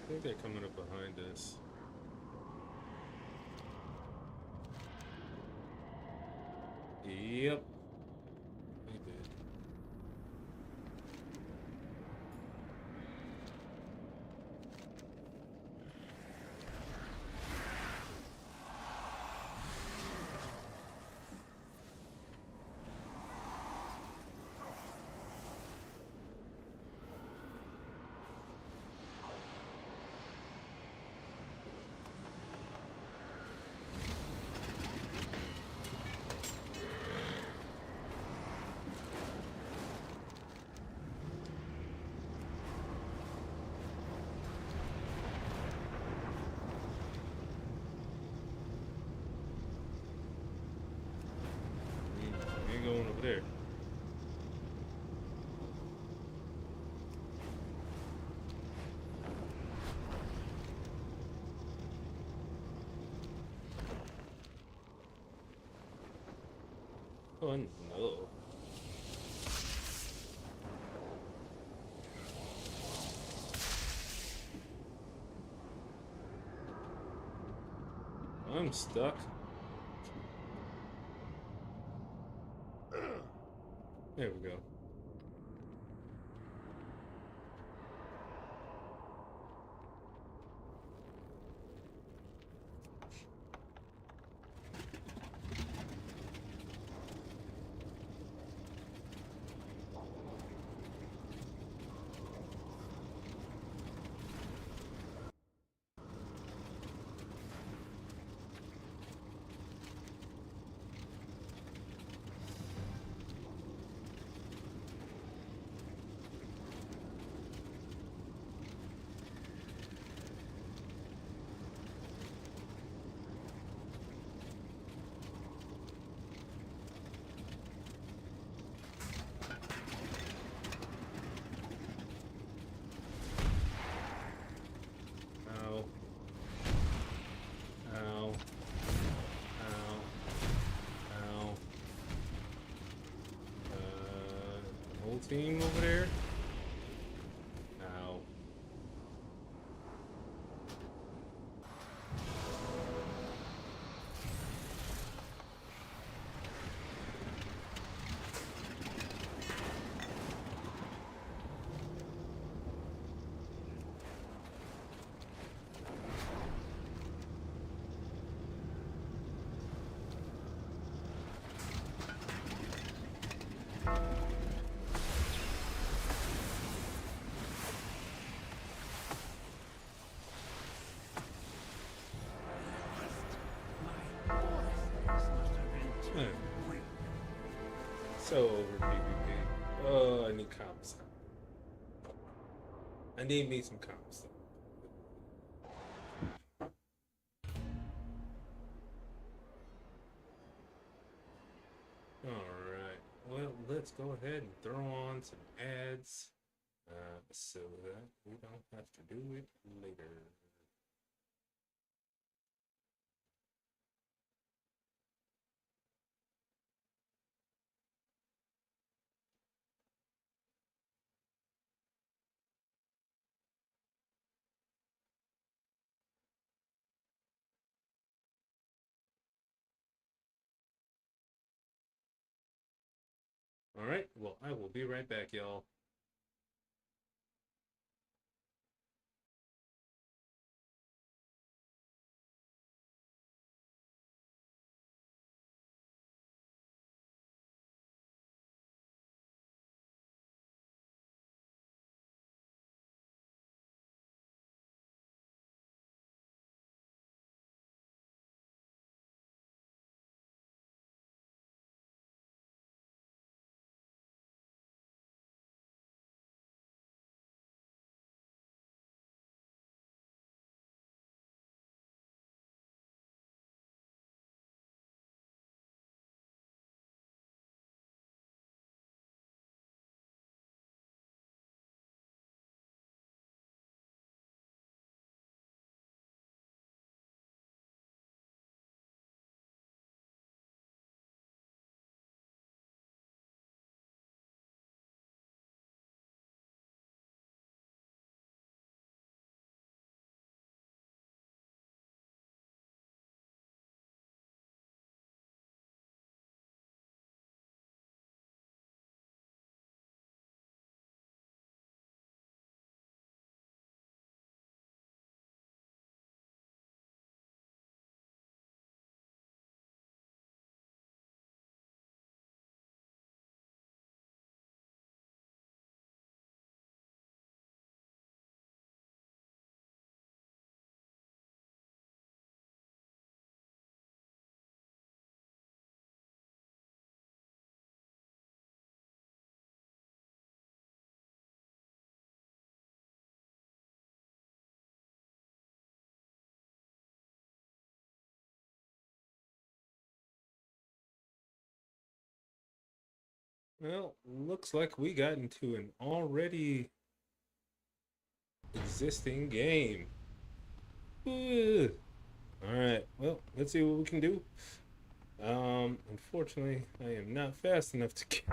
I think they're coming up behind us. Yep. They did. We ain't going over there. Oh no. I'm stuck. There we go. Ow. Ow. Ow. Ow. Whole team over there? Ow. Man. So over PvP. Oh, I need comps. I need me some comps. Alright. Well, let's go ahead and throw on some ads so that we don't have to do it later. All right. Well, I will be right back, y'all. Well, looks like we got into an already existing game. Ugh. All right. Well, let's see what we can do. Unfortunately, I am not fast enough to get.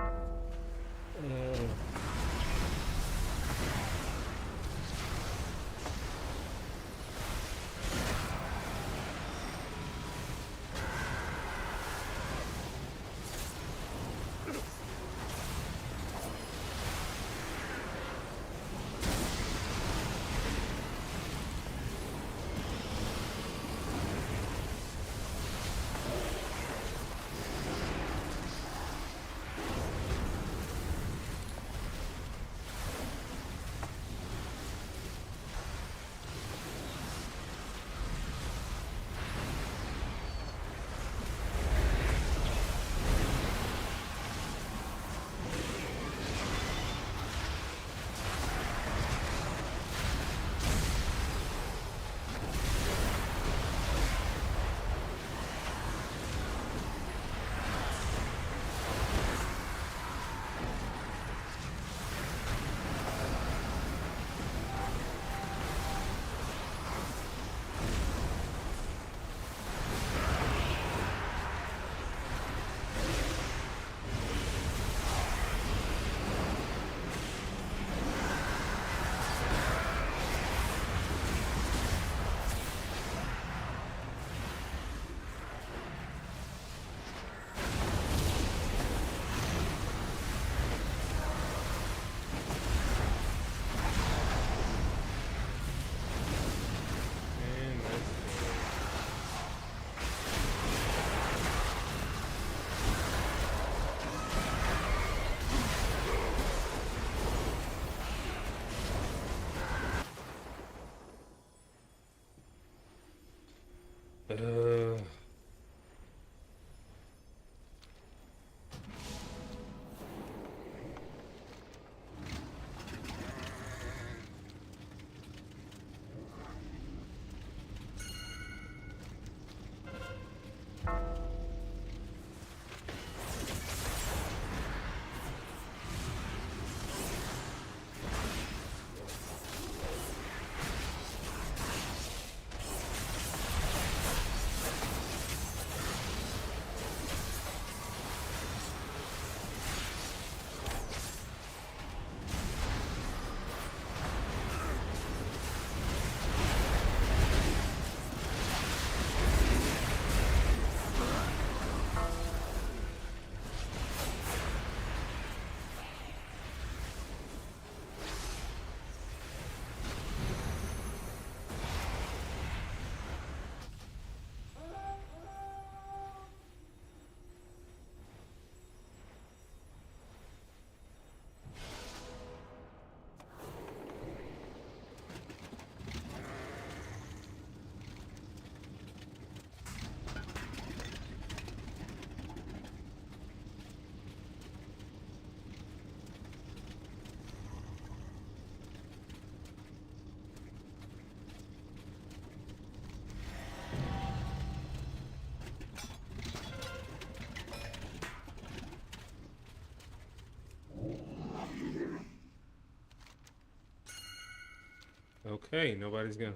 Okay, nobody's gonna.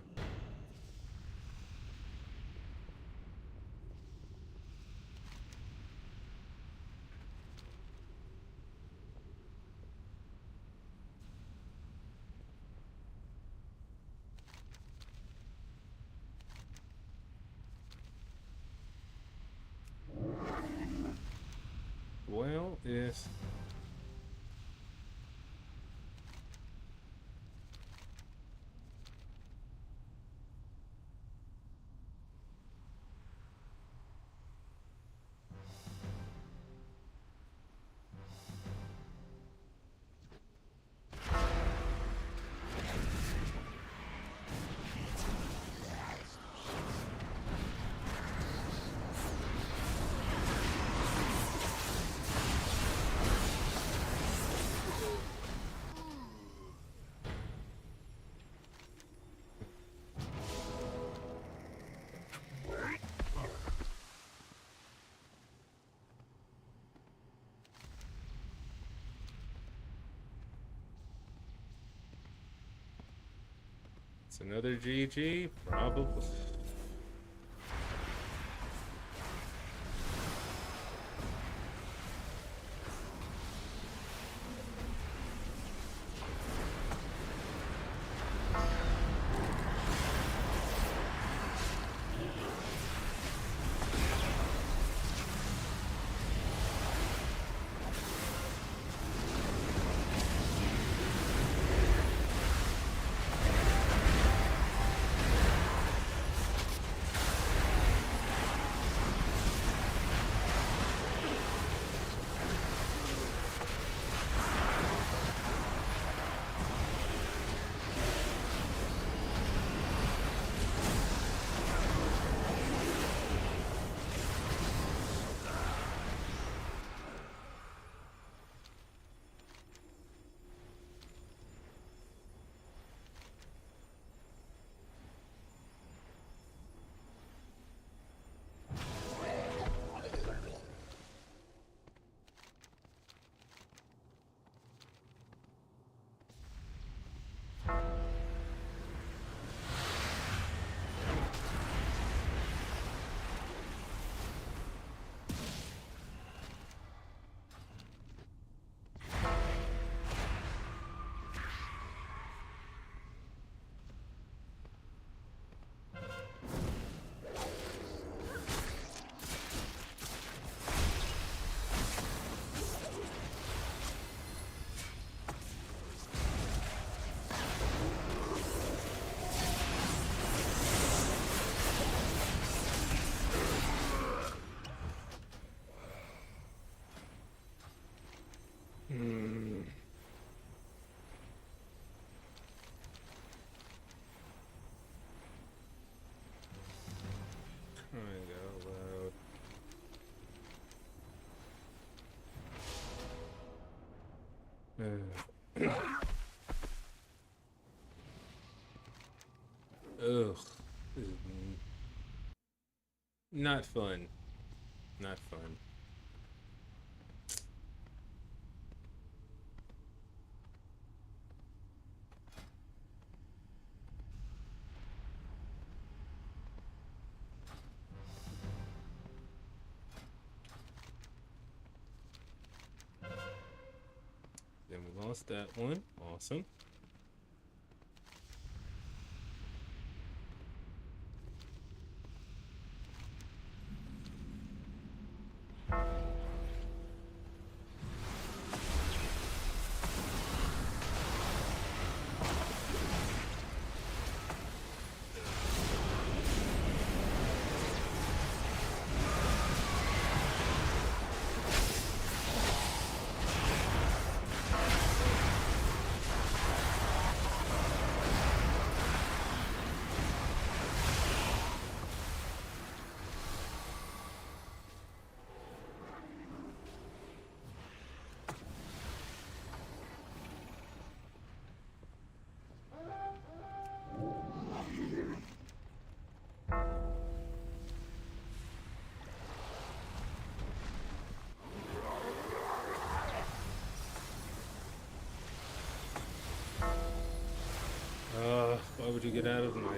Well, if it's another GG, probably. Crying out loud. Ugh. This is not fun. Not fun. Then we lost that one. Awesome. Get out of my...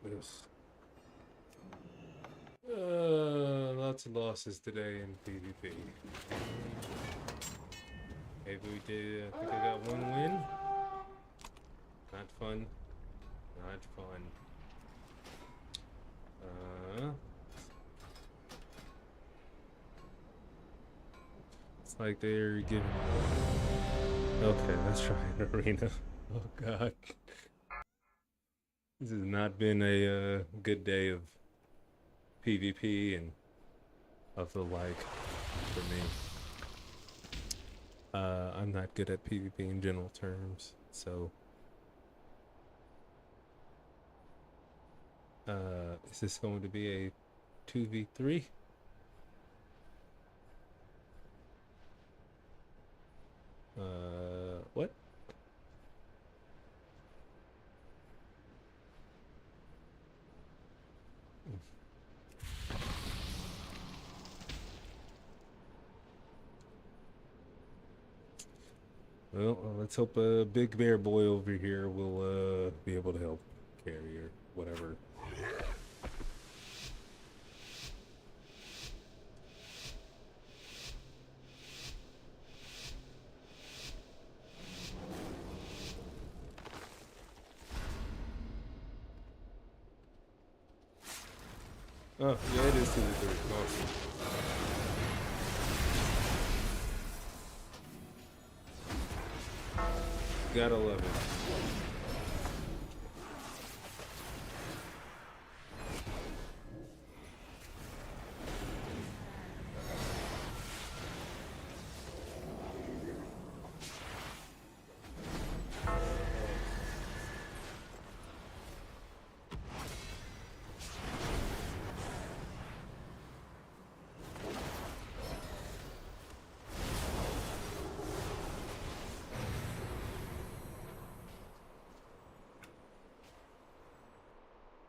Yes. Lots of losses today in PvP. Maybe we did. I think I got one win. Not fun. Not fun. It's like they're giving. Okay, let's try an arena. Oh God. This has not been a good day of PvP and of the like for me. I'm not good at PvP in general terms, so is this going to be a 2v3? What? Well, let's hope Big Bear Boy over here will be able to help carry or whatever. Oh, yeah, it is 2v3. Awesome. Gotta love it.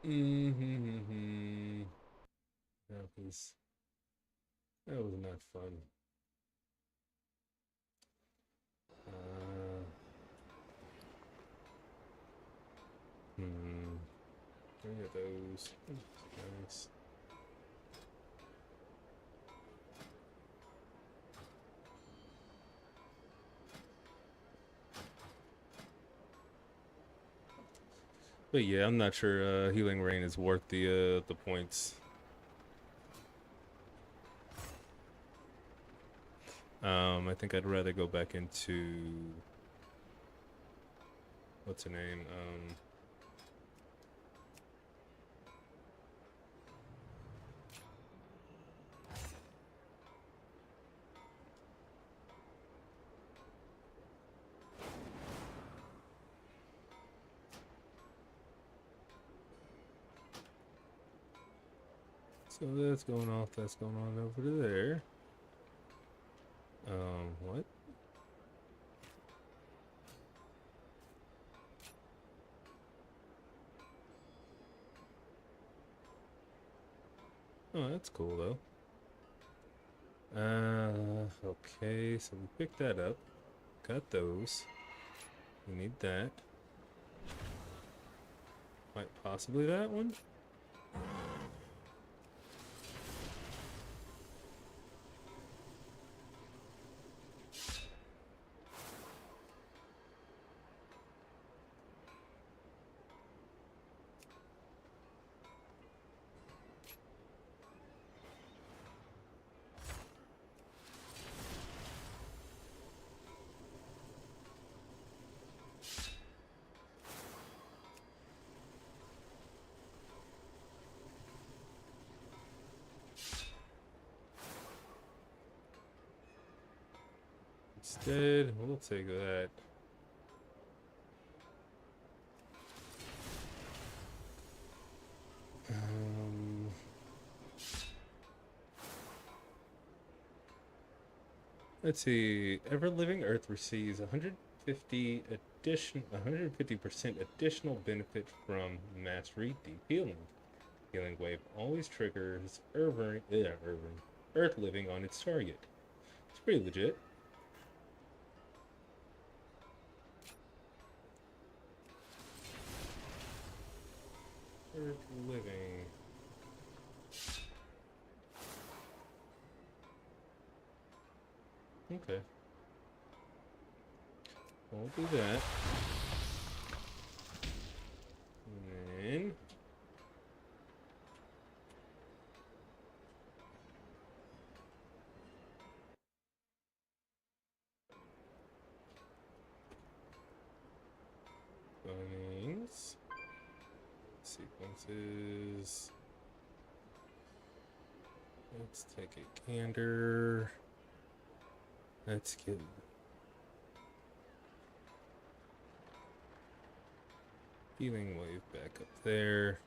Mm-hmm. That was not fun. Three of those. Nice. But yeah, I'm not sure Healing Rain is worth the points. I think I'd rather go back into what's her name? So that's going off, that's going on over there. What? Oh, that's cool though. Okay, so we picked that up. Got those. We need that. Might possibly that one? Instead, we'll take that. Let's see. Ever Living Earth receives 150% additional benefit from Mastery Deep Healing. Healing Wave always triggers Earth Living on its target. It's pretty legit. Earth Living. Okay. We'll do that. And then Bunnings. Sequences. Let's take a gander. Let's get Healing Wave back up there.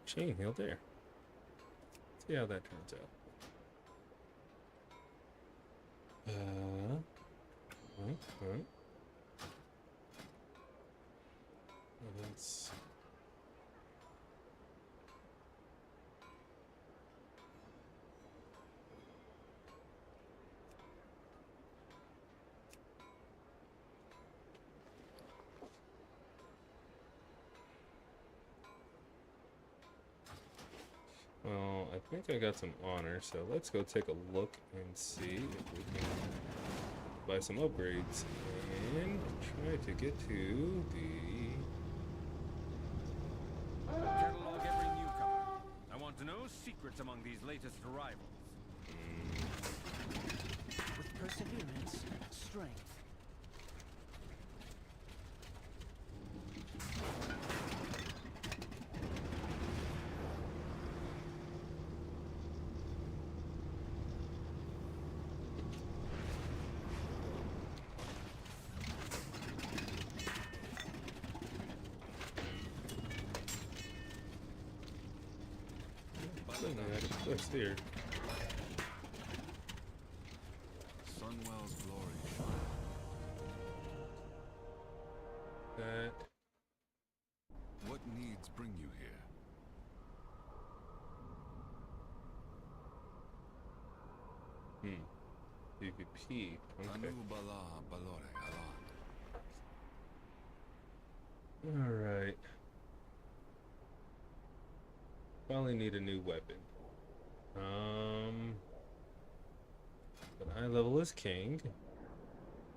Chain Heal there. See how that turns out. Let's Well, I think I got some honor, so let's go take a look and see if we can buy some upgrades and try to get to the... Catalog every newcomer. I want to know secrets among these latest arrivals. With perseverance, strength. Let's see here. Sunwell's glory shine. That. What needs bring you here? PvP. Okay. Anu bala balore alan. Alright. Probably need a new weapon. But high level is king.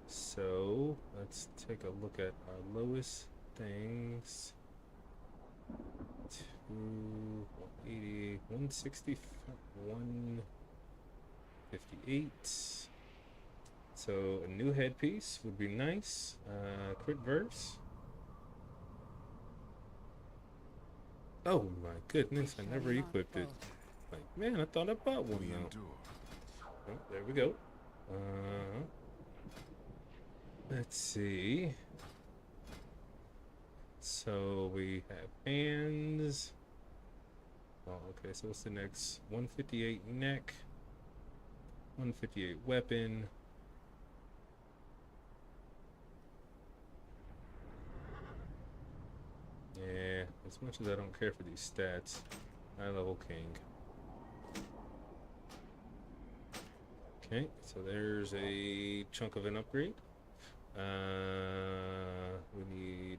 So let's take a look at our lowest things. 280, 160, 158. So a new headpiece would be nice. Crit verse. Oh my goodness, I never equipped it. Like, man, I thought I bought one now. Oh, there we go. Let's see. So we have hands. Oh, okay, so what's the next? 158 neck. 158 weapon. Yeah, as much as I don't care for these stats, high level king. Okay, so there's a chunk of an upgrade. We need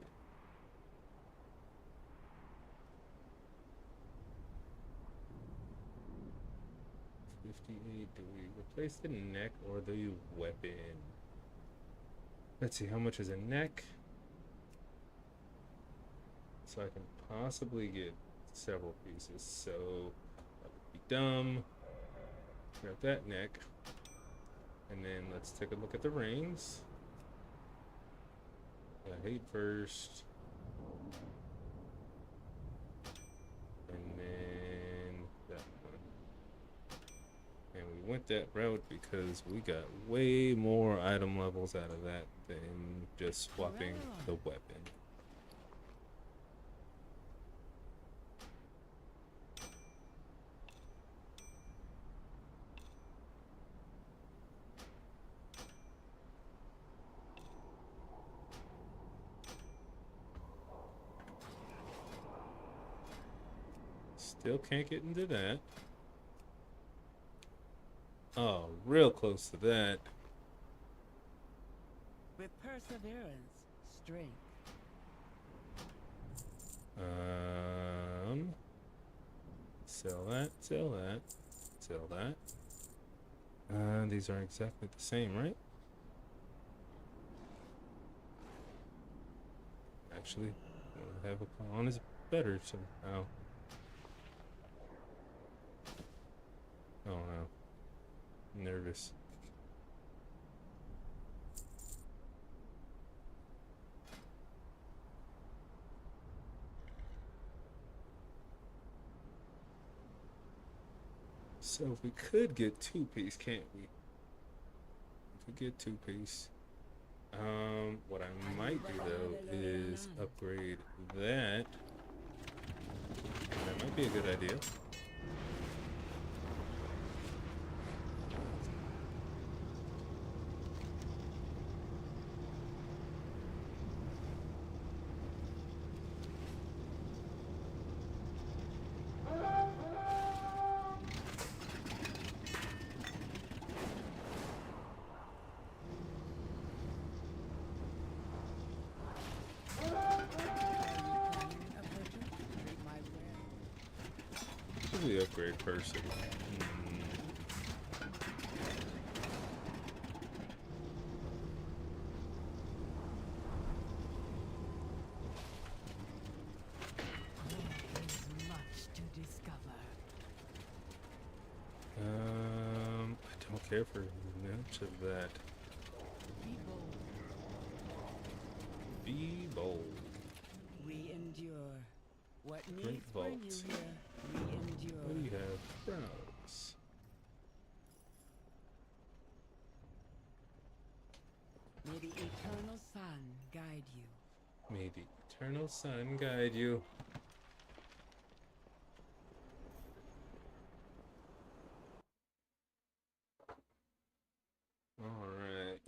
58. Do we replace the neck or the weapon? Let's see, how much is a neck? So I can possibly get several pieces. So that would be dumb. Grab that neck. And then let's take a look at the rings. Hate first. And then that one. And we went that route because we got way more item levels out of that than just swapping the weapon. Still can't get into that. Oh, real close to that. With perseverance, strength. Sell that, sell that, sell that. These are exactly the same, right? Actually, have a pawn is better somehow. Oh no. Nervous. So we could get two-piece, can't we? We could get two-piece. What I might do though is upgrade that. That might be a good idea. Probably upgrade person. Much to discover. I don't care for much of that. Be bold. Be bold. We endure. What Great needs bring you vault. here? We endure. What do you have? Browse. May the eternal sun guide you. May the eternal sun guide you. All right.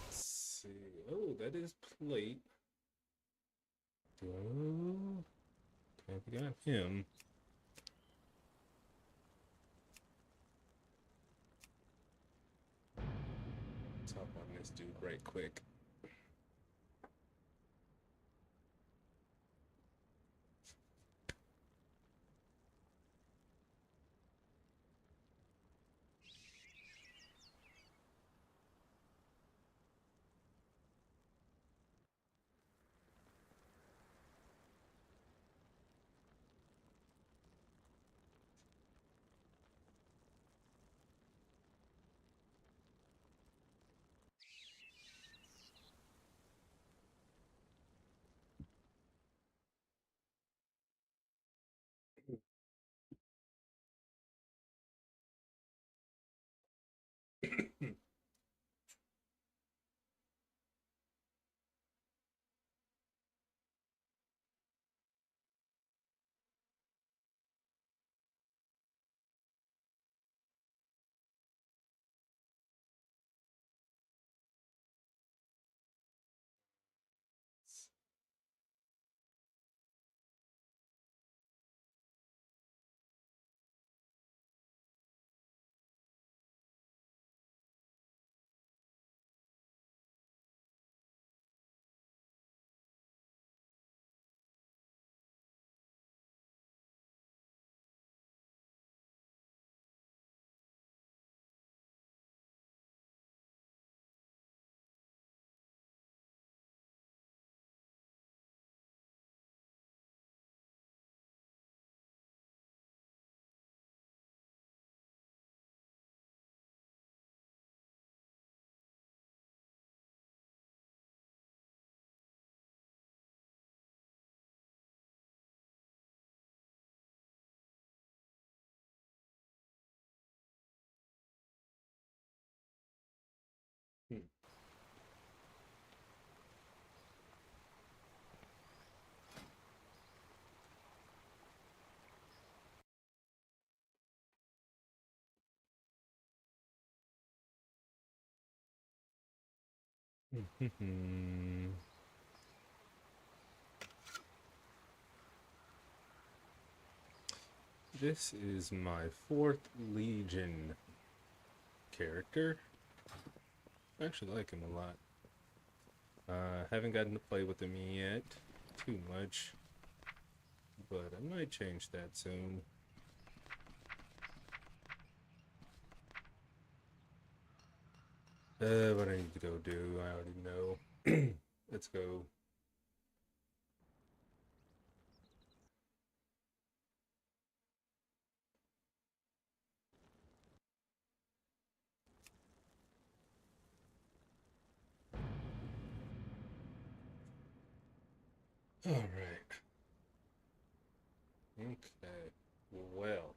Let's see. Oh, that is plate. Oh, okay, we got him. Let's hop on this dude right quick. This is my 4th Legion character. I actually like him a lot. Haven't gotten to play with him yet too much, but I might change that soon. What I need to go do, I already know. Let's go. All right. Okay. Well,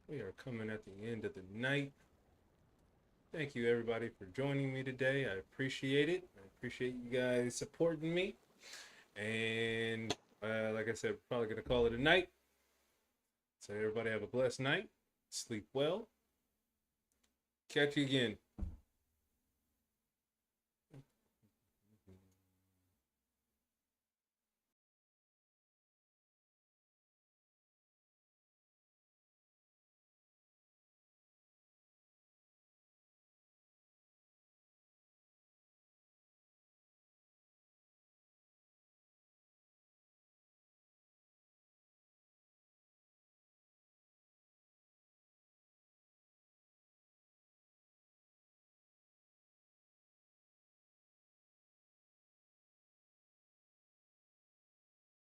we are coming at the end of the night. Thank you everybody for joining me today. I appreciate it. I appreciate you guys supporting me. And like I said, we're probably going to call it a night. So everybody have a blessed night. Sleep well. Catch you again.